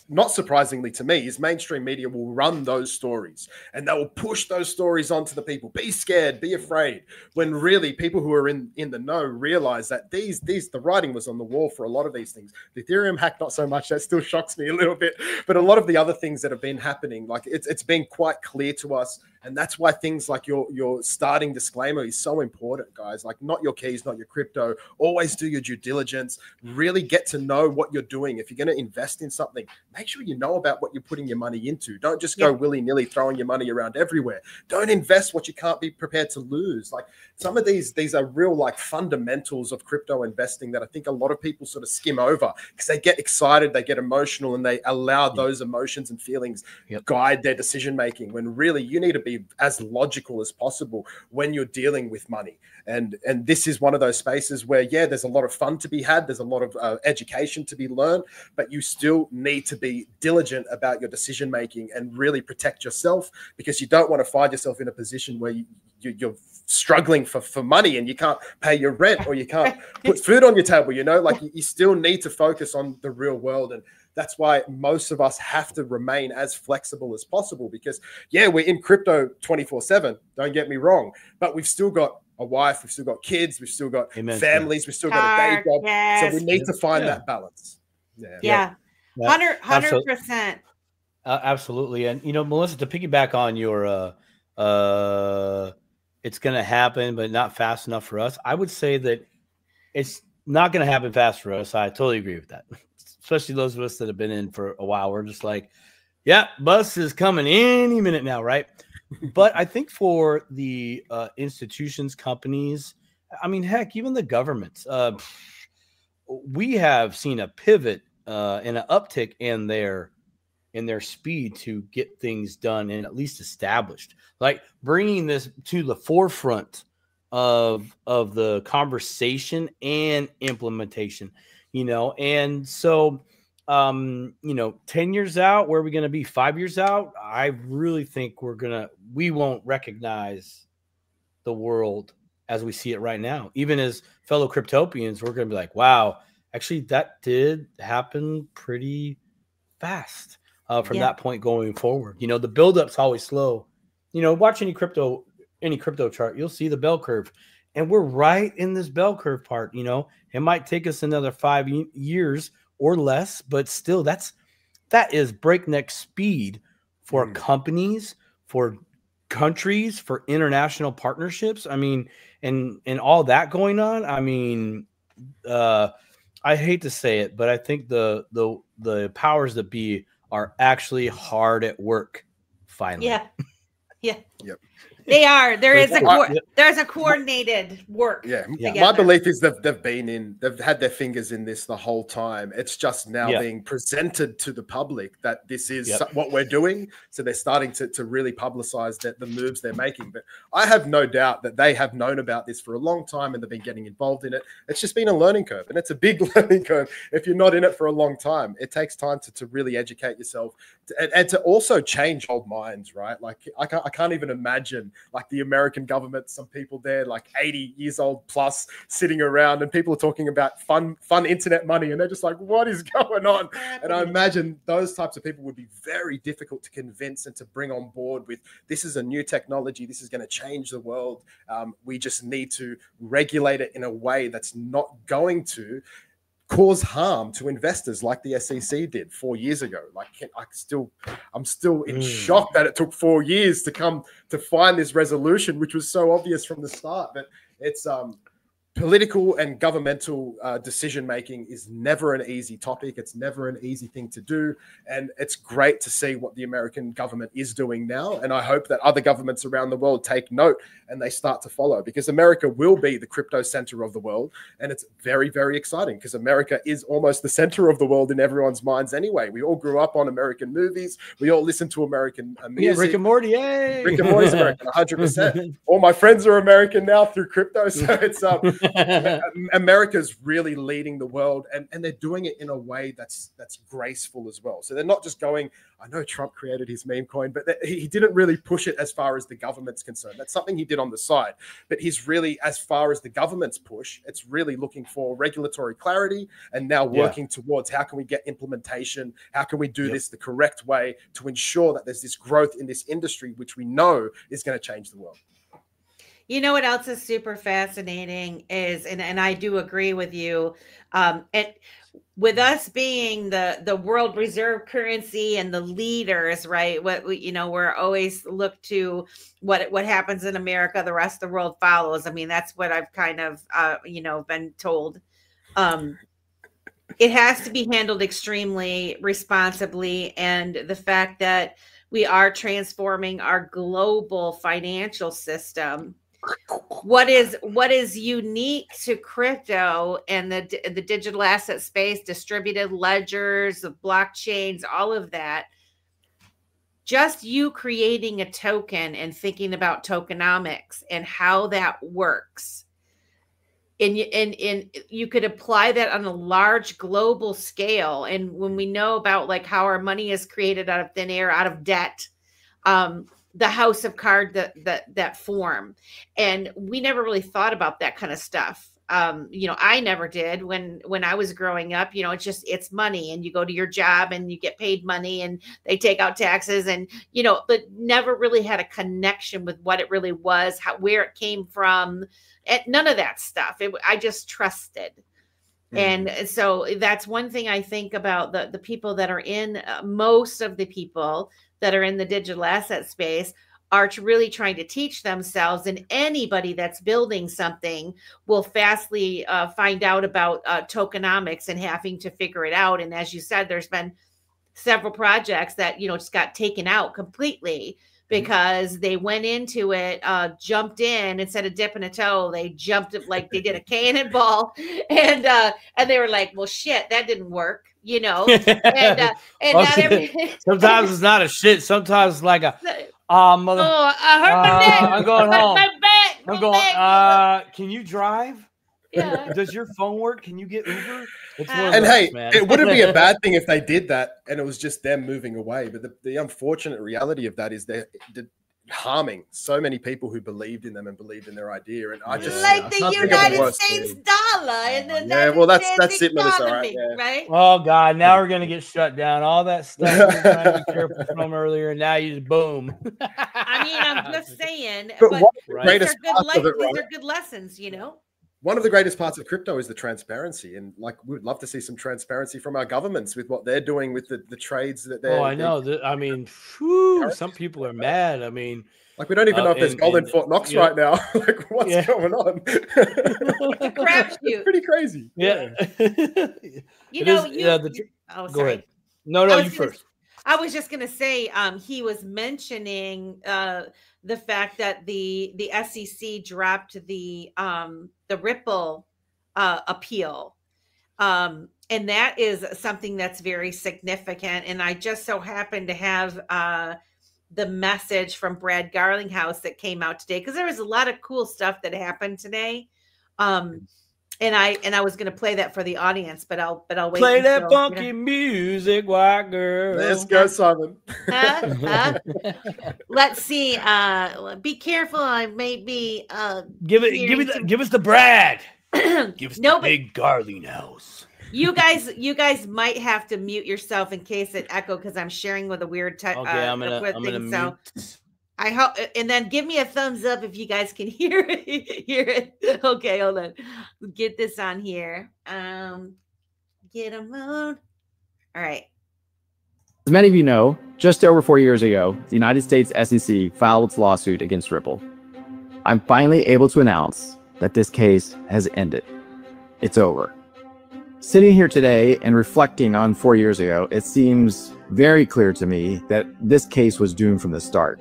not surprisingly to me, is mainstream media will run those stories and they will push those stories onto the people. Be scared, be afraid. When really people who are in the know realize that the writing was on the wall for a lot of these things. The Ethereum hack, not so much. That still shocks me a little bit. But a lot of the other things that have been happening, like it's been quite clear to us. And that's why things like your starting disclaimer is so important, guys. Like, not your keys, not your crypto. Always do your due diligence. Really get to know what you're doing. If you're going to invest in something, make sure you know about what you're putting your money into. Don't just go willy-nilly throwing your money around everywhere. Don't invest what you can't be prepared to lose. Like, some of these are real like fundamentals of crypto investing that I think a lot of people sort of skim over because they get excited, they get emotional, and they allow those emotions and feelings guide their decision making, when really you need to be as logical as possible when you're dealing with money. And this is one of those spaces where, there's a lot of fun to be had. There's a lot of education to be learned, but you still need to be diligent about your decision making and really protect yourself, because you don't want to find yourself in a position where you're struggling for money and you can't pay your rent or you can't put food on your table. Like you still need to focus on the real world. And that's why most of us have to remain as flexible as possible, because we're in crypto 24/7. Don't get me wrong, but we've still got a wife, we've still got kids, we've still got families, we've still got a day job. So we need to find that balance. 100%. Absolutely. And Melissa, to piggyback on your it's going to happen, but not fast enough for us, I would say that it's not going to happen fast for us. I totally agree with that. Especially those of us that have been in for a while. We're just like, bus is coming any minute now, right? But I think for the institutions, companies, I mean, heck, even the governments, we have seen a pivot and an uptick in their in their speed to get things done and at least established, like bringing this to the forefront of the conversation and implementation, and so 10 years out, where are we going to be? 5 years out? I really think we won't recognize the world as we see it right now. Even as fellow cryptopians, we're going to be like, wow, actually that did happen pretty fast from that point going forward. The buildup's always slow. Watch any crypto chart, you'll see the bell curve, and we're right in this bell curve part. It might take us another 5 years or less, but still that is breakneck speed for companies, for countries, for international partnerships. I mean, and all that going on. I mean, I hate to say it, but I think the powers that be are actually hard at work finally. Yeah. Yep. They are. There's a coordinated work. Yeah. Together. My belief is that they've had their fingers in this the whole time. It's just now being presented to the public that this is what we're doing. So they're starting to really publicize the moves they're making. But I have no doubt that they have known about this for a long time and they've been getting involved in it. It's just been a learning curve, and it's a big learning curve. If you're not in it for a long time, it takes time to really educate yourself and to also change old minds, right? Like I can't even imagine like the American government, some people there like 80 years old plus sitting around, and people are talking about fun internet money, and they're just like, what is going on? And I imagine those types of people would be very difficult to convince and to bring on board with, this is a new technology, this is going to change the world. We just need to regulate it in a way that's not going to cause harm to investors like the SEC did 4 years ago. Like I'm still in shock that it took 4 years to find this resolution, which was so obvious from the start. But it's political and governmental decision making is never an easy topic. It's never an easy thing to do, and it's great to see what the American government is doing now. And I hope that other governments around the world take note and they start to follow, because America will be the crypto center of the world, and it's very, very exciting because America is almost the center of the world in everyone's minds anyway. We all grew up on American movies. We all listen to American music. Yeah, Rick and Morty, yay! Rick and Morty's American, 100%. All my friends are American now through crypto, so it's America's really leading the world, and they're doing it in a way that's graceful as well. So they're not just going, I know Trump created his meme coin, but he didn't really push it as far as the government's concerned. That's something he did on the side, but he's really, as far as the government's push, it's really looking for regulatory clarity and now working towards how can we get implementation, how can we do this the correct way to ensure that there's this growth in this industry, which we know is going to change the world. You know what else is super fascinating is, and I do agree with you, with us being the world reserve currency and the leaders, right? We're always look to what happens in America, the rest of the world follows. I mean, that's what I've kind of, been told. It has to be handled extremely responsibly. And the fact that we are transforming our global financial system, what is unique to crypto and the digital asset space, distributed ledgers, the blockchains, all of that, just you creating a token and thinking about tokenomics and how that works. And you could apply that on a large global scale. And when we know about like how our money is created out of thin air, out of debt, the house of cards that form. And we never really thought about that kind of stuff. I never did when I was growing up. It's money, and you go to your job and you get paid money and they take out taxes, and but never really had a connection with what it really was, where it came from, and none of that stuff. I just trusted. And so that's one thing I think about the people that are in, most of the people that are in the digital asset space are really trying to teach themselves, and anybody that's building something will fastly find out about tokenomics and having to figure it out. And as you said, there's been several projects that, just got taken out completely because they went into it, jumped in instead of dipping a toe. They jumped it like they did a cannonball, and they were like, "Well, shit, that didn't work," you know. And not sometimes it's not a shit. Sometimes it's like a mother. Oh, I hurt my neck. I'm going home. My back. I'm going. Can you drive? Yeah. Does your phone work? Can you get Uber? It's and hey, it wouldn't be a bad thing if they did that and it was just them moving away. But the unfortunate reality of that is they're harming so many people who believed in them and believed in their idea. And I just like the United States dollar and the that's it, Melissa, right? Oh God, now we're gonna get shut down. All that stuff we were trying to be careful from earlier, and now you just boom. I mean, I'm just saying, but these are good lessons, you know. One of the greatest parts of crypto is the transparency, and like we would love to see some transparency from our governments with what they're doing with the trades that they're. Oh, I know. I mean, some people are mad. I mean, like we don't even know if there's gold in Fort Knox right now. Like, what's going on? It's a crapshoot. Pretty crazy. Yeah. Go ahead. No, you first. I was just gonna say, he was mentioning the fact that the SEC dropped the Ripple appeal, and that is something that's very significant. And I just so happened to have the message from Brad Garlinghouse that came out today, because there was a lot of cool stuff that happened today. And I was going to play that for the audience, but I'll wait. Play that funky music, white girl. Let's go, Simon. Let's see. Be careful. I may be. Give us the Brad. Give us the big Garlinghouse. You guys might have to mute yourself in case it echo, because I'm sharing with a weird Okay, I'm gonna mute. I hope, and then give me a thumbs up if you guys can hear it. Okay, hold on. Get this on here. Get them on. All right. As many of you know, just over 4 years ago, the United States SEC filed its lawsuit against Ripple. I'm finally able to announce that this case has ended. It's over. Sitting here today and reflecting on 4 years ago, it seems very clear to me that this case was doomed from the start.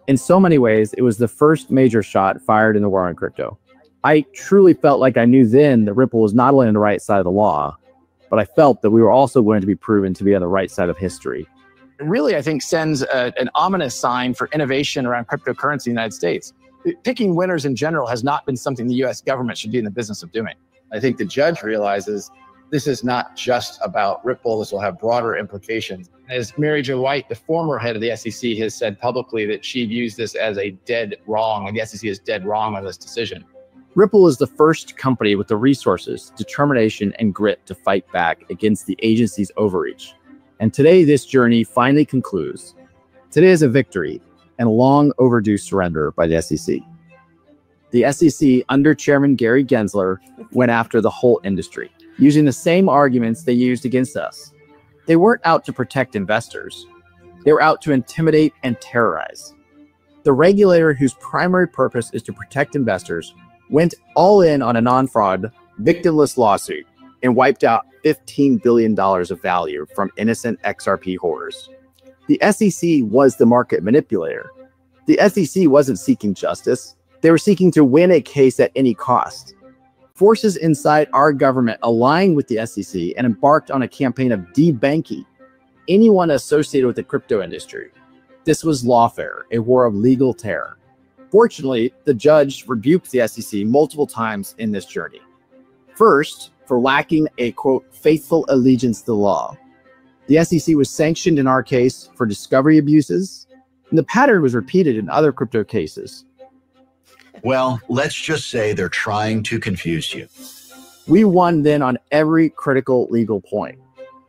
In so many ways, it was the first major shot fired in the war on crypto. I truly felt like I knew then that Ripple was not only on the right side of the law, but I felt that we were also going to be proven to be on the right side of history. It really, I think, sends an ominous sign for innovation around cryptocurrency in the United States. Picking winners in general has not been something the U.S. government should be in the business of doing. I think the judge realizes this is not just about Ripple. This will have broader implications. As Mary Jo White, the former head of the SEC, has said publicly that she views this as a dead wrong, and the SEC is dead wrong on this decision. Ripple is the first company with the resources, determination, and grit to fight back against the agency's overreach. And today, this journey finally concludes. Today is a victory and a long overdue surrender by the SEC. The SEC, under Chairman Gary Gensler, went after the whole industry, using the same arguments they used against us. They weren't out to protect investors. They were out to intimidate and terrorize. The regulator, whose primary purpose is to protect investors, went all in on a non-fraud, victimless lawsuit and wiped out $15 billion of value from innocent XRP hoarders. The SEC was the market manipulator. The SEC wasn't seeking justice. They were seeking to win a case at any cost. Forces inside our government aligned with the SEC and embarked on a campaign of debanking anyone associated with the crypto industry. This was lawfare, a war of legal terror. Fortunately, the judge rebuked the SEC multiple times in this journey. First, for lacking a, quote, faithful allegiance to the law. The SEC was sanctioned in our case for discovery abuses, and the pattern was repeated in other crypto cases. Well, let's just say they're trying to confuse you. We won then on every critical legal point,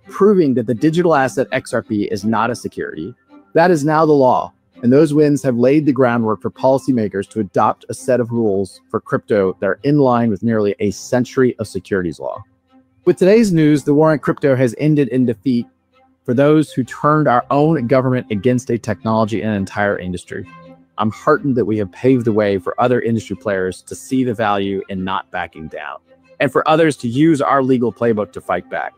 proving that the digital asset XRP is not a security. That is now the law, and those wins have laid the groundwork for policymakers to adopt a set of rules for crypto that are in line with nearly a century of securities law. With today's news, the war on crypto has ended in defeat for those who turned our own government against a technology and an entire industry. I'm heartened that we have paved the way for other industry players to see the value in not backing down, and for others to use our legal playbook to fight back.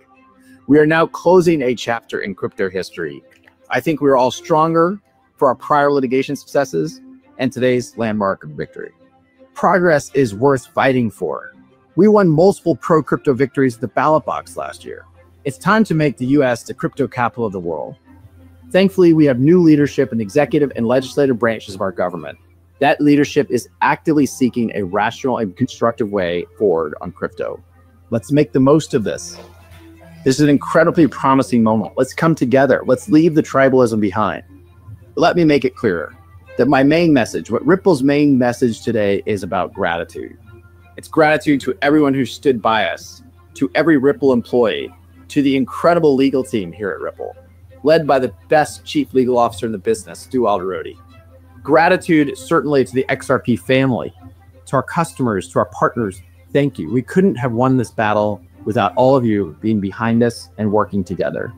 We are now closing a chapter in crypto history. I think we are all stronger for our prior litigation successes and today's landmark victory. Progress is worth fighting for. We won multiple pro-crypto victories at the ballot box last year. It's time to make the US the crypto capital of the world. Thankfully, we have new leadership in the executive and legislative branches of our government. That leadership is actively seeking a rational and constructive way forward on crypto. Let's make the most of this. This is an incredibly promising moment. Let's come together. Let's leave the tribalism behind. But let me make it clearer that my main message, what Ripple's main message today, is about gratitude. It's gratitude to everyone who stood by us, to every Ripple employee, to the incredible legal team here at Ripple, led by the best chief legal officer in the business, Stu Alderodi. Gratitude certainly to the XRP family, to our customers, to our partners. Thank you. We couldn't have won this battle without all of you being behind us and working together.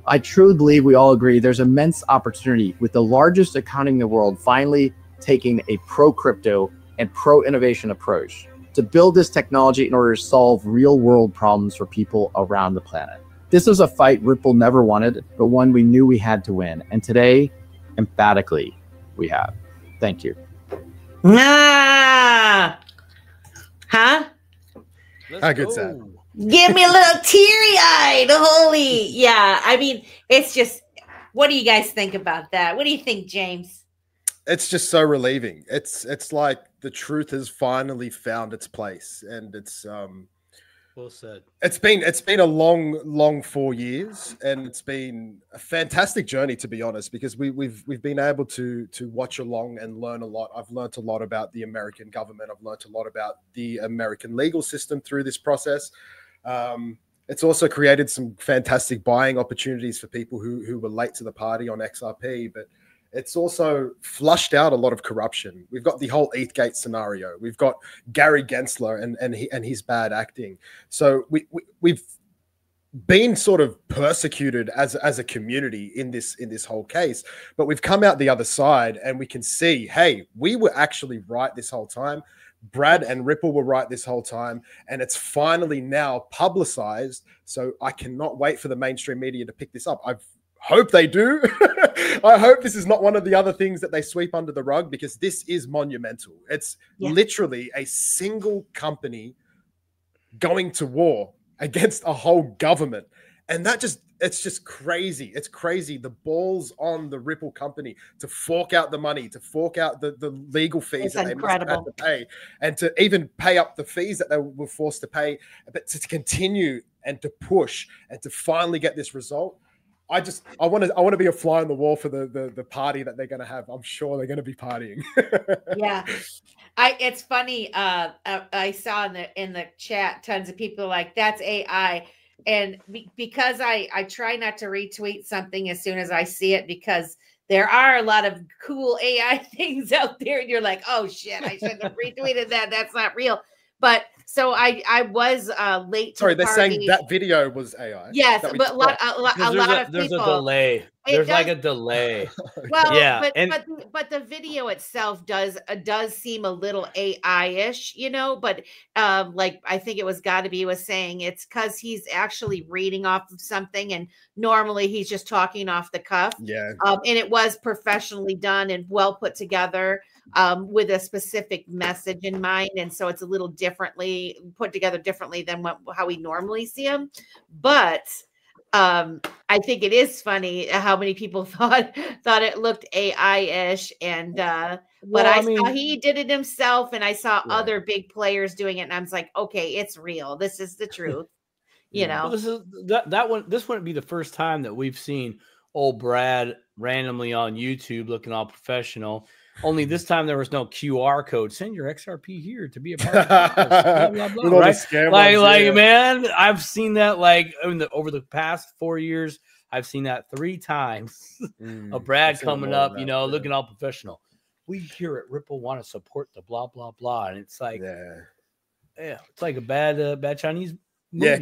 I truly believe we all agree there's immense opportunity with the largest economy in the world finally taking a pro-crypto and pro-innovation approach to build this technology in order to solve real-world problems for people around the planet. This was a fight Ripple never wanted, but one we knew we had to win. And today, emphatically, we have. Thank you. Huh? How good's that? Give me a little teary-eyed. Holy. Yeah. I mean, it's just, what do you guys think about that? What do you think, James? It's just so relieving. It's like the truth has finally found its place, and it's well said. It's been a long 4 years, and it's been a fantastic journey, to be honest, because we've been able to watch along and learn a lot. I've learned a lot about the American government. I've learned a lot about the American legal system through this process. It's also created some fantastic buying opportunities for people who were late to the party on XRP, but it's also flushed out a lot of corruption. We've got the whole ETHgate scenario. We've got Gary Gensler and his bad acting. So we've been sort of persecuted as a community in this whole case, but we've come out the other side and we can see, hey, we were actually right this whole time. Brad and Ripple were right this whole time, and it's finally now publicized. So I cannot wait for the mainstream media to pick this up. I hope they do. I hope this is not one of the other things that they sweep under the rug, because this is monumental. It's literally a single company going to war against a whole government. And it's just crazy. It's crazy. The balls on the Ripple company to fork out the money, to fork out the legal fees that they must have to pay, and to even pay up the fees that they were forced to pay, but to continue and to push and to finally get this result. I want to be a fly on the wall for the party that they're going to have. I'm sure they're going to be partying. Yeah. It's funny. I saw in the chat, tons of people like, that's AI. And because I try not to retweet something as soon as I see it, because there are a lot of cool AI things out there, and you're like, oh shit, I shouldn't have retweeted that. That's not real. But so I was late. Sorry, they're saying that video was AI. Yes, but a lot of people. There's a delay. There's like a delay. Well, yeah, but the video itself does seem a little AI-ish, But like I think it was was saying it's because he's actually reading off of something, and normally he's just talking off the cuff. Yeah. And it was professionally done and well put together, with a specific message in mind, and so it's a little put together differently than how we normally see them. But I think it is funny how many people thought it looked AI-ish, and but I saw he did it himself, and I saw other big players doing it, and I was like, okay, it's real. This is the truth, Well, this wouldn't be the first time that we've seen old Brad randomly on YouTube looking all professional. Only this time there was no QR code. Send your XRP here to be a part of this. Blah, blah, blah, right? Man, I've seen that over the past 4 years. I've seen that 3 times. A Brad coming up, looking all professional. We here at Ripple want to support the blah blah blah, and it's like, yeah, it's like a bad Chinese movie. Yeah.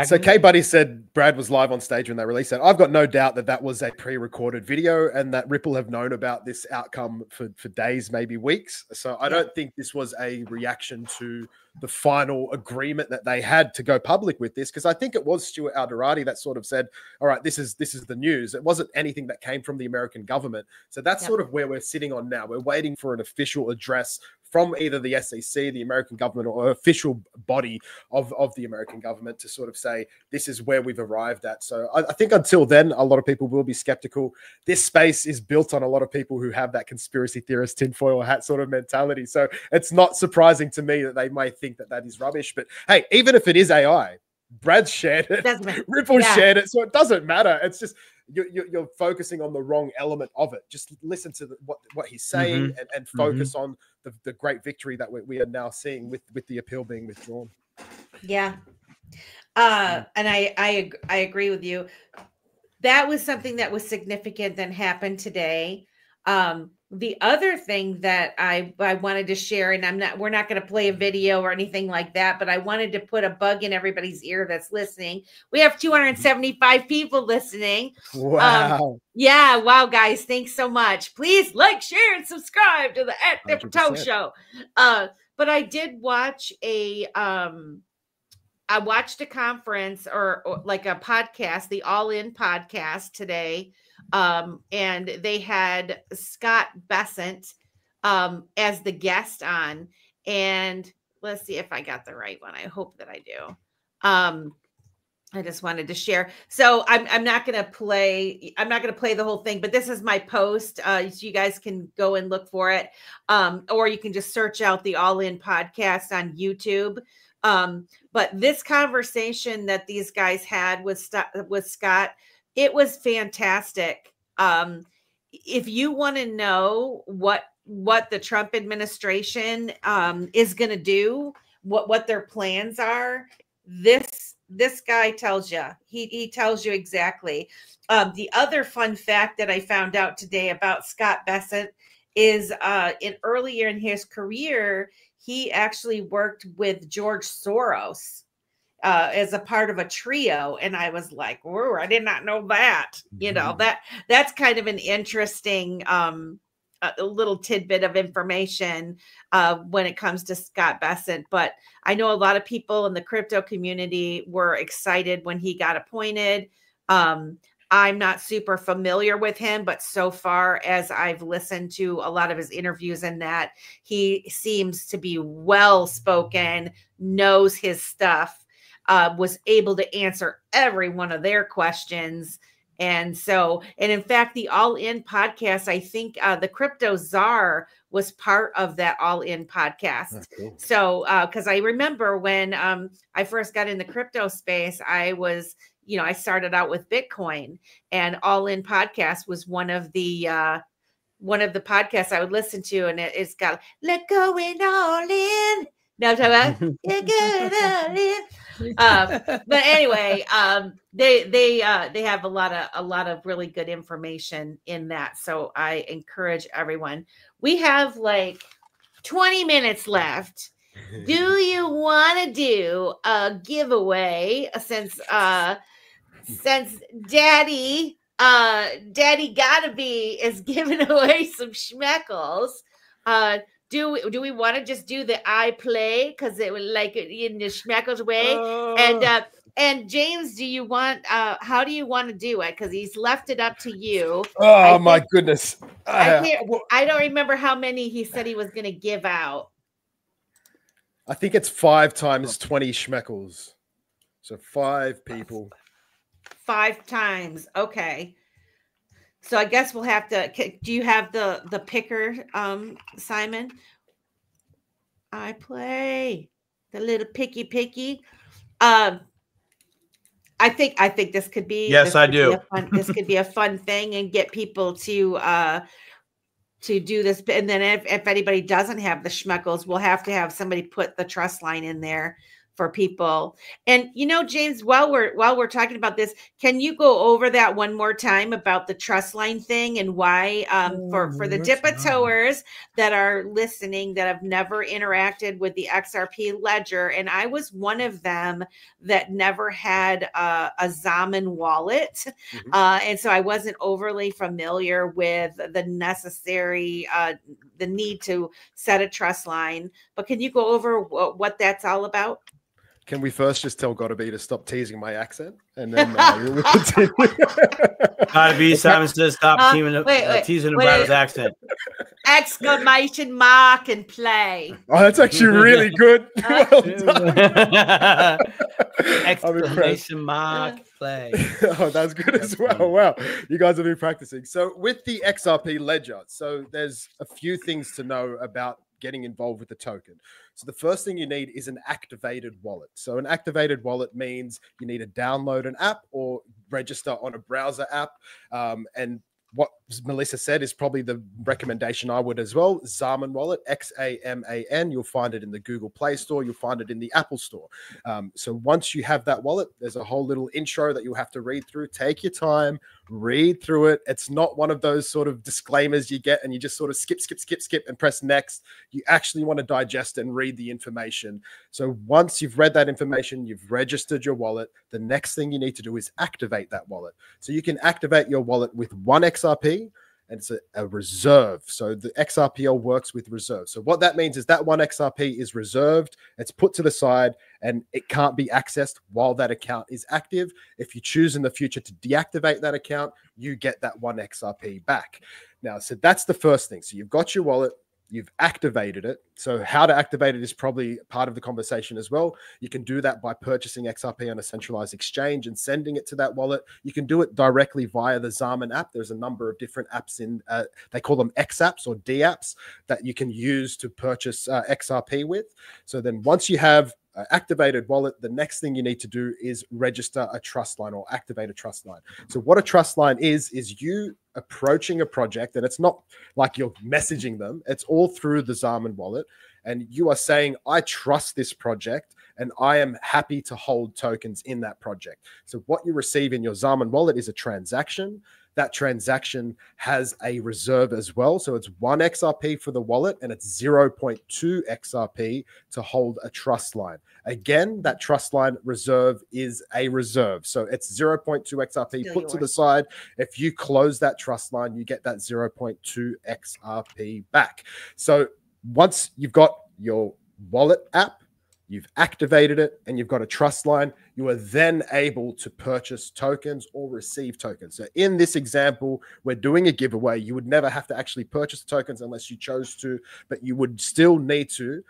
So K-Buddy said Brad was live on stage when they released that. I've got no doubt that that was a pre-recorded video and that Ripple have known about this outcome for days, maybe weeks. So I don't think this was a reaction to the final agreement that they had to go public with this, because I think it was Stuart Alderati that sort of said, all right, this is the news. It wasn't anything that came from the American government. So that's sort of where we're sitting on now. We're waiting for an official address from either the SEC, the American government, or official body of the American government to sort of say, this is where we've arrived at. So I think until then, a lot of people will be skeptical. This space is built on a lot of people who have that conspiracy theorist tinfoil hat sort of mentality. So it's not surprising to me that they may think that that is rubbish. But hey, even if it is AI, Brad shared it, Ripple shared it, so it doesn't matter. It's just you're focusing on the wrong element of it. Just listen to what he's saying and focus on the great victory that we are now seeing with the appeal being withdrawn. Yeah. And I agree with you. That was something that was significant that happened today. The other thing that I wanted to share, and we're not going to play a video or anything like that, but I wanted to put a bug in everybody's ear that's listening. We have 275 people listening. Wow. Yeah. Wow, guys. Thanks so much. Please like, share, and subscribe to the At Dipper Toe Show. But I did watch I watched a conference or like a podcast, the All In podcast today. And they had Scott Bessent as the guest on, and let's see if I got the right one. I hope that I do. I just wanted to share. So I'm not going to play the whole thing, but this is my post. So you guys can go and look for it. Or you can just search out the All In podcast on YouTube. But this conversation that these guys had with Scott, it was fantastic. If you want to know what the Trump administration is going to do, what their plans are, this guy tells you. He tells you exactly. The other fun fact that I found out today about Scott Bessent is earlier in his career, he actually worked with George Soros as a part of a trio. And I was like, whoa, I did not know that. You know, that's kind of an interesting a little tidbit of information when it comes to Scott Bessent. But I know a lot of people in the crypto community were excited when he got appointed. I'm not super familiar with him, but so far as I've listened to a lot of his interviews and that, he seems to be well-spoken, knows his stuff, was able to answer every one of their questions. And in fact, the All In podcast, I think the Crypto Czar was part of that All In podcast. Oh, cool. So, because I remember when I first got in the crypto space, I started out with Bitcoin, and All In podcast was one of the podcasts I would listen to, and it's got "Let Go and All In." No, I'm talking about "Let Go and All In." But anyway, they have a lot of really good information in that. So I encourage everyone. We have like 20 minutes left. Do you want to do a giveaway since Daddy Gotta Be is giving away some Schmeckles? Do we want to just do the I play because it would like in the Schmeckles way? And James, do you want? How do you want to do it? Because he's left it up to you. Oh my goodness! I don't remember how many he said he was going to give out. I think it's 5 times 20 Schmeckles. So 5 people. 5 times. Okay. So I guess we'll have to. Do you have the picker, Simon? I play the little picky. I think this could be. Yes, I do. This could be a fun thing and get people to do this. And then if anybody doesn't have the Schmeckles, we'll have to have somebody put the trust line in there for people. And James, while we're talking about this, can you go over that one more time about the trust line thing and why for the dipatoers that are listening that have never interacted with the XRP Ledger, and I was one of them that never had a Zaman wallet, and so I wasn't overly familiar with the necessary the need to set a trust line. But can you go over what that's all about? Can we first just tell Gotta Be to stop teasing my accent, and then we'll continue? Gotta Be, Simon says stop teasing about his accent. Exclamation mark and play. Oh, that's actually really good. Well done. Exclamation mark play. Oh, that's good as well. Funny. Wow, you guys have been practicing. So with the XRP Ledger, so there's a few things to know about getting involved with the token. So the first thing you need is an activated wallet. So an activated wallet means you need to download an app or register on a browser app. And what Melissa said is probably the recommendation I would as well. Zaman wallet, X-A-M-A-N. You'll find it in the Google Play Store. You'll find it in the Apple Store. So once you have that wallet, there's a whole little intro that you'll have to read through. Take your time, read through it. It's not one of those sort of disclaimers you get and you just sort of skip and press next. You actually want to digest and read the information. So once you've read that information, you've registered your wallet, the next thing you need to do is activate that wallet. So you can activate your wallet with one XRP, and it's a reserve. So the XRPL works with reserve. So what that means is that one XRP is reserved, it's put to the side, and it can't be accessed while that account is active. If you choose in the future to deactivate that account, you get that one XRP back. Now, so that's the first thing. So you've got your wallet, you've activated it. So how to activate it is probably part of the conversation as well. You can do that by purchasing XRP on a centralized exchange and sending it to that wallet. You can do it directly via the Zaman app. There's a number of different apps in, they call them X apps or D apps that you can use to purchase XRP with. So then once you have activated wallet, the next thing you need to do is register a trust line or activate a trust line. So what a trust line is you approaching a project, and it's not like you're messaging them, it's all through the Zaman wallet, and you are saying, I trust this project and I am happy to hold tokens in that project. So what you receive in your Zaman wallet is a transaction. That transaction has a reserve as well. So it's 1 XRP for the wallet and it's 0.2 XRP to hold a trust line. Again, that trust line reserve is a reserve. So it's 0.2 XRP put to the side. If you close that trust line, you get that 0.2 XRP back. So once you've got your wallet app, you've activated it, and you've got a trust line, you are then able to purchase tokens or receive tokens. So in this example, we're doing a giveaway. You would never have to actually purchase the tokens unless you chose to, but you would still need to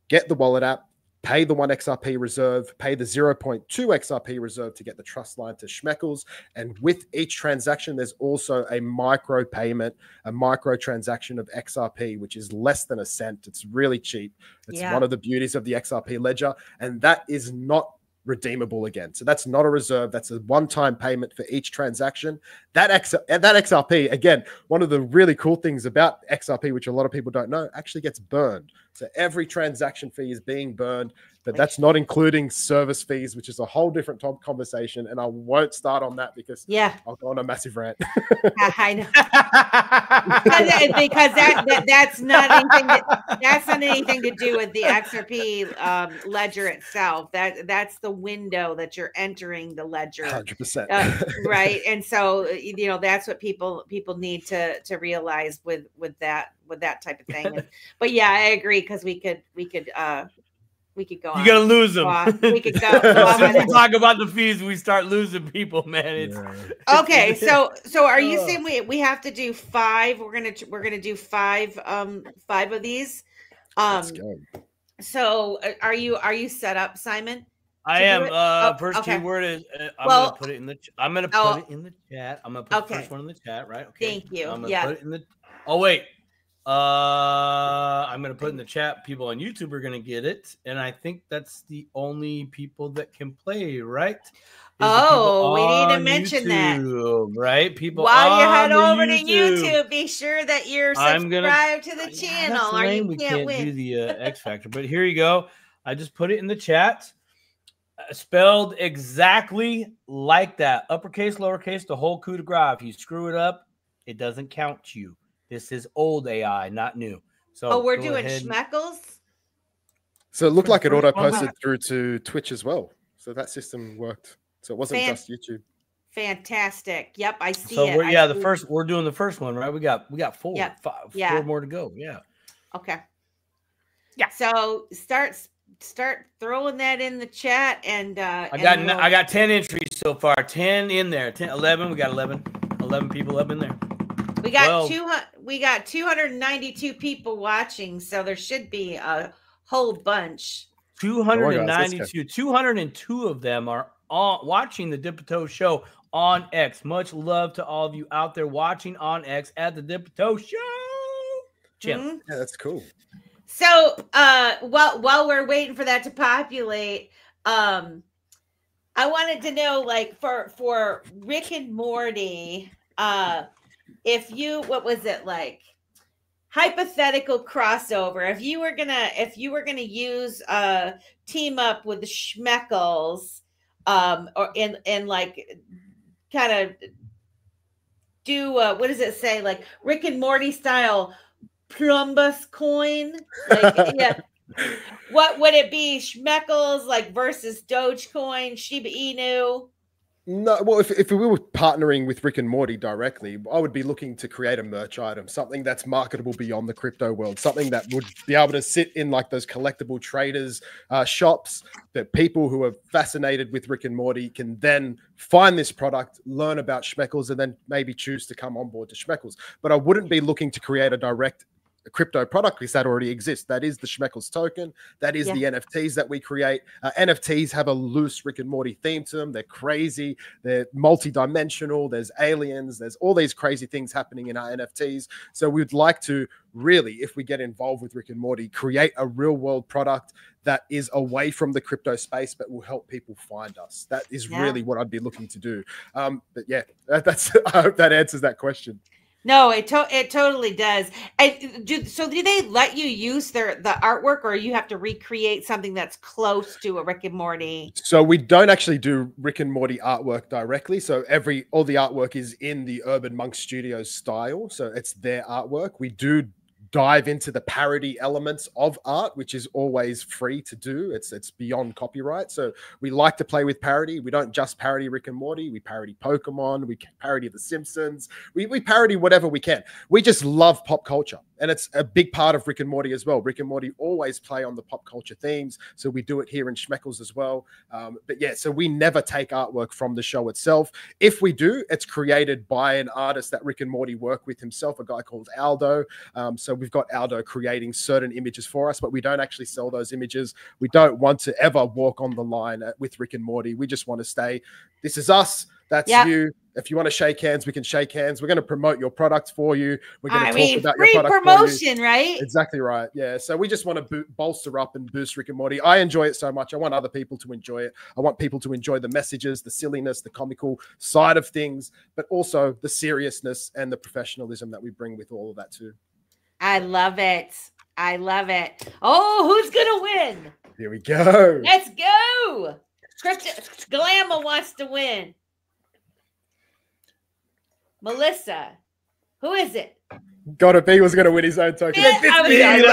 get the wallet app, pay the 1 XRP reserve, pay the 0.2 XRP reserve to get the trust line to Schmeckles. And with each transaction, there's also a micro payment, a micro transaction of XRP, which is less than a cent. It's really cheap. It's one of the beauties of the XRP Ledger. And that is not redeemable again. So that's not a reserve. That's a one-time payment for each transaction. That XRP, again, one of the really cool things about XRP, which a lot of people don't know, actually gets burned. So every transaction fee is being burned, but that's not including service fees, which is a whole different top conversation. And I won't start on that because I'll go on a massive rant. I know. because that's not anything to do with the XRP ledger itself. That's the window that you're entering the ledger. 100%. Right. And so that's what people need to realize with that type of thing. But yeah, I agree, because we could go on. You gotta lose them. We could go. We talk about the fees, we start losing people, man. Okay, so are you saying we have to do 5? We're gonna do 5 of these. Let's go. So are you set up, Simon? I am. First keyword is I'm gonna put it in the. I'm gonna put it in the chat. I'm gonna put the first one in the chat, right? Okay. Thank you. I'm gonna put it in the. Oh wait. I'm gonna put in the chat. People on YouTube are gonna get it, and I think that's the only people that can play, right? Oh, we need to mention YouTube, that, right? People while you head over to YouTube, be sure that you're subscribed to the channel, or you can't win. Do the X Factor, but here you go. I just put it in the chat. Spelled exactly like that. Uppercase, lowercase, the whole coup de grace. If you screw it up, it doesn't count you. This is old AI, not new. So we're doing Schmeckles. So it looked like it first auto one. posted through to Twitch as well. So that system worked. So it wasn't just YouTube. Fantastic. Yep, I see so it. We're doing the first one, right? We got 4. Yep. 5, Yeah. 4 more to go. Yeah. Okay. Yeah. So start throwing that in the chat, and I got 10 entries so far. 10 in there. 10, 11. We got 11 people up in there. We got 292 people watching, so there should be a whole bunch. 292. 202 of them are watching the Dipito Show on X. Much love to all of you out there watching on X at the Dipito Show. Yeah, that's cool. So, while we're waiting for that to populate, I wanted to know, like, for Rick and Morty, if you, what was it like? Hypothetical crossover. If you were gonna use team up with the Schmeckles, or and like kind of do what does it say, like Rick and Morty style plumbus coin? Like, yeah. What would it be? Schmeckles like versus Dogecoin, Shiba Inu? No, well, if we were partnering with Rick and Morty directly, I would be looking to create a merch item, something that's marketable beyond the crypto world, something that would be able to sit in like those collectible traders shops, that people who are fascinated with Rick and Morty can then find this product, learn about Schmeckles, and then maybe choose to come on board to Schmeckles. But I wouldn't be looking to create a direct crypto product because that already exists. That is the Schmeckles token. That is the NFTs that we create. NFTs have a loose Rick and Morty theme to them. They're crazy. They're multi-dimensional. There's aliens. There's all these crazy things happening in our NFTs. So we'd like to really, if we get involved with Rick and Morty, create a real world product that is away from the crypto space, but will help people find us. That is really what I'd be looking to do. But yeah, that's, I hope that answers that question. No, it totally does. So do they let you use the artwork, or you have to recreate something that's close to a Rick and Morty? So we don't actually do Rick and Morty artwork directly. So all the artwork is in the Urban Monk Studios style. So it's their artwork. We do dive into the parody elements of art, which is always free to do. It's beyond copyright. So we like to play with parody. We don't just parody Rick and Morty. We parody Pokemon. We parody The Simpsons. We parody whatever we can. We just love pop culture. And it's a big part of Rick and Morty as well. Rick and Morty always play on the pop culture themes. So we do it here in Schmeckles as well. But yeah, so we never take artwork from the show itself. If we do, it's created by an artist that Rick and Morty work with himself, a guy called Aldo. So we've got Aldo creating certain images for us, but we don't actually sell those images. We don't want to ever walk on the line with Rick and Morty. We just want to stay, this is us, that's you. If you want to shake hands, we can shake hands. We're going to promote your product for you. We're going to talk about your product promotion, right? Exactly right. Yeah. So we just want to bolster up and boost Rick and Morty. I enjoy it so much. I want other people to enjoy it. I want people to enjoy the messages, the silliness, the comical side of things, but also the seriousness and the professionalism that we bring with all of that too. I love it. I love it. Oh, who's going to win? Here we go. Let's go. Glamour wants to win. Melissa, who is it? Gotta be was going to win his own token. Bitsy!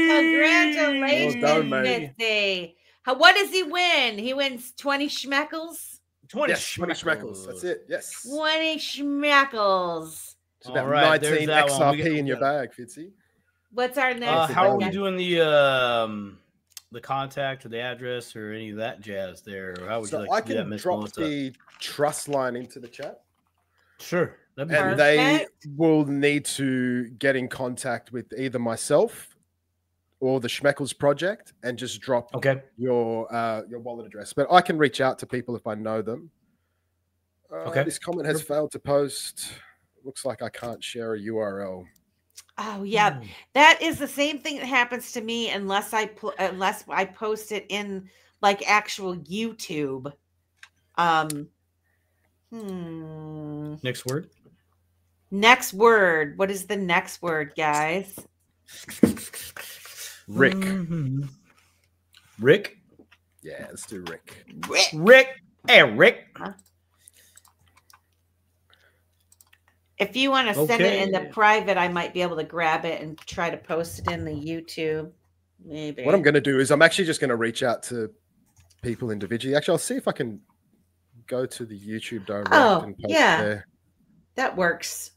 Congratulations, well done, mate. Bitsy. What does he win? He wins 20 Schmeckles? 20 Schmeckles. That's it. Yes. 20 Schmeckles. It's about 19 XRP in your bag, Fitzy. What's our next? How are we doing the contact or the address or any of that jazz there? Or how would you like to do that, Miss Melissa? I can drop the trust line into the chat. Sure. And they will need to get in contact with either myself or the Schmeckles project and just drop your wallet address. But I can reach out to people if I know them. This comment has failed to post. Looks like I can't share a URL. Oh yeah, that is the same thing that happens to me unless I post it in like actual YouTube. Next word. Next word. What is the next word, guys? Rick. Rick? Yeah, let's do Rick. Rick. Hey, Rick. If you want to send it in the private, I might be able to grab it and try to post it in the YouTube. Maybe. What I'm going to do is I'm actually just going to reach out to people individually. Actually, I'll see if I can go to the YouTube direct and post there. That works.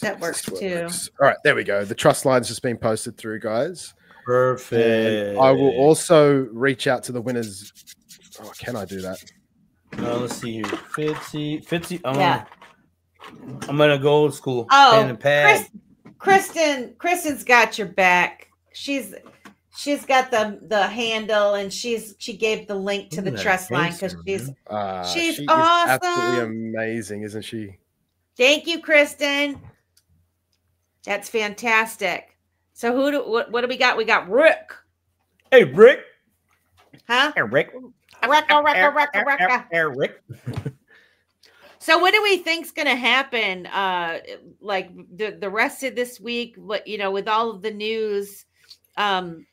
That works too. All right, there we go. The trust line's just been posted through, guys. Perfect. And I will also reach out to the winners. Oh, can I do that? Let's see here. Fitzy. I'm gonna go old school. Oh, pen and pad. Kristen's got your back. She's got the handle, and she gave the link to the trust line because she's she awesome. Is absolutely amazing, isn't she? Thank you, Kristen. That's fantastic. So what do we got? We got Rick. Hey, Rick. Huh? Hey, Rick. Rick. So what do we think's going to happen? Like the rest of this week? What with all of the news? What do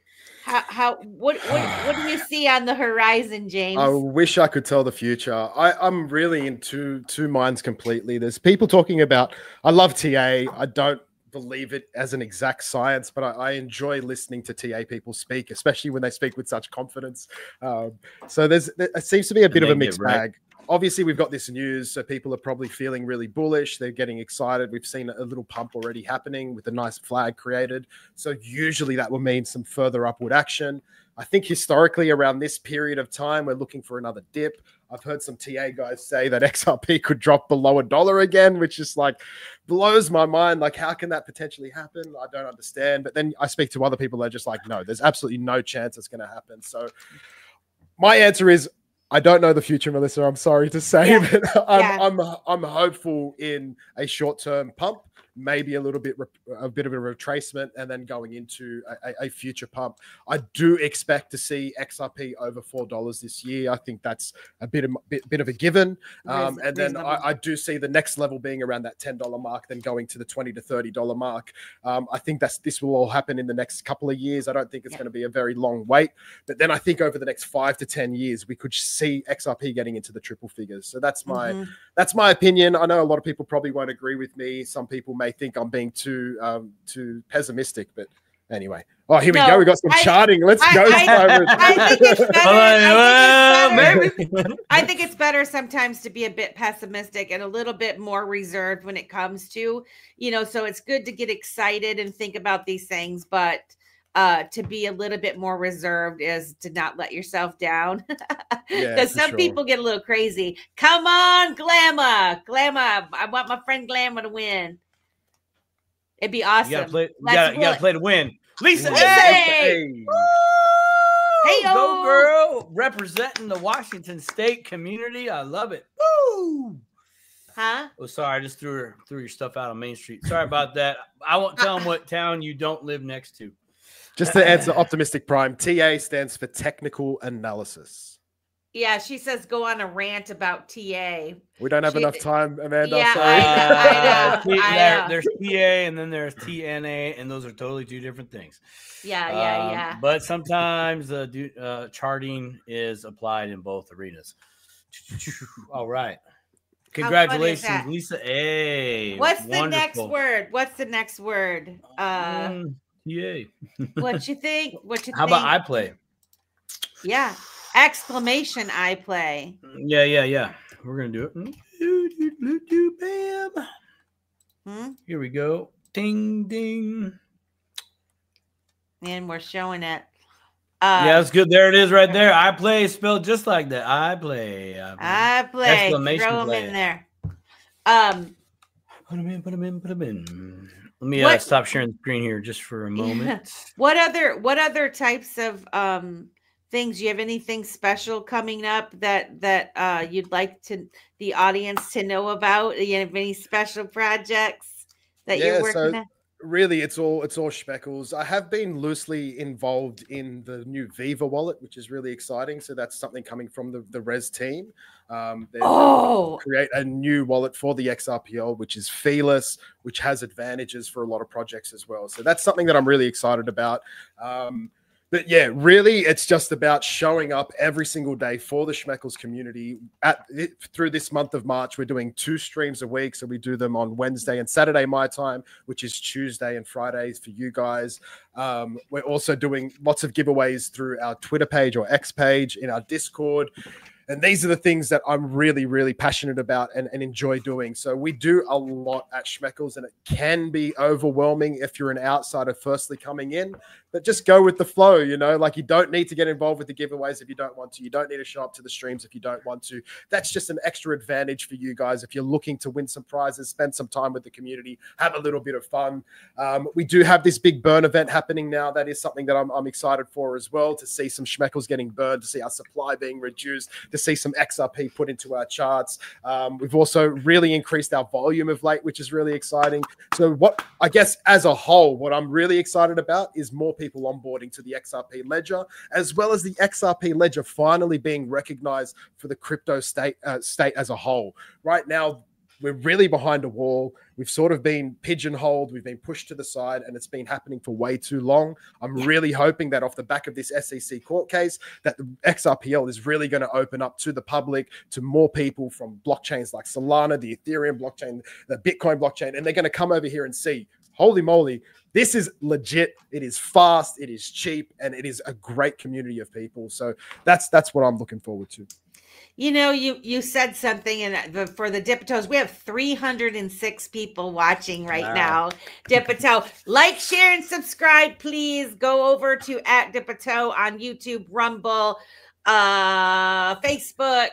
you see on the horizon, James? I wish I could tell the future. I'm really in two minds completely. There's people talking about. I love TA. I don't believe it as an exact science, but I enjoy listening to TA people speak, especially when they speak with such confidence. So there seems to be a bit of a mixed bag. Obviously, we've got this news, so people are probably feeling really bullish. They're getting excited. We've seen a little pump already happening with a nice flag created. So usually that will mean some further upward action. I think historically around this period of time, we're looking for another dip. I've heard some TA guys say that XRP could drop below $1 again, which is like blows my mind. Like, how can that potentially happen? I don't understand. But then I speak to other people that are just like, no, there's absolutely no chance it's going to happen. So my answer is, I don't know the future, Melissa. I'm sorry to say, but I'm hopeful in a short-term pump, maybe a bit of a retracement, and then going into a future pump. I do expect to see XRP over $4 this year. I think that's a bit of a given. And then I do see the next level being around that $10 mark, then going to the $20 to $30 mark. I think this will all happen in the next couple of years. I don't think it's going to be a very long wait, but then I think over the next 5 to 10 years, we could see XRP getting into the triple figures. So that's my opinion. I know a lot of people probably won't agree with me. Some people may think I'm being too pessimistic, but anyway. Oh, here we go. We got some charting. Let's go. I think it's better sometimes to be a bit pessimistic and a little bit more reserved when it comes to, so it's good to get excited and think about these things, but to be a little bit more reserved is to not let yourself down. Because some people get a little crazy. Come on, Glamma. I want my friend Glamma to win. It'd be awesome. You gotta play to win. Lisa. Hey, go girl. Representing the Washington State community. I love it. Woo! Huh? Oh, sorry. I just threw your stuff out on Main Street. Sorry about that. I won't tell them what town you don't live next to. Just to answer Optimistic Prime, TA stands for technical analysis. Yeah, she says go on a rant about TA. We don't have enough time, Amanda. Yeah, sorry. I know. There's TA and then there's TNA, and those are totally two different things. Yeah. But sometimes charting is applied in both arenas. All right. Congratulations, Lisa A. What's the next word? TA. What you think? How about I play? Yeah. Exclamation I play. Yeah. We're gonna do it. Bam. Here we go. Ding ding. And we're showing it. Yeah, that's good. There it is right there. I play spelled just like that. I play. Exclamation throw them in there. Put them in. Let me stop sharing the screen here just for a moment. What other types of things? Do you have anything special coming up that you'd like the audience to know about? You have any special projects that you're working on? Really, it's all Schmeckles. I have been loosely involved in the new Viva wallet, which is really exciting. So that's something coming from the Res team. Create a new wallet for the XRPL, which is feeless, which has advantages for a lot of projects as well. So that's something that I'm really excited about. But yeah, really, it's just about showing up every single day for the Schmeckles community. Through this month of March, we're doing 2 streams a week. So we do them on Wednesday and Saturday my time, which is Tuesday and Fridays for you guys. We're also doing lots of giveaways through our Twitter page or X page, in our Discord. And these are the things that I'm really, really passionate about and enjoy doing. So we do a lot at Schmeckles, and it can be overwhelming if you're an outsider firstly coming in. But just go with the flow, you know, like you don't need to get involved with the giveaways if you don't want to. You don't need to show up to the streams if you don't want to. That's just an extra advantage for you guys if you're looking to win some prizes, spend some time with the community, have a little bit of fun. We do have this big burn event happening now. That is something that I'm excited for as well, to see some Schmeckles getting burned, to see our supply being reduced, to see some XRP put into our charts. We've also really increased our volume of late, which is really exciting. So what I guess as a whole, what I'm really excited about is more people onboarding to the XRP Ledger, as well as the XRP Ledger finally being recognized for the crypto state as a whole. Right now, we're really behind a wall. We've sort of been pigeonholed. We've been pushed to the side, and it's been happening for way too long. I'm really hoping that off the back of this SEC court case, that the XRPL is really going to open up to the public, to more people from blockchains like Solana, the Ethereum blockchain, the Bitcoin blockchain, and they're going to come over here and see, holy moly, this is legit. It is fast. It is cheap, and it is a great community of people. So that's what I'm looking forward to. You know, you said something, and for the Dip-a-Toes, we have 306 people watching right now. Dip-a-Toe, like, share, and subscribe, please. Go over to @Dip-a-Toe on YouTube, Rumble, Facebook.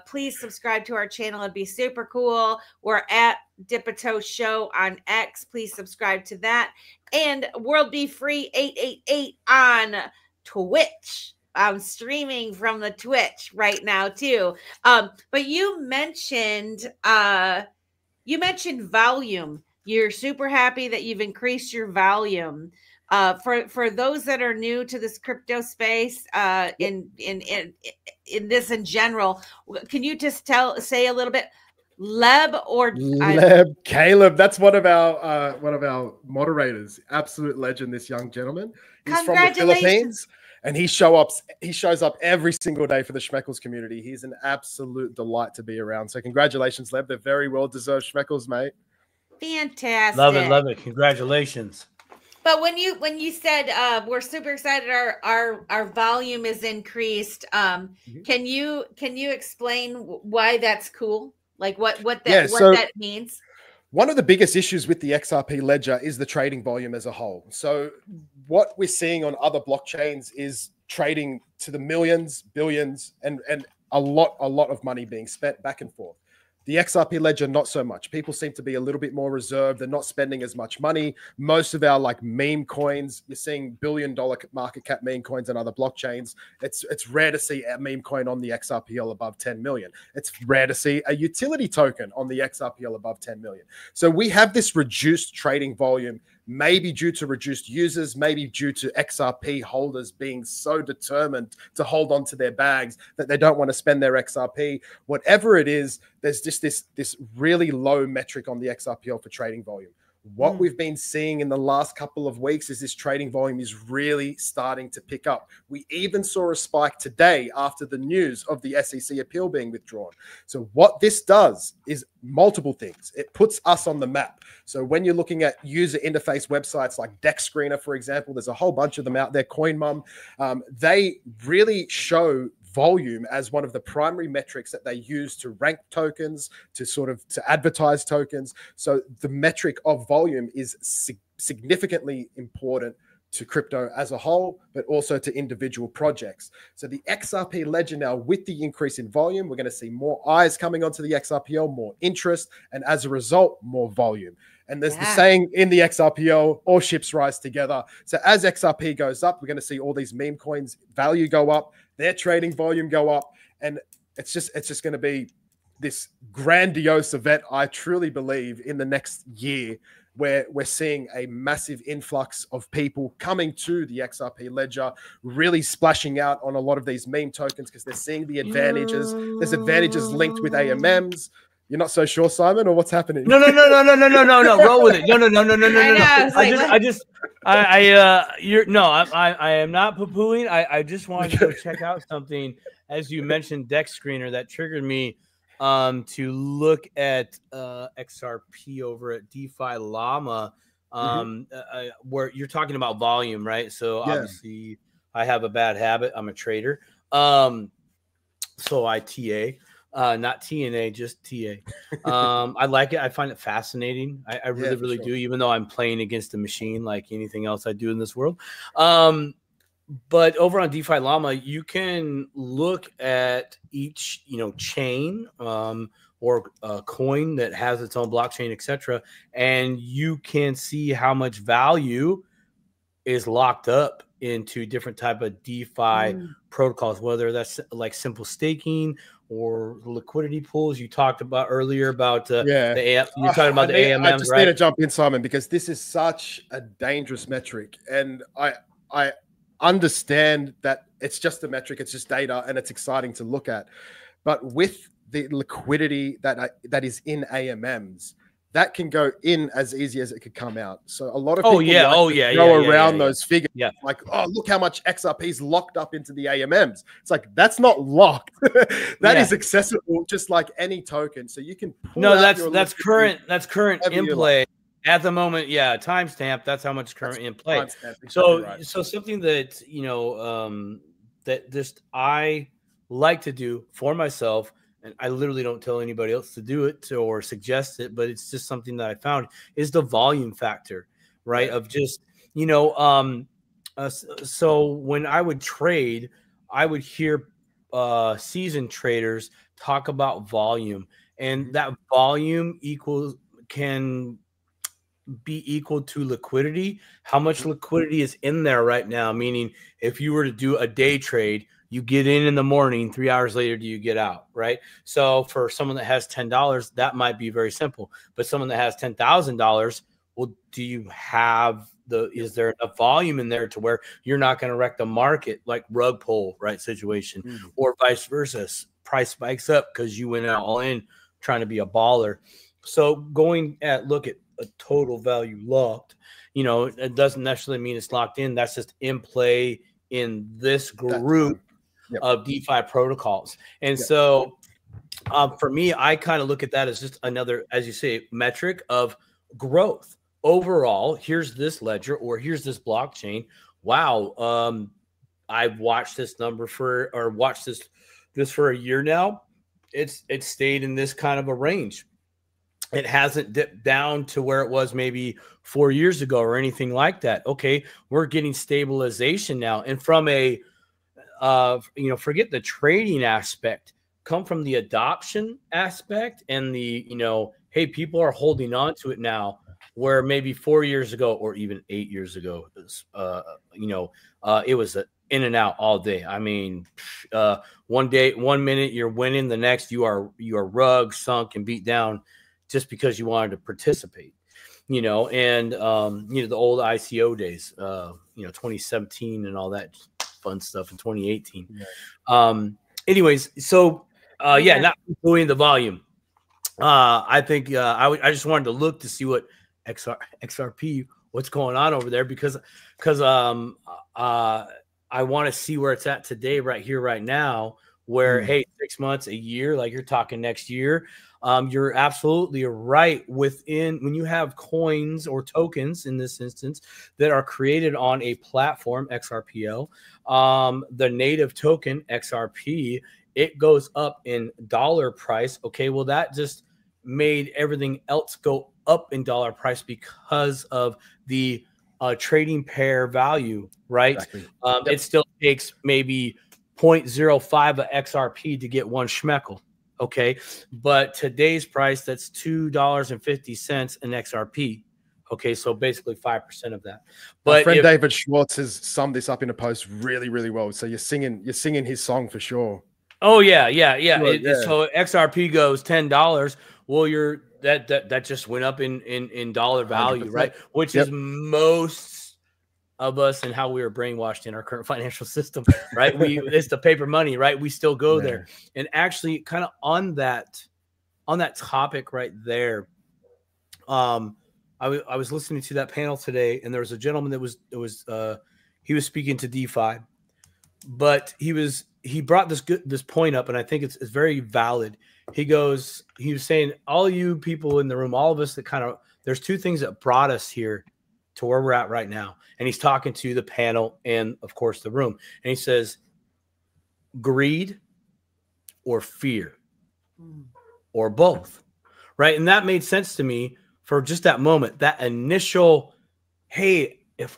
Please subscribe to our channel. It'd be super cool. We're at Dip-a-Toe Show on X. Please subscribe to that. And World Be Free 888 on Twitch. I'm streaming from the Twitch right now too. But you mentioned volume. You're super happy that you've increased your volume. For those that are new to this crypto space, in this in general, can you just say a little bit? Caleb, that's one of our moderators. Absolute legend, this young gentleman. He's from the Philippines. And he shows up every single day for the Schmeckles community. He's an absolute delight to be around. So congratulations, Leb. They're very well-deserved Schmeckles, mate. Fantastic. Love it, love it. Congratulations. But when you said we're super excited, our volume is increased. Can you explain why that's cool? Like what that means? One of the biggest issues with the XRP Ledger is the trading volume as a whole. So what we're seeing on other blockchains is trading to the millions, billions, and a lot of money being spent back and forth. The XRP Ledger, not so much. People seem to be a little bit more reserved. They're not spending as much money. Most of our like meme coins, you're seeing billion-dollar market cap meme coins on other blockchains. It's rare to see a meme coin on the XRPL above 10 million. It's rare to see a utility token on the XRPL above 10 million. So we have this reduced trading volume, maybe due to reduced users, maybe due to XRP holders being so determined to hold on to their bags that they don't want to spend their XRP. Whatever it is, there's just this really low metric on the XRPL for trading volume. What we've been seeing in the last couple of weeks is this trading volume is really starting to pick up. We even saw a spike today after the news of the SEC appeal being withdrawn. So what this does is multiple things. It puts us on the map. So when you're looking at user interface websites like Dex Screener, for example, there's a whole bunch of them out there, CoinMum, they really show volume as one of the primary metrics that they use to rank tokens, to advertise tokens. So the metric of volume is significantly important to crypto as a whole, but also to individual projects. So the XRP Ledger now, with the increase in volume, we're going to see more eyes coming onto the XRPL, more interest, and as a result, more volume. And there's the saying in the XRPL, all ships rise together. So as XRP goes up, we're going to see all these meme coins value go up, their trading volume go up, and it's just going to be this grandiose event, I truly believe, in the next year, where we're seeing a massive influx of people coming to the XRP Ledger, really splashing out on a lot of these meme tokens because they're seeing the advantages. There's advantages linked with AMMs. You're not so sure, Simon, or what's happening? No. Roll with it. No. I am not poo-pooing. I just wanted to go check out something. As you mentioned, Dex Screener, that triggered me to look at XRP over at DeFi Llama, where you're talking about volume, right? So obviously, I have a bad habit. I'm a trader. So I TA. Not TNA, just TA. I like it. I find it fascinating. I really do, even though I'm playing against a machine like anything else I do in this world. But over on DeFi Llama, you can look at each, chain or a coin that has its own blockchain, etc., and you can see how much value is locked up into different type of DeFi protocols, whether that's like simple staking or liquidity pools. You talked about earlier about you're talking about the AMMs, I just need to jump in, Simon, because this is such a dangerous metric, and I understand that it's just a metric, it's just data, and it's exciting to look at, but with the liquidity that is in AMMs, that can go in as easy as it could come out. So a lot of people go around those figures. Yeah. Like, oh, look how much XRP is locked up into the AMMs. It's like, that's not locked. That is accessible just like any token. So you can pull that's current in play at the moment. Yeah, timestamp. That's how much current in play. Exactly so something that that just I like to do for myself. And I literally don't tell anybody else to do it or suggest it, but it's just something that I found is the volume factor, right? Of just, so when I would trade, I would hear seasoned traders talk about volume, and that volume can be equal to liquidity. How much liquidity is in there right now? Meaning if you were to do a day trade, you get in the morning, 3 hours later, do you get out, right? So for someone that has $10, that might be very simple. But someone that has $10,000, well, do you have is there enough volume in there to where you're not going to wreck the market, like rug pull, right, situation, or vice versa? Price spikes up because you went out all in trying to be a baller. So look at a total value locked, it doesn't necessarily mean it's locked in. That's just in play in this group of DeFi protocols. And so for me, I kind of look at that as just another, as you say, metric of growth. Overall, here's this ledger or here's this blockchain. Wow. I've watched this number watched this for a year now. It's stayed in this kind of a range. It hasn't dipped down to where it was maybe 4 years ago or anything like that. Okay, we're getting stabilization now. And from a forget the trading aspect, come from the adoption aspect and the, hey, people are holding on to it now, where maybe 4 years ago or even 8 years ago, it was in and out all day. I mean, 1 minute you're winning, the next you are rug sunk and beat down just because you wanted to participate, and the old ICO days, 2017 and all that fun stuff in 2018. Anyways, so not doing the volume. I think I just wanted to look to see what XRP, what's going on over there, because I want to see where it's at today, right here, right now, where, hey, 6 months, a year, like you're talking next year. You're absolutely right. When you have coins or tokens in this instance that are created on a platform, XRPL, the native token XRP, it goes up in dollar price. Okay, well, that just made everything else go up in dollar price because of the trading pair value, right? Exactly. It still takes maybe 0.05 of XRP to get one Schmeckle. Okay, but today's price, that's $2.50 in XRP. Okay, so basically 5% of that. But my friend David Schwartz has summed this up in a post really, really well. So you're singing his song for sure. Oh yeah. So XRP goes $10. Well, that just went up in dollar value, 100%. Right? Which is most of us and how we were brainwashed in our current financial system, right? It's the paper money, right? We still go there. And actually, kind of on that on that topic right there, I was listening to that panel today, and there was a gentleman that he was speaking to DeFi, but he brought this point up, and I think it's very valid. He was saying, all you people in the room, all of us that there's two things that brought us here to where we're at right now. And he's talking to the panel and, of course, the room. And he says, greed or fear or both, right? And that made sense to me for just that moment, that initial, hey, if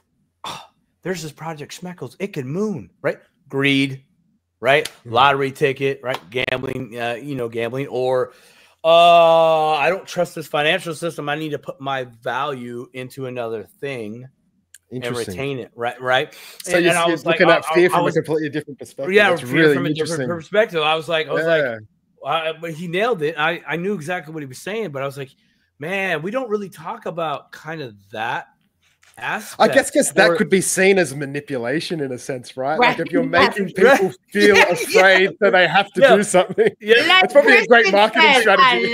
there's this project Schmeckles, it could moon, right? Greed, right? Lottery ticket, right? Gambling, gambling, or I don't trust this financial system. I need to put my value into another thing and retain it, right? So you're looking at fear from a completely different perspective. Yeah, that's fear really from a different perspective. I was like, but he nailed it. I knew exactly what he was saying, but I was like, man, we don't really talk about kind of that aspect. I guess that could be seen as manipulation in a sense, right? Like if you're making people feel afraid that they have to do something. Yeah, that's probably a great marketing strategy. A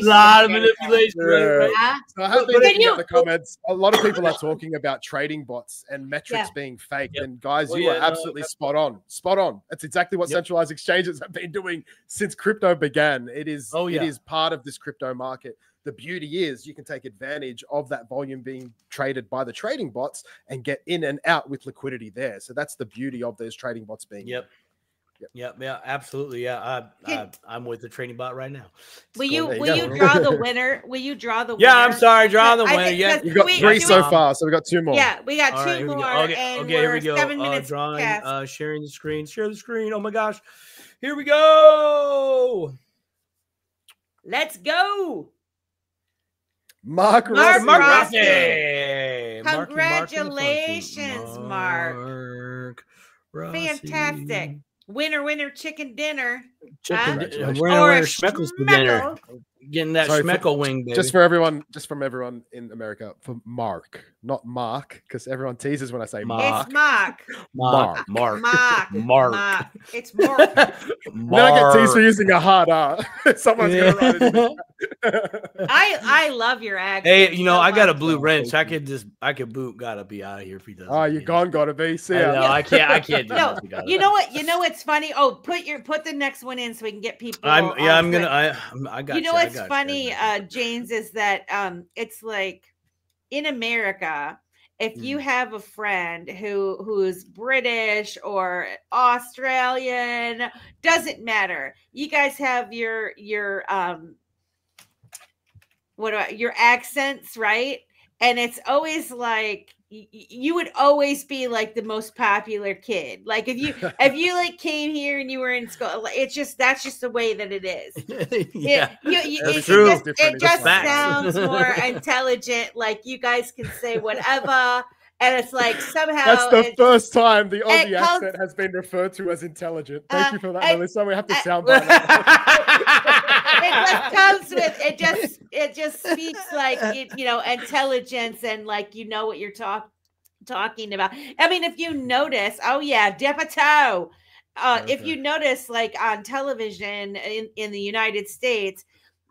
lot of manipulation. Right? So I have been looking at the comments. A lot of people are talking about trading bots and metrics being faked. And guys, you are absolutely spot on. Spot on. That's exactly what centralized exchanges have been doing since crypto began. It is part of this crypto market. The beauty is you can take advantage of that volume being traded by the trading bots and get in and out with liquidity there. So that's the beauty of those trading bots being. Yeah, absolutely. Yeah, I'm with the trading bot right now. Will you draw the winner? Will you draw the winner? Yeah, I'm sorry, draw the winner. Yeah, you've got 3 so far, so we got 2 more. Yeah, we got 2 more. Okay, here we go. 7 minutes drawing, sharing the screen. Share the screen. Oh my gosh, here we go. Let's go. Mark Rossi. Congratulations, Mark. Fantastic. Winner, chicken dinner. Winner, Schmeckles for dinner. Getting that Schmeckle wing, baby. Just from everyone in America, for Mark, not Mark, because everyone teases when I say Mark. It's Mark. Mark. It's Mark. Then I get teased for using a hard R. Someone's gonna write it. I love your accent. Hey, I got a blue wrench. I could boot. Gotta be out of here if he doesn't. Oh, you're gone. Gotta be. See ya. No, I can't do no, you know what? You know what's funny? Oh, put the next one in so we can get people. I got. You know what's funny, James, is that it's like in America, if you have a friend who's British or Australian, doesn't matter. You guys have your accents, right? And it's always like you would always be like the most popular kid. Like if you like came here and you were in school, that's just the way that it is. It just sounds more intelligent. Like you guys can say whatever. And it's like somehow that's the first time the Aussie accent has been referred to as intelligent. Thank you for that, Melissa. We have to sound by it just speaks like intelligence and like what you're talking about. I mean, if you notice, Depato. If you notice, like on television in the United States,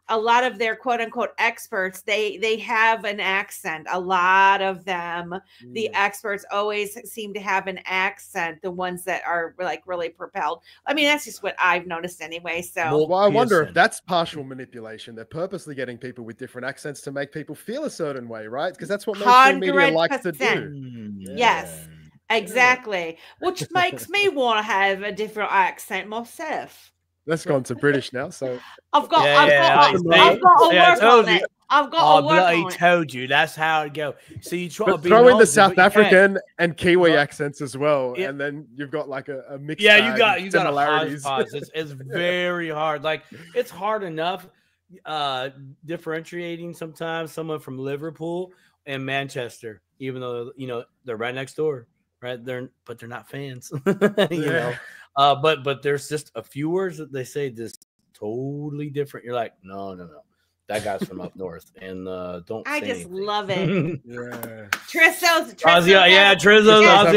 a lot of their quote unquote experts, they have an accent. A lot of them, the experts always seem to have an accent. The ones that are like really propelled. I mean, that's just what I've noticed anyway. So, well, I wonder if that's partial manipulation. They're purposely getting people with different accents to make people feel a certain way, right? Because that's what mainstream media likes to do. Yes, exactly. Which makes me want to have a different accent myself. Let's go on to British now. So I've got to work on it. I've got to work on it. I told you that's how it go. So you try to throw in the South African and Kiwi accents as well, and then you've got like a mix. Yeah, you got similarities. It's very hard. Like it's hard enough differentiating sometimes someone from Liverpool and Manchester, even though they're right next door, right? They're not fans, But there's just a few words that they say just totally different. You're like, no. That guy's from up north, and don't. I say just anything. love it. Yeah. Trizzo's Yeah, Trizzo's Aussie.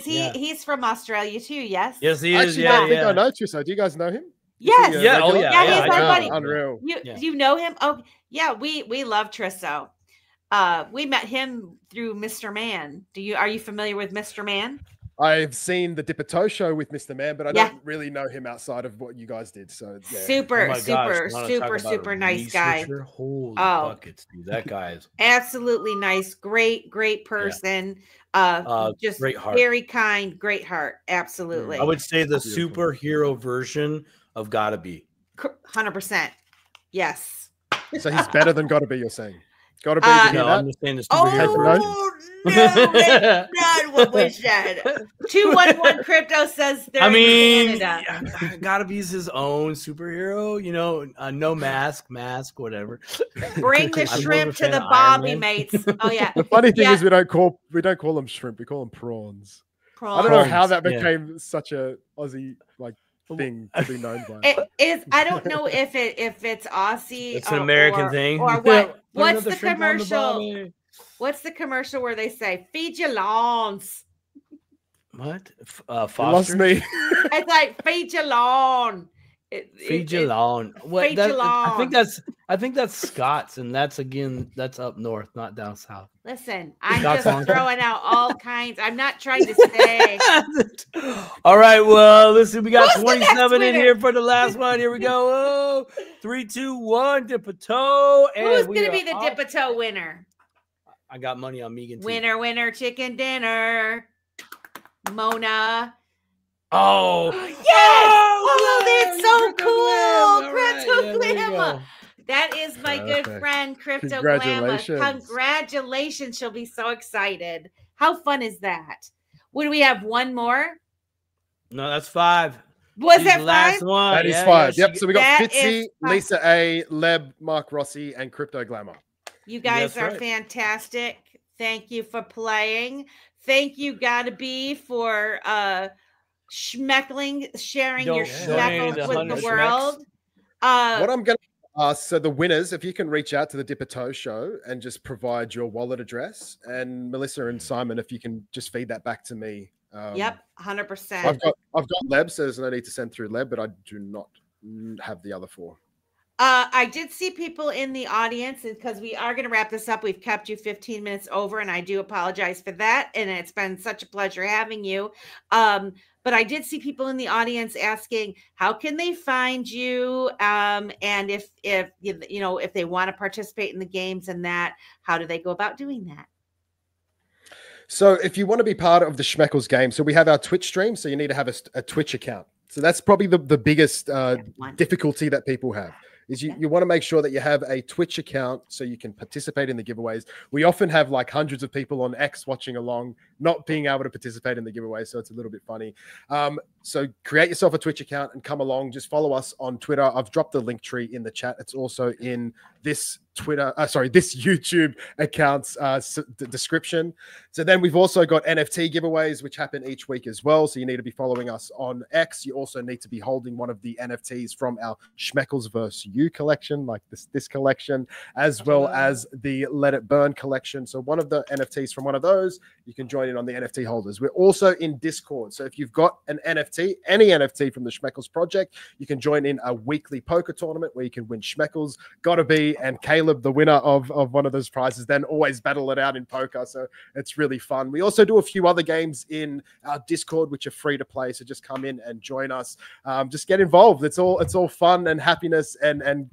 Yeah, he's from Australia too? Yes. Yes, he is. Actually, I think I know Trizzo. Do you guys know him? Yes. Yeah. Oh, yeah. Yeah, he's our buddy. Unreal. You know him? Oh, yeah. We love Trizzo. We met him through Mr. Man. Are you familiar with Mr. Man? I've seen the Dipper Toe show with Mr. Man, but I don't really know him outside of what you guys did. So yeah. Super nice guy. Holy buckets, dude. That guy is absolutely nice. Great person. Just great heart. Very kind, great heart. Absolutely. I would say the superhero version of Gotta Be. 100%. Yes. So he's better than Gotta Be, you're saying? Gotta Be. No, I'm just saying the superhero version. No, that's not what we said. 211 Crypto says they're in Canada. Gotta Be his own superhero, no mask, whatever. Bring the shrimp to the Bobby mates. Oh yeah. The funny thing is we don't call them shrimp, we call them prawns. I don't know how that became such a Aussie thing to be known by. It is. I don't know if it's Aussie. It's an American thing. Or what? What's the commercial? What's the commercial where they say "feed your lawns"? What? Foster? Lost me. It's like feed your lawn. Feed your lawn. Feed your lawn. I think that's Scots, and that's up north, not down south. Listen, I'm just throwing out all kinds. I'm not trying to say. All right, well, listen, we got 27 in here for the last one. Here we go. 3, 2, 1, Dipper Toe. Who's going to be the Dipper Toe winner? I got money on Megan. Winner, chicken dinner. Mona. Oh, yes! Oh, that's so cool. Crypto That is my good friend, Crypto Congratulations. She'll be so excited. How fun is that? Would we have one more? No, that's 5. Was that 5? Last one. That is 5. Yep. So we got Fitzy, Lisa A, Leb, Mark Rossi, and Crypto Glamour. You guys are fantastic. Thank you for playing. Thank you, Gotta Be, for schmeckling, sharing your schmeckles with the world. What I'm going to ask, so the winners, if you can reach out to the Dipper Toe show and just provide your wallet address, and Melissa and Simon, if you can just feed that back to me. Yep, 100%. I've got Leb, so there's no need to send through Leb, but I do not have the other 4. I did see people in the audience, because we are going to wrap this up. We've kept you 15 minutes over, and I do apologize for that. And it's been such a pleasure having you. But I did see people in the audience asking, how can they find you? And if they want to participate in the games and that, how do they go about doing that? So if you want to be part of the Schmeckles game, so we have our Twitch stream. So you need to have a Twitch account. So that's probably the biggest difficulty that people have. Is you want to make sure that you have a Twitch account so you can participate in the giveaways. We often have like hundreds of people on X watching along, not being able to participate in the giveaway, so it's a little bit funny. So create yourself a Twitch account and come along. Just follow us on Twitter. I've dropped the link tree in the chat. It's also in this this YouTube account's description. So then we've also got NFT giveaways, which happen each week as well. So you need to be following us on X. You also need to be holding one of the NFTs from our Schmeckles vs. You collection, like this collection, as well as the Let It Burn collection. So one of the NFTs from one of those, you can join in on the NFT holders. We're also in Discord. So if you've got an NFT, any NFT from the Schmeckles project, you can join in a weekly poker tournament where you can win Schmeckles, Gotta Be, and Caleb, the winner of one of those prizes, then always battle it out in poker. So it's really fun. We also do a few other games in our Discord, which are free to play. So just come in and join us. Just get involved. It's all fun and happiness and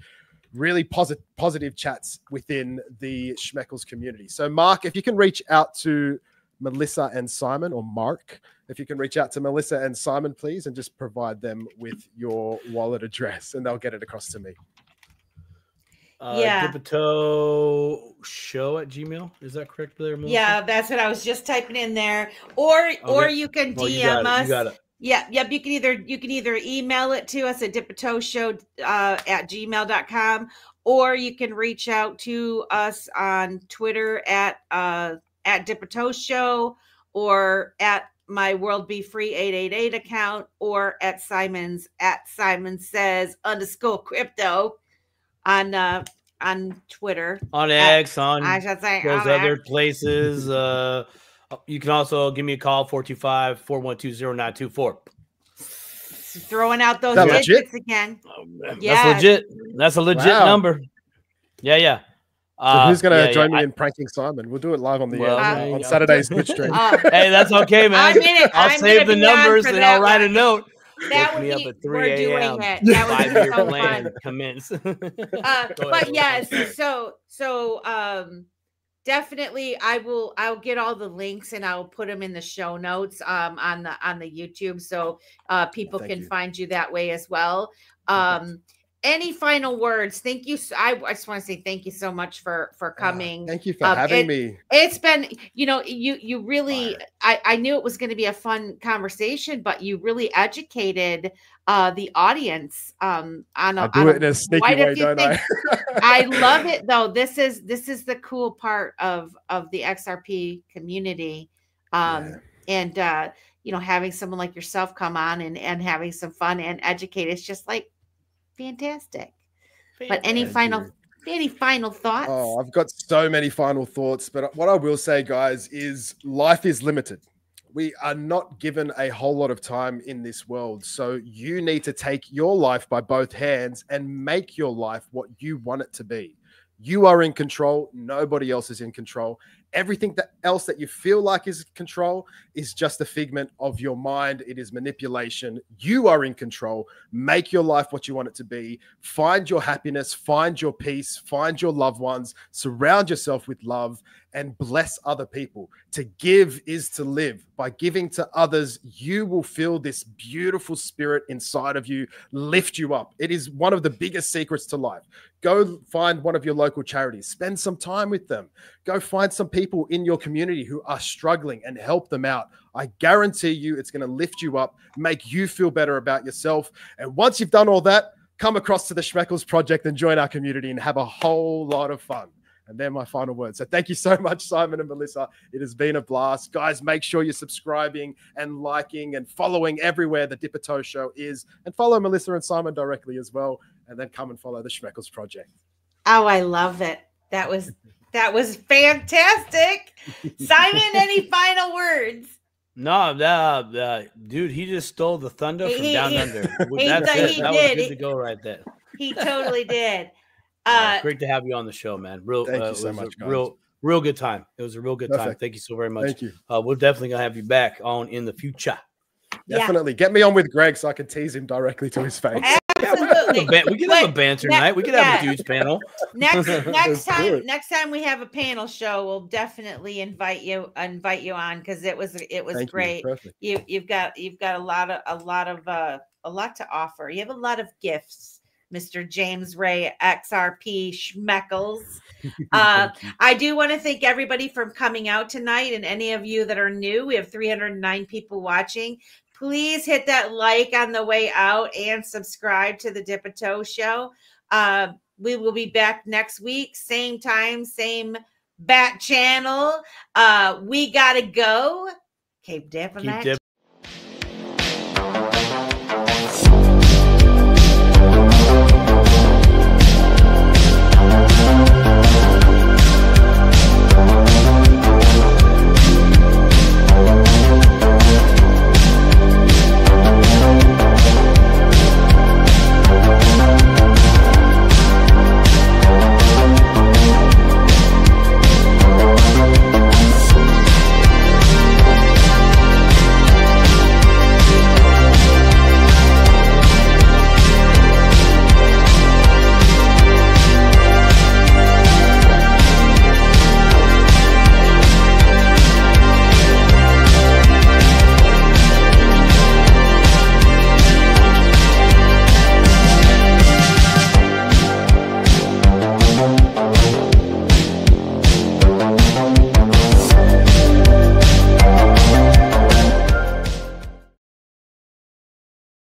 really positive chats within the Schmeckles community. So Mark, if you can reach out to Melissa and Simon, or Mark, if you can reach out to Melissa and Simon, please, and just provide them with your wallet address and they'll get it across to me. Dipper show at Gmail. Is that correct there, Melissa? Yeah, that's what I was just typing in there. Or you can DM us. You got it. Yeah, yep. You can either email it to us at dippertoeshow at gmail.com, or you can reach out to us on Twitter at Dipper Toe Show, or at my World Be Free 888 account, or at Simon says _crypto on Twitter, on X, on I should say those on other X. places. You can also give me a call, 425-412-0924. Throwing out those Is that digits again. That's legit. That's a legit number. Yeah. So who's going to join me in pranking Simon? We'll do it live on the on Saturday's Twitch stream. Hey, that's okay, man. I'll save the numbers and I'll write a note. That would me be, up at 3 we're doing a.m. it. That would be 5-year so plan fun. commence. But yes, so definitely I'll get all the links and I'll put them in the show notes on the YouTube, so people can find you that way as well. Any final words? Thank you. I just want to say thank you so much for coming. Thank you for having me. It's been, you really, I knew it was going to be a fun conversation, but you really educated the audience on I do it in a sneaky way, don't I? I love it though. This is the cool part of the XRP community. And having someone like yourself come on and having some fun and educate, it's just like fantastic. But any final thoughts? Oh, I've got so many final thoughts, but what I will say, guys, is life is limited. We are not given a whole lot of time in this world. So you need to take your life by both hands and make your life what you want it to be. You are in control. Nobody else is in control. Everything else that you feel like is control is just a figment of your mind. It is manipulation. You are in control. Make your life what you want it to be. Find your happiness, find your peace, find your loved ones, surround yourself with love, and bless other people. To give is to live. By giving to others, you will feel this beautiful spirit inside of you lift you up. It is one of the biggest secrets to life. Go find one of your local charities. Spend some time with them. Go find some people in your community who are struggling and help them out. I guarantee you it's going to lift you up, make you feel better about yourself. And once you've done all that, come across to the Schmeckles Project and join our community and have a whole lot of fun. And they're my final words. So thank you so much, Simon and Melissa. It has been a blast. Guys, make sure you're subscribing and liking and following everywhere the Dipper Toe Show is. And follow Melissa and Simon directly as well. And then come and follow the Schmeckles Project. Oh, I love it. That was fantastic. Simon, any final words? No, dude, he just stole the thunder from down under. That was good to go right there. He totally did. Great to have you on the show, man. Thank you so much, guys. Real good time. It was a real good time. Thank you so very much. Thank you. We're definitely gonna have you back on in the future. Definitely. Get me on with Greg so I can tease him directly to his face. Absolutely. We can have a banter night. We can have a dudes panel. Next time we have a panel show, we'll definitely invite you on, because it was great. You've got a lot to offer. You have a lot of gifts, Mr. James Ray XRP Schmeckles. I do want to thank everybody for coming out tonight, and any of you that are new. We have 309 people watching. Please hit that like on the way out and subscribe to the Dipper Toe Show. We will be back next week, same time, same bat channel. We gotta go. Keep dipping that.